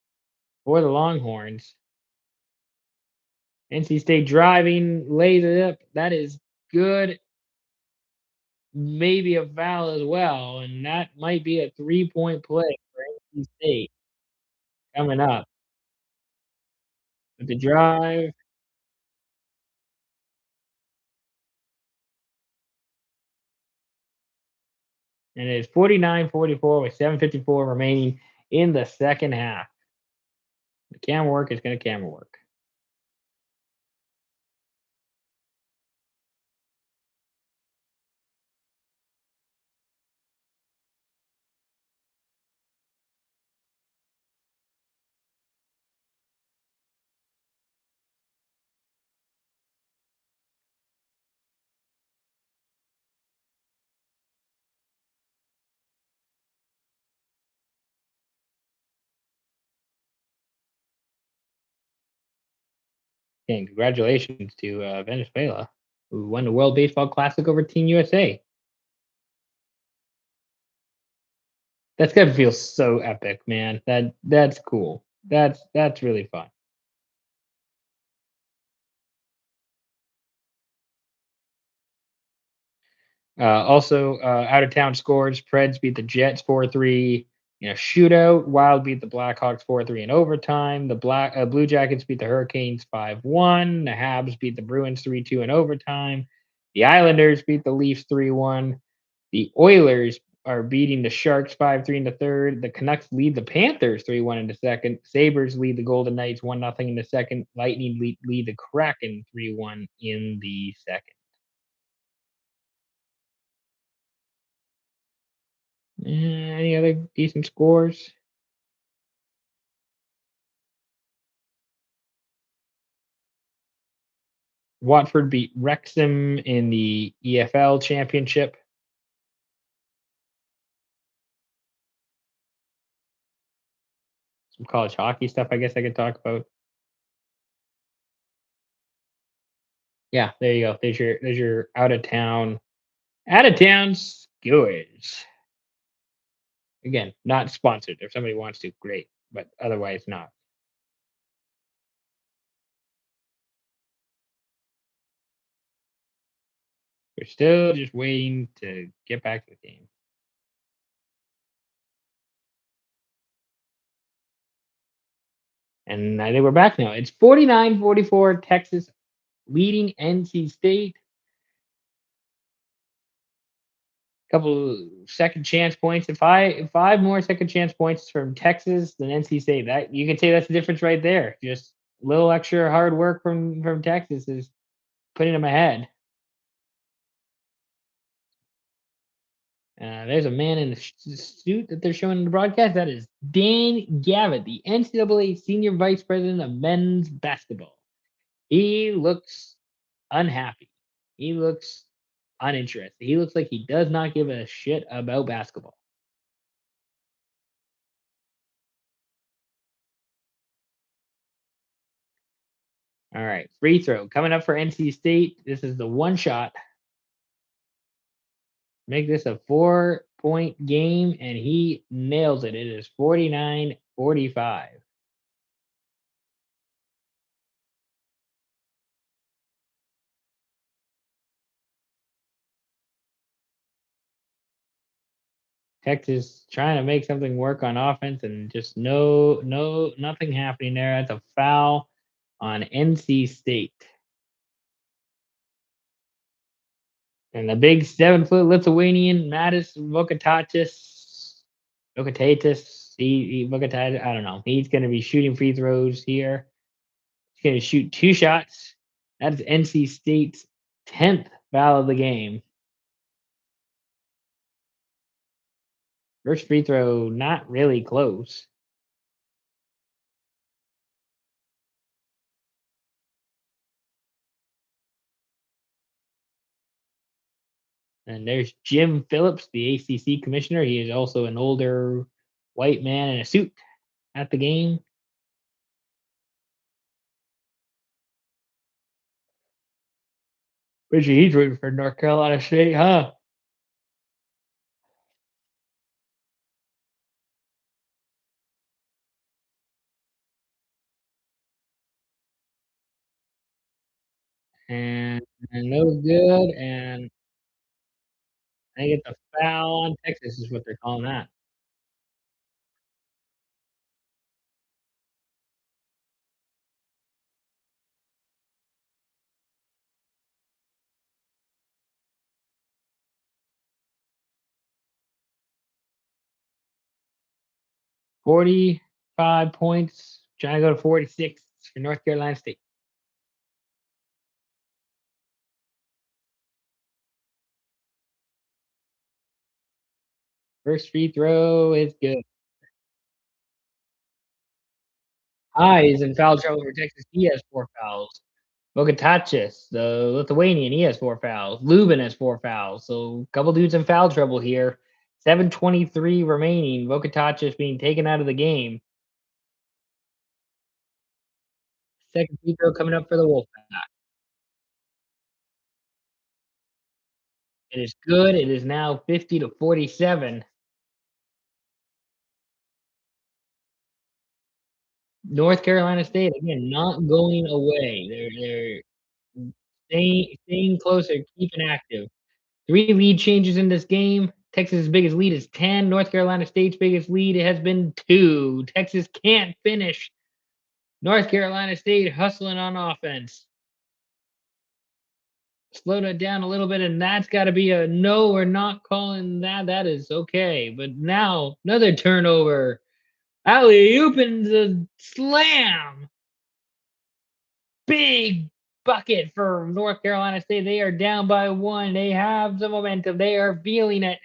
for the Longhorns. NC State driving, lays it up. That is good. Maybe a foul as well, and that might be a 3-point play for NC State coming up. With the drive, and it is 49-44 with 7:54 remaining in the second half. The camera work is going to camera work. And congratulations to Venezuela, who won the World Baseball Classic over Team USA. That's gotta feel so epic, man. That's cool. That's really fun. Also, out of town scores: Preds beat the Jets 4-3 in a shootout. Wild beat the Blackhawks 4-3 in overtime. The Blue Jackets beat the Hurricanes 5-1. The Habs beat the Bruins 3-2 in overtime. The Islanders beat the Leafs 3-1. The Oilers are beating the Sharks 5-3 in the third. The Canucks lead the Panthers 3-1 in the second. Sabres lead the Golden Knights 1-0 in the second. Lightning lead the Kraken 3-1 in the second. Any other decent scores? Watford beat Wrexham in the EFL Championship. Some college hockey stuff, I guess I could talk about. Yeah, there you go. There's your out of town scores. Again, not sponsored. If somebody wants to, great, but otherwise not. We're still just waiting to get back to the game. And I think we're back now. It's 49-44, Texas leading NC State. Couple second chance points. If five more second chance points from Texas than NC State, that you can say that's the difference right there. Just a little extra hard work from Texas is putting them ahead. There's a man in the suit that they're showing in the broadcast. That is Dan Gavitt, the NCAA Senior Vice President of Men's Basketball. He looks unhappy. He looks uninterested. He looks like he does not give a shit about basketball. All right, free throw coming up for NC State. This is the one shot. Make this a 4-point game, and he nails it. It is 49-45. Texas trying to make something work on offense, and just nothing happening there. That's a foul on NC State. And the big 7-foot Lithuanian Matis Vokatatis, Vokatatis, I don't know. He's going to be shooting free throws here. He's going to shoot 2 shots. That's NC State's 10th foul of the game. First free throw, not really close. And there's Jim Phillips, the ACC commissioner. He is also an older white man in a suit at the game. Richie, he's rooting for North Carolina State, huh? And that was good. And I think it's a foul on Texas, is what they're calling that. – 45 points, trying to go to 46 for North Carolina State. First free throw is good. He's in foul trouble for Texas. He has 4 fouls. Bogataches, the Lithuanian, he has 4 fouls. Lubin has 4 fouls. So a couple dudes in foul trouble here. 7:23 remaining. Bogataches being taken out of the game. Second free throw coming up for the Wolfpack. It is good. It is now 50-47. North Carolina State, again, not going away. They're staying closer, keeping active. 3 lead changes in this game. Texas's biggest lead is 10. North Carolina State's biggest lead has been 2. Texas can't finish. North Carolina State hustling on offense. Slowed it down a little bit, and that's got to be a no. We're not calling that. That is okay. But now another turnover. Alley-oop and the slam. Big bucket for North Carolina State. They are down by 1. They have the momentum. They are feeling it.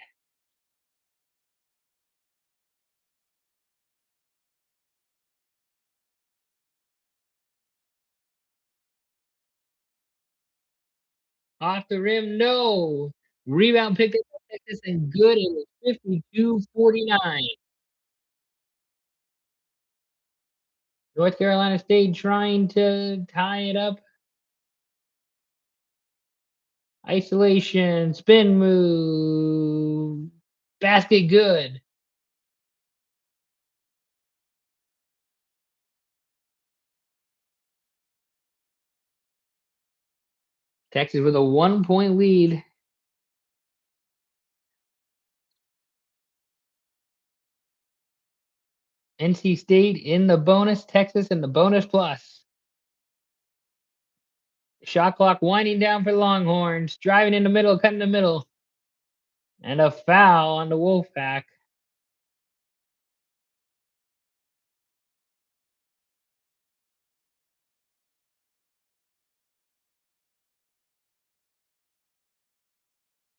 Off the rim, no. Rebound picked up by Texas and good. It was 52-49. North Carolina State trying to tie it up. Isolation, spin move, basket good. Texas with a 1-point lead. NC State in the bonus, Texas in the bonus plus. Shot clock winding down for the Longhorns, driving in the middle, cutting the middle. And a foul on the Wolfpack.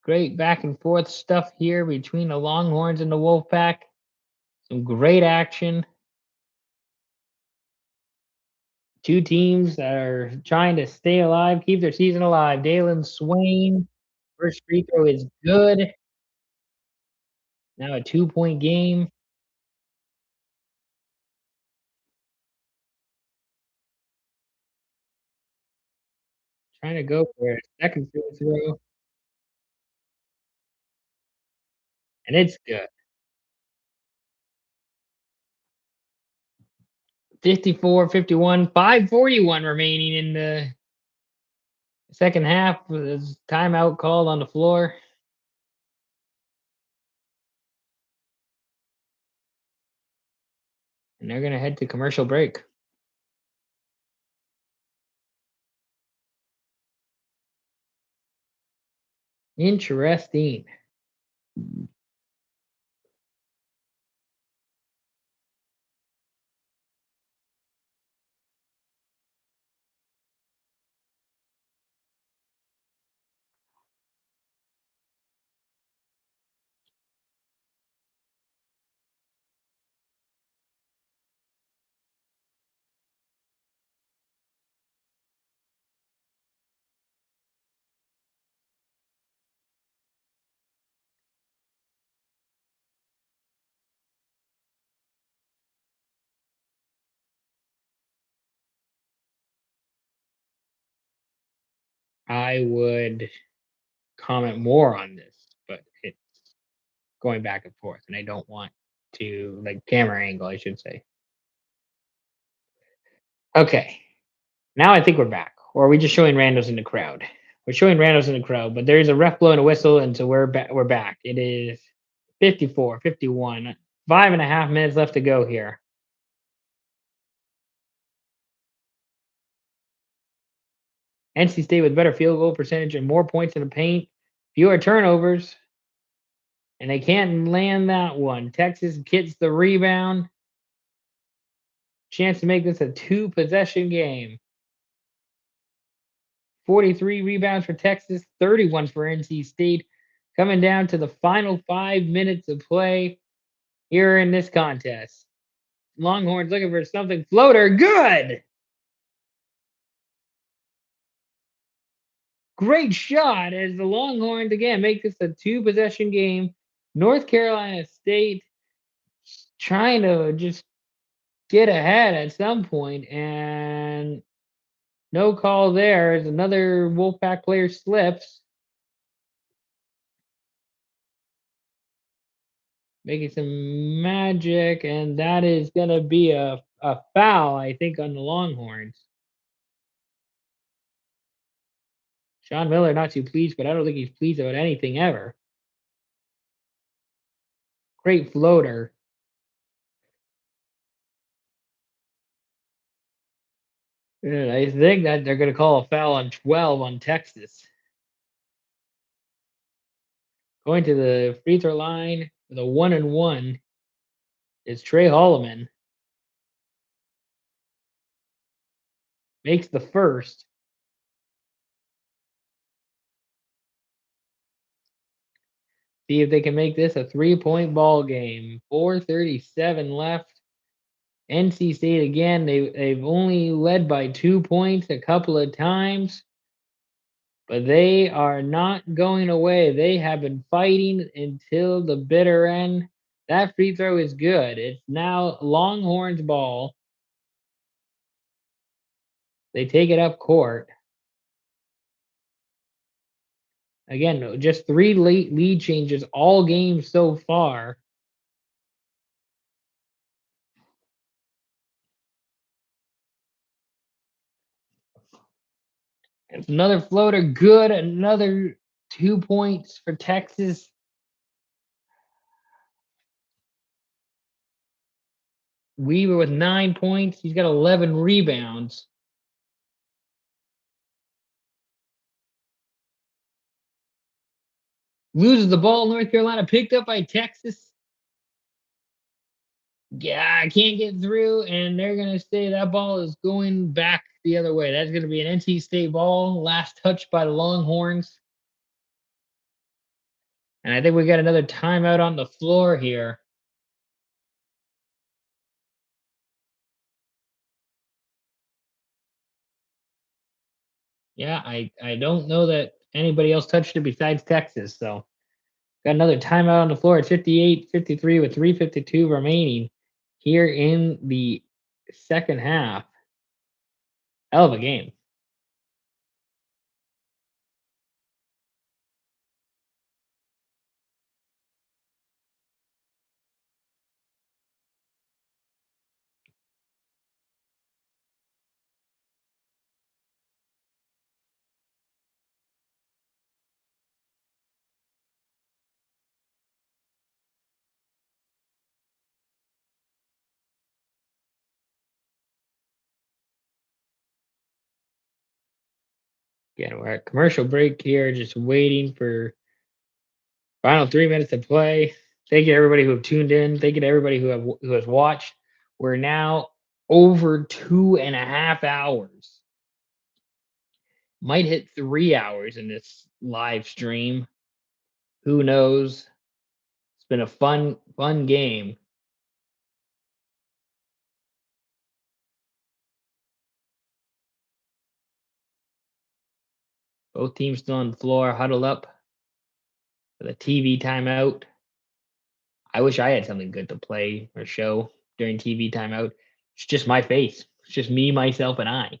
Great back and forth stuff here between the Longhorns and the Wolfpack. Some great action. Two teams that are trying to stay alive, keep their season alive. Dalen Swain, first free throw is good. Now a 2-point game. Trying to go for a second free throw. And it's good. 54-51, 5:41 remaining in the second half. There's timeout called on the floor. And they're going to head to commercial break. Interesting. I would comment more on this, but it's going back and forth, and I don't want to like camera angle, I should say. Okay, now I think we're back. Or are we just showing randos in the crowd? We're showing randos in the crowd, but there's a ref blowing a whistle, and so we're back. It is 54, 51. 5.5 minutes left to go here. NC State with better field goal percentage and more points in the paint, fewer turnovers, and they can't land that one. Texas gets the rebound. Chance to make this a two-possession game. 43 rebounds for Texas, 31 for NC State. Coming down to the final 5 minutes of play here in this contest. Longhorns looking for something. Floater, good! Great shot as the Longhorns again make this a two-possession game. North Carolina State trying to just get ahead at some point, and no call there as another Wolfpack player slips. Making some magic, and that is going to be a foul, I think, on the Longhorns. Sean Miller not too pleased, but I don't think he's pleased about anything ever. Great floater. And I think that they're going to call a foul on 12 on Texas. Going to the free throw line with a 1-and-1 is Trey Holloman. Makes the first. See if they can make this a 3-point ball game. 4:37 left. NC State again. They've only led by 2 points a couple of times, but they are not going away. They have been fighting until the bitter end. That free throw is good. It's now Longhorns ball. They take it up court. Again, just 3 late lead changes all game so far. It's another floater, good. Another 2 points for Texas. Weaver with 9 points. He's got 11 rebounds. Loses the ball. North Carolina picked up by Texas. Yeah, I can't get through, and they're going to say that ball is going back the other way. That's going to be an NC State ball. Last touch by the Longhorns. And I think we got another timeout on the floor here. Yeah, I don't know that anybody else touched it besides Texas. So got another timeout on the floor at 58-53 with 3:52 remaining here in the second half. Hell of a game. Again, we're at commercial break here, just waiting for Final 3 minutes to play. Thank you to everybody who have tuned in. Thank you to everybody who has watched. We're now over 2.5 hours. Might hit 3 hours in this live stream. Who knows? It's been a fun game. Both teams still on the floor, huddled up for the TV timeout. I wish I had something good to play or show during TV timeout. It's just my face. It's just me, myself, and I.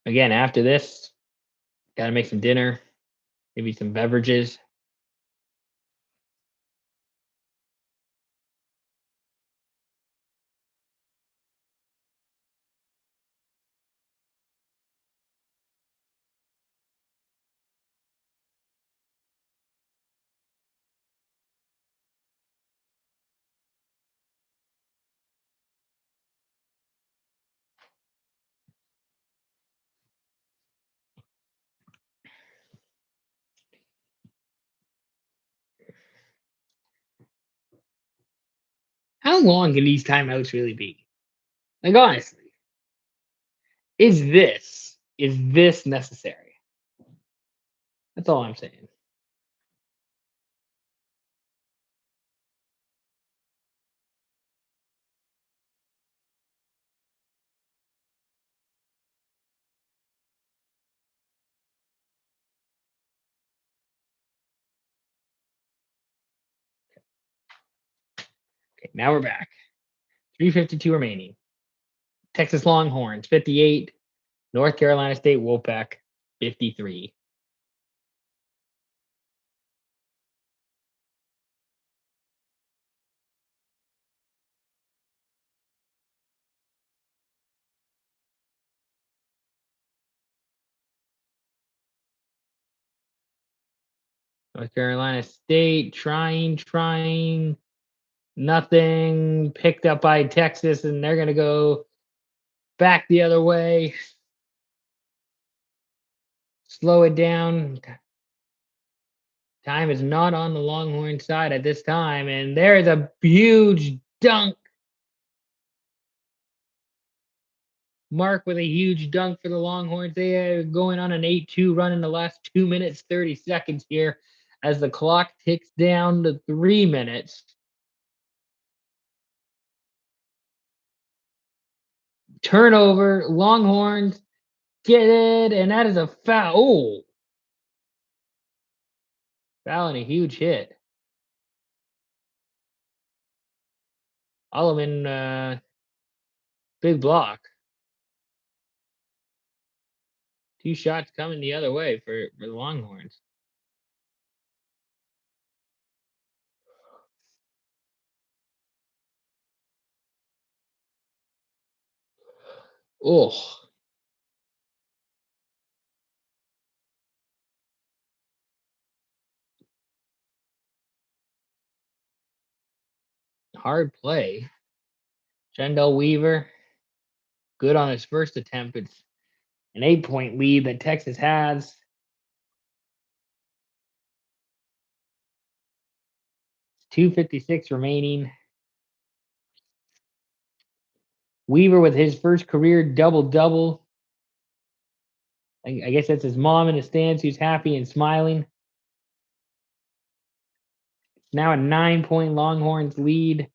Again, after this, gotta make some dinner, maybe some beverages. How long can these timeouts really be? Like honestly, is this necessary? That's all I'm saying. Okay, now we're back. 3:52 remaining. Texas Longhorns 58, North Carolina State Wolfpack 53. North Carolina State trying, nothing. Picked up by Texas, and they're gonna go back the other way. Slow it down. Time is not on the Longhorn side at this time, and there is a huge dunk. Mark with a huge dunk for the Longhorns. They are going on an 8-2 run in the last 2 minutes, 30 seconds here as the clock ticks down to 3 minutes. Turnover, Longhorns get it, and that is a foul. Oh, foul and a huge hit. Alleman, big block. 2 shots coming the other way for the Longhorns. Oh, hard play. Jendell Weaver, good on his first attempt. It's an 8-point lead that Texas has. 2:56 remaining. Weaver with his first career double-double. I guess that's his mom in the stands who's happy and smiling. It's now a 9-point Longhorns lead.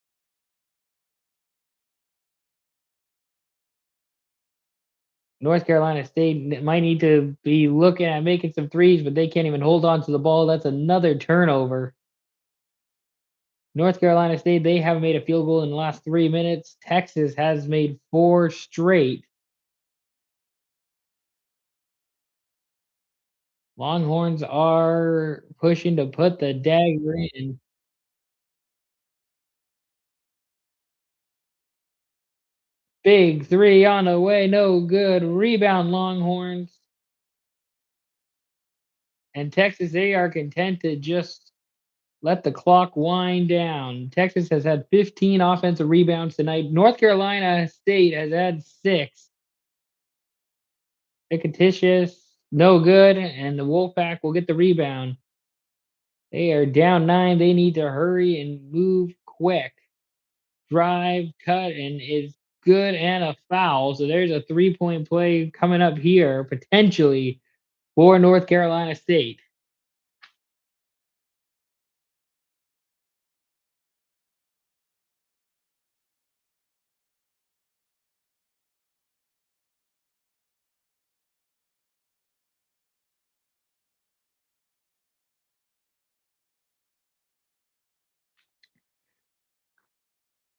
North Carolina State might need to be looking at making some threes, but they can't even hold on to the ball. That's another turnover. North Carolina State, they haven't made a field goal in the last 3 minutes. Texas has made 4 straight. Longhorns are pushing to put the dagger in. Big three on the way, no good. Rebound, Longhorns. And Texas, they are content to just let the clock wind down. Texas has had 15 offensive rebounds tonight. North Carolina State has had 6. Fictitious, no good, and the Wolfpack will get the rebound. They are down 9. They need to hurry and move quick. Drive, cut, and is good and a foul. So there's a 3-point play coming up here, potentially for North Carolina State.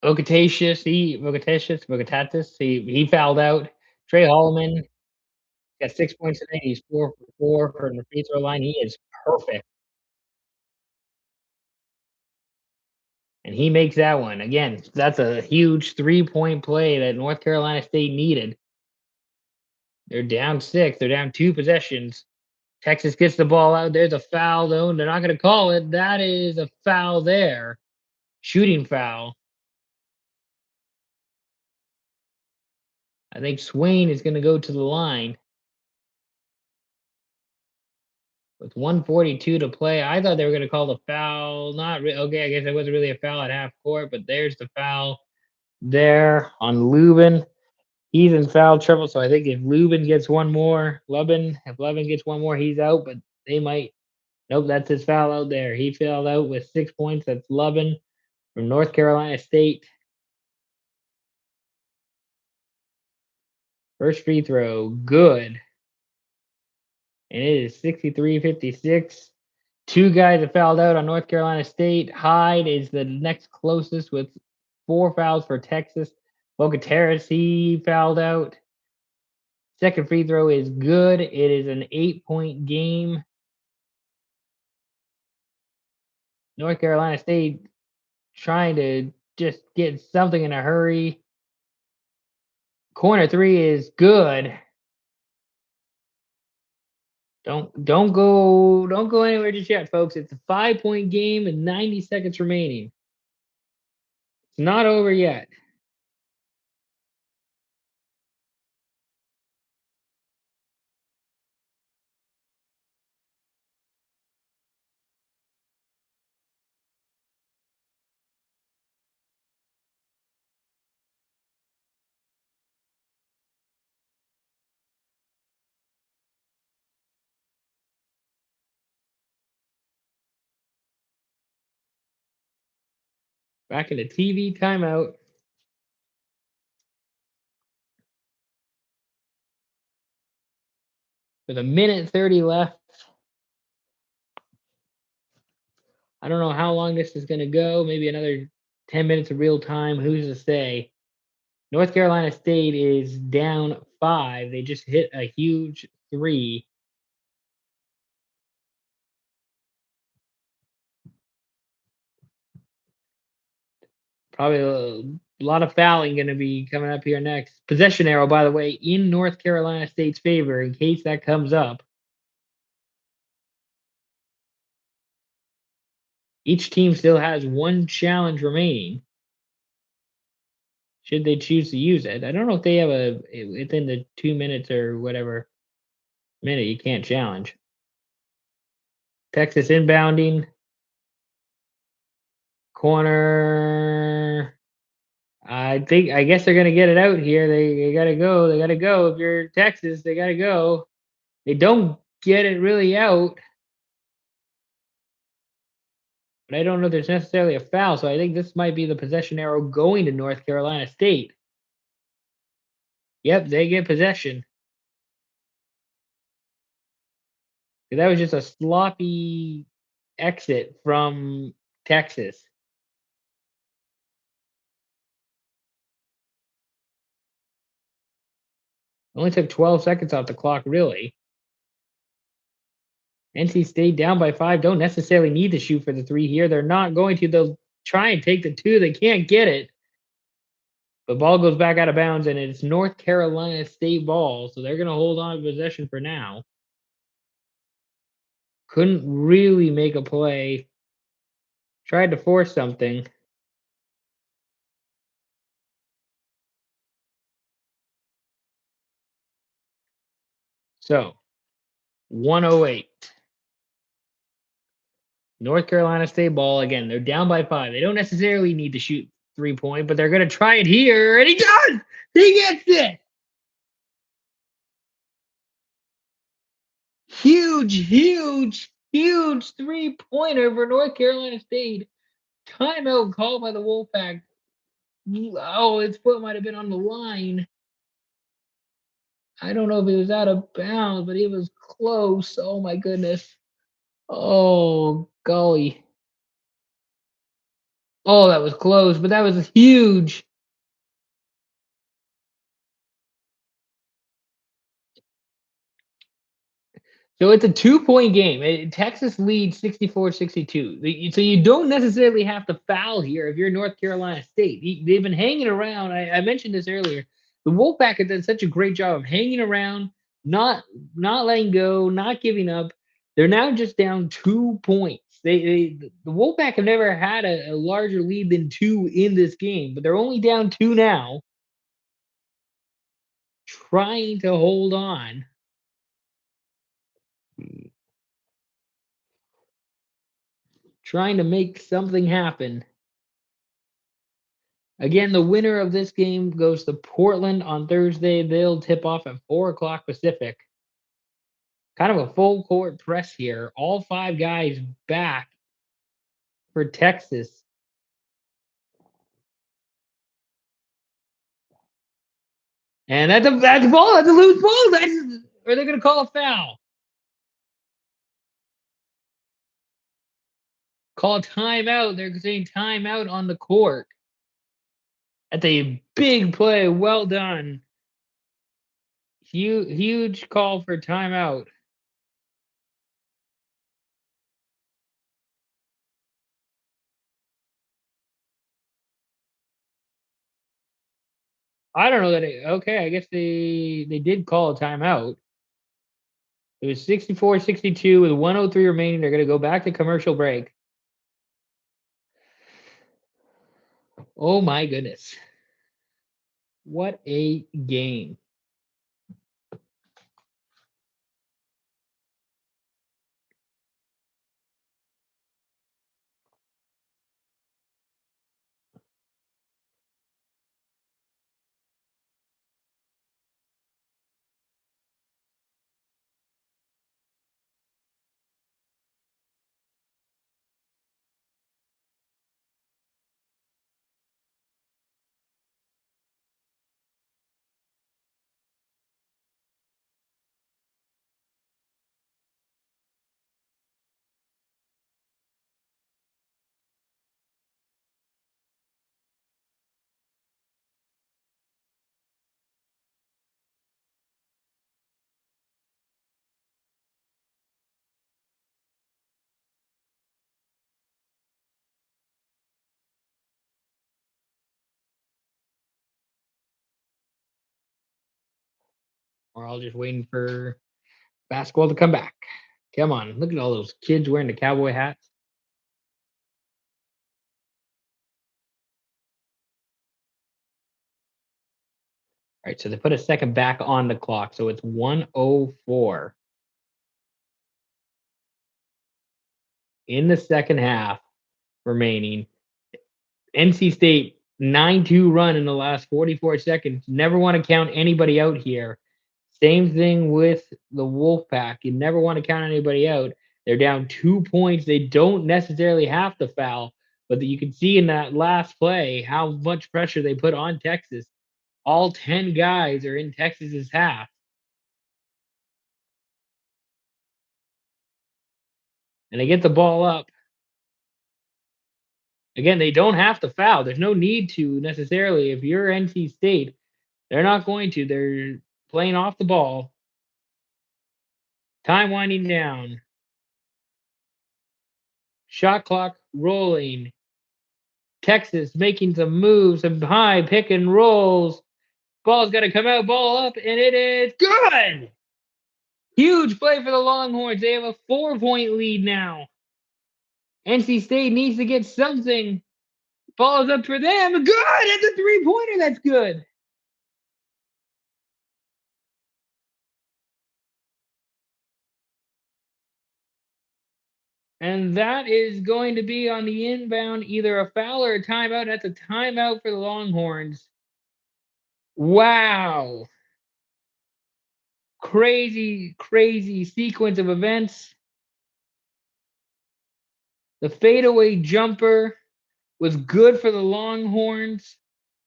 Vocatatis, he fouled out. Trey Holloman got 6 points tonight. He's 4 for 4 from the free throw line. He is perfect. And he makes that one. Again, that's a huge 3-point play that North Carolina State needed. They're down 6. They're down 2 possessions. Texas gets the ball out. There's a foul, though. They're not going to call it. That is a foul there. Shooting foul. I think Swain is going to go to the line. With 1:42 to play, I thought they were going to call the foul. Okay, I guess it wasn't really a foul at half court, but there's the foul there on Lubin. He's in foul trouble, so I think if Lubin gets one more, if Lubin gets one more, he's out, but they might. Nope, that's his foul out there. He fouled out with 6 points. That's Lubin from North Carolina State. First free throw, good. And it is 63-56. 2 guys have fouled out on North Carolina State. Hyde is the next closest with 4 fouls for Texas. Bocaterras, he fouled out. Second free throw is good. It is an 8-point game. North Carolina State trying to just get something in a hurry. Corner 3 is good. Don't go anywhere just yet, folks. It's a 5-point game and 90 seconds remaining. It's not over yet. Back in the TV timeout. With 1:30 left. I don't know how long this is going to go. Maybe another 10 minutes of real time. Who's to say? North Carolina State is down 5. They just hit a huge 3. Probably a lot of fouling going to be coming up here next. Possession arrow, by the way, in North Carolina State's favor in case that comes up. Each team still has 1 challenge remaining. Should they choose to use it? I don't know if they have within the 2 minutes or whatever minute you can't challenge. Texas inbounding. Corner. I guess they're gonna get it out here. They gotta go. They gotta go. If you're Texas, they gotta go. They don't get it really out. But I don't know if there's necessarily a foul, so I think this might be the possession arrow going to North Carolina State. Yep, they get possession. That was just a sloppy exit from Texas. Only took 12 seconds off the clock, really. NC State down by 5. Don't necessarily need to shoot for the 3 here. They're not going to. They'll try and take the 2. They can't get it. The ball goes back out of bounds, and it's North Carolina State ball, so they're going to hold on to possession for now. Couldn't really make a play. Tried to force something. So 108. North Carolina State ball again. They're down by 5. They don't necessarily need to shoot 3-point, but they're going to try it here, and he does. He gets it. Huge 3-pointer for North Carolina State. Timeout called by the Wolfpack. Oh, his foot might have been on the line. I don't know if it was out of bounds, but it was close. Oh my goodness. Oh golly. Oh, that was close, but that was huge. So it's a 2-point game. Texas leads 64-62. So you don't necessarily have to foul here if you're North Carolina State. They've been hanging around. I mentioned this earlier. The Wolfpack have done such a great job of hanging around, not letting go, not giving up. They're now just down 2 points. The Wolfpack have never had a larger lead than 2 in this game, but they're only down 2 now, trying to hold on. Trying to make something happen. Again, the winner of this game goes to Portland on Thursday. They'll tip off at 4 o'clock Pacific. Kind of a full court press here. All 5 guys back for Texas. And that's a ball. That's a loose ball. Or they're going to call a foul. Call timeout. They're saying timeout on the court. That's a big play. Well done. Huge call for timeout. I don't know that. Okay, I guess they did call a timeout. It was 64-62 with 103 remaining. They're going to go back to commercial break. Oh my goodness. What a game. We're all just waiting for basketball to come back. Come on. Look at all those kids wearing the cowboy hats. All right, so they put a second back on the clock. So it's 104 in the second half remaining. NC State 9-2 run in the last 44 seconds. Never want to count anybody out here. Same thing with the Wolfpack. You never want to count anybody out. They're down 2 points. They don't necessarily have to foul, but you can see in that last play how much pressure they put on Texas. All 10 guys are in Texas's half. And they get the ball up. Again, they don't have to foul. There's no need to necessarily. If you're NC State, they're not going to. They're playing off the ball. Time winding down. Shot clock rolling. Texas making some moves, some high pick and rolls. Ball's got to come out, ball up, and it is good. Huge play for the Longhorns. They have a 4-point lead now. NC State needs to get something. Ball's up for them. Good! It's a three-pointer. That's good. And that is going to be on the inbound, either a foul or a timeout. That's a timeout for the Longhorns. Wow. Crazy, crazy sequence of events. The fadeaway jumper was good for the Longhorns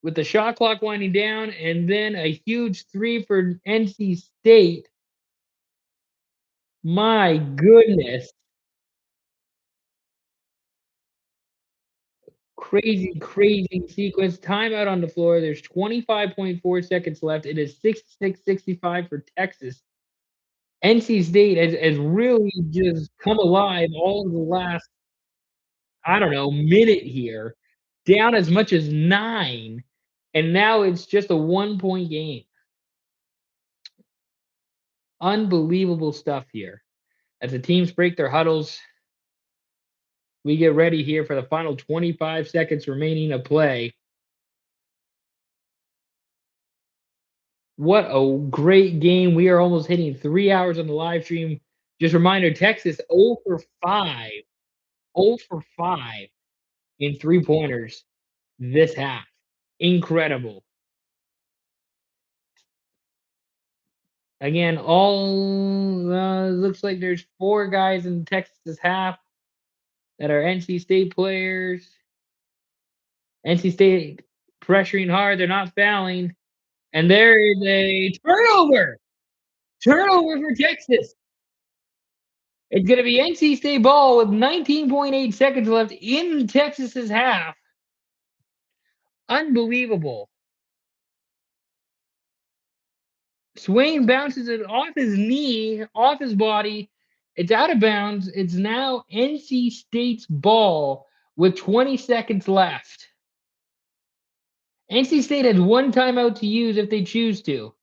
with the shot clock winding down, and then a huge three for NC State. My goodness. Crazy, crazy sequence. Timeout on the floor. There's 25.4 seconds left. It is 66-65 for Texas. NC State has really just come alive all of the last, I don't know, minute here, down as much as 9, and now it's just a 1-point game. Unbelievable stuff here. As the teams break their huddles, we get ready here for the final 25 seconds remaining of play. What a great game. We are almost hitting 3 hours on the live stream. Just a reminder, Texas 0 for 5. 0 for 5 in three-pointers this half. Incredible. Again, all looks like there's 4 guys in Texas half that are NC State players. NC State pressuring hard. They're not fouling. And there is a turnover. Turnover for Texas. It's going to be NC State ball with 19.8 seconds left in Texas's half. Unbelievable. Swain bounces it off his knee, off his body. It's out of bounds. It's now NC State's ball with 20 seconds left. NC State has one timeout to use if they choose to.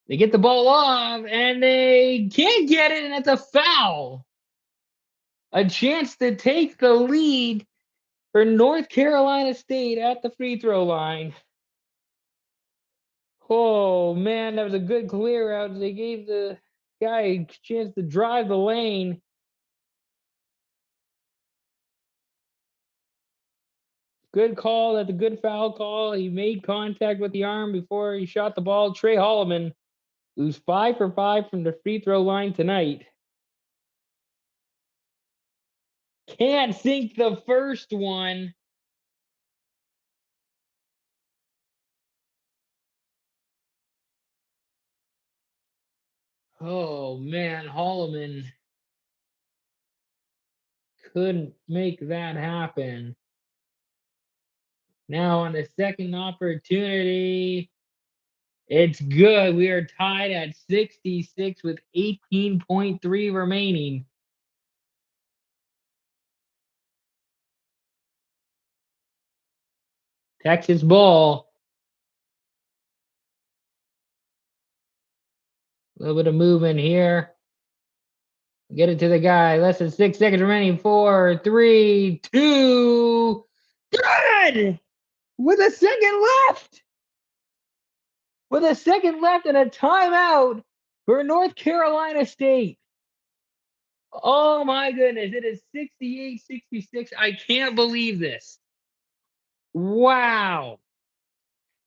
They get the ball off, and they can't get it, and it's a foul. A chance to take the lead for North Carolina State at the free throw line. Oh, man, that was a good clear out. They gave the guy a chance to drive the lane. Good call. That's a good foul call. He made contact with the arm before he shot the ball. Trey Holloman, who's 5 for 5 from the free throw line tonight. Can't sink the first one. Oh, man, Holloman couldn't make that happen. Now on the second opportunity, it's good. We are tied at 66 with 18.3 remaining. Texas ball. A little bit of movement here. Get it to the guy. Less than 6 seconds remaining. 4, 3, 2. Good! With a second left. With a second left and a timeout for North Carolina State. Oh my goodness. It is 68-66. I can't believe this. Wow.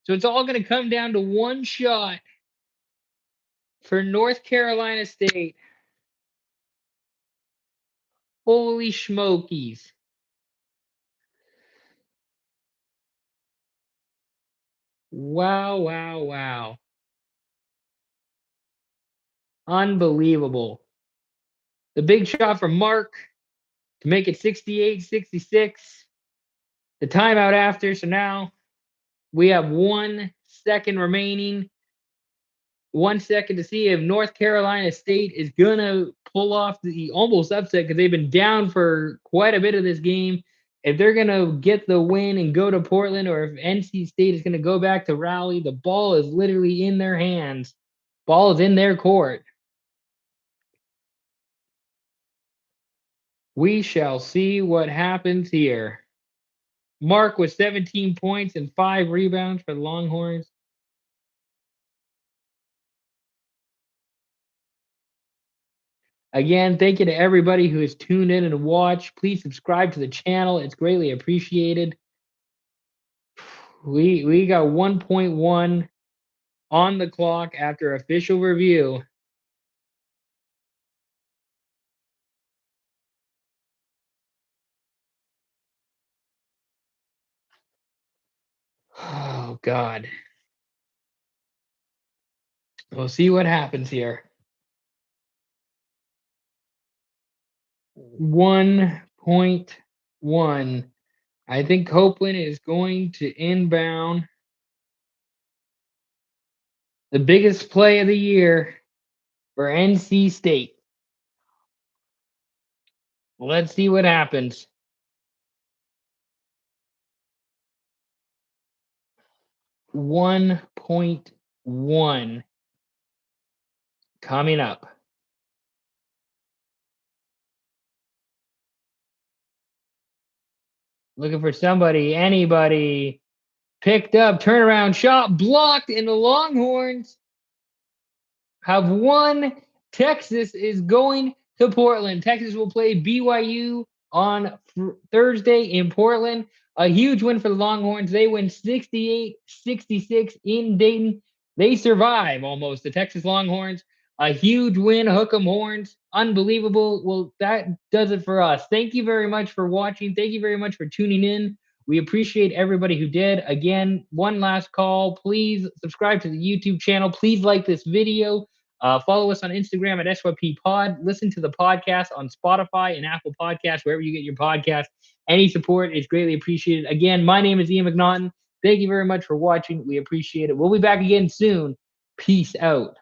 So it's all going to come down to one shot for North Carolina State. Holy smokies. Wow, wow, wow. Unbelievable. The big shot from Mark to make it 68-66. The timeout after. So now we have 1 second remaining. 1 second to see if North Carolina State is gonna pull off the almost upset because they've been down for quite a bit of this game. If they're gonna get the win and go to Portland, or if NC State is gonna go back to Raleigh, the ball is literally in their hands. Ball is in their court. We shall see what happens here. Mark with 17 points and 5 rebounds for the Longhorns. Again, thank you to everybody who has tuned in and watched. Please subscribe to the channel. It's greatly appreciated. We got 1.1 on the clock after official review. Oh God. We'll see what happens here. 1.1. I think Copeland is going to inbound. The biggest play of the year for NC State. Let's see what happens. 1.1 coming up. Looking for somebody, anybody. Picked up, turnaround shot, blocked, and the Longhorns have won. Texas is going to Portland. Texas will play BYU on Thursday in Portland. A huge win for the Longhorns. They win 68-66 in Dayton. They survive almost, the Texas Longhorns. A huge win, hook 'em horns. Unbelievable. Well, that does it for us. Thank you very much for watching. Thank you very much for tuning in. We appreciate everybody who did. Again, one last call. Please subscribe to the YouTube channel. Please like this video. Follow us on Instagram at SYP Pod. Listen to the podcast on Spotify and Apple Podcasts, wherever you get your podcast. Any support is greatly appreciated. Again, my name is Ian McNaughton. Thank you very much for watching. We appreciate it. We'll be back again soon. Peace out.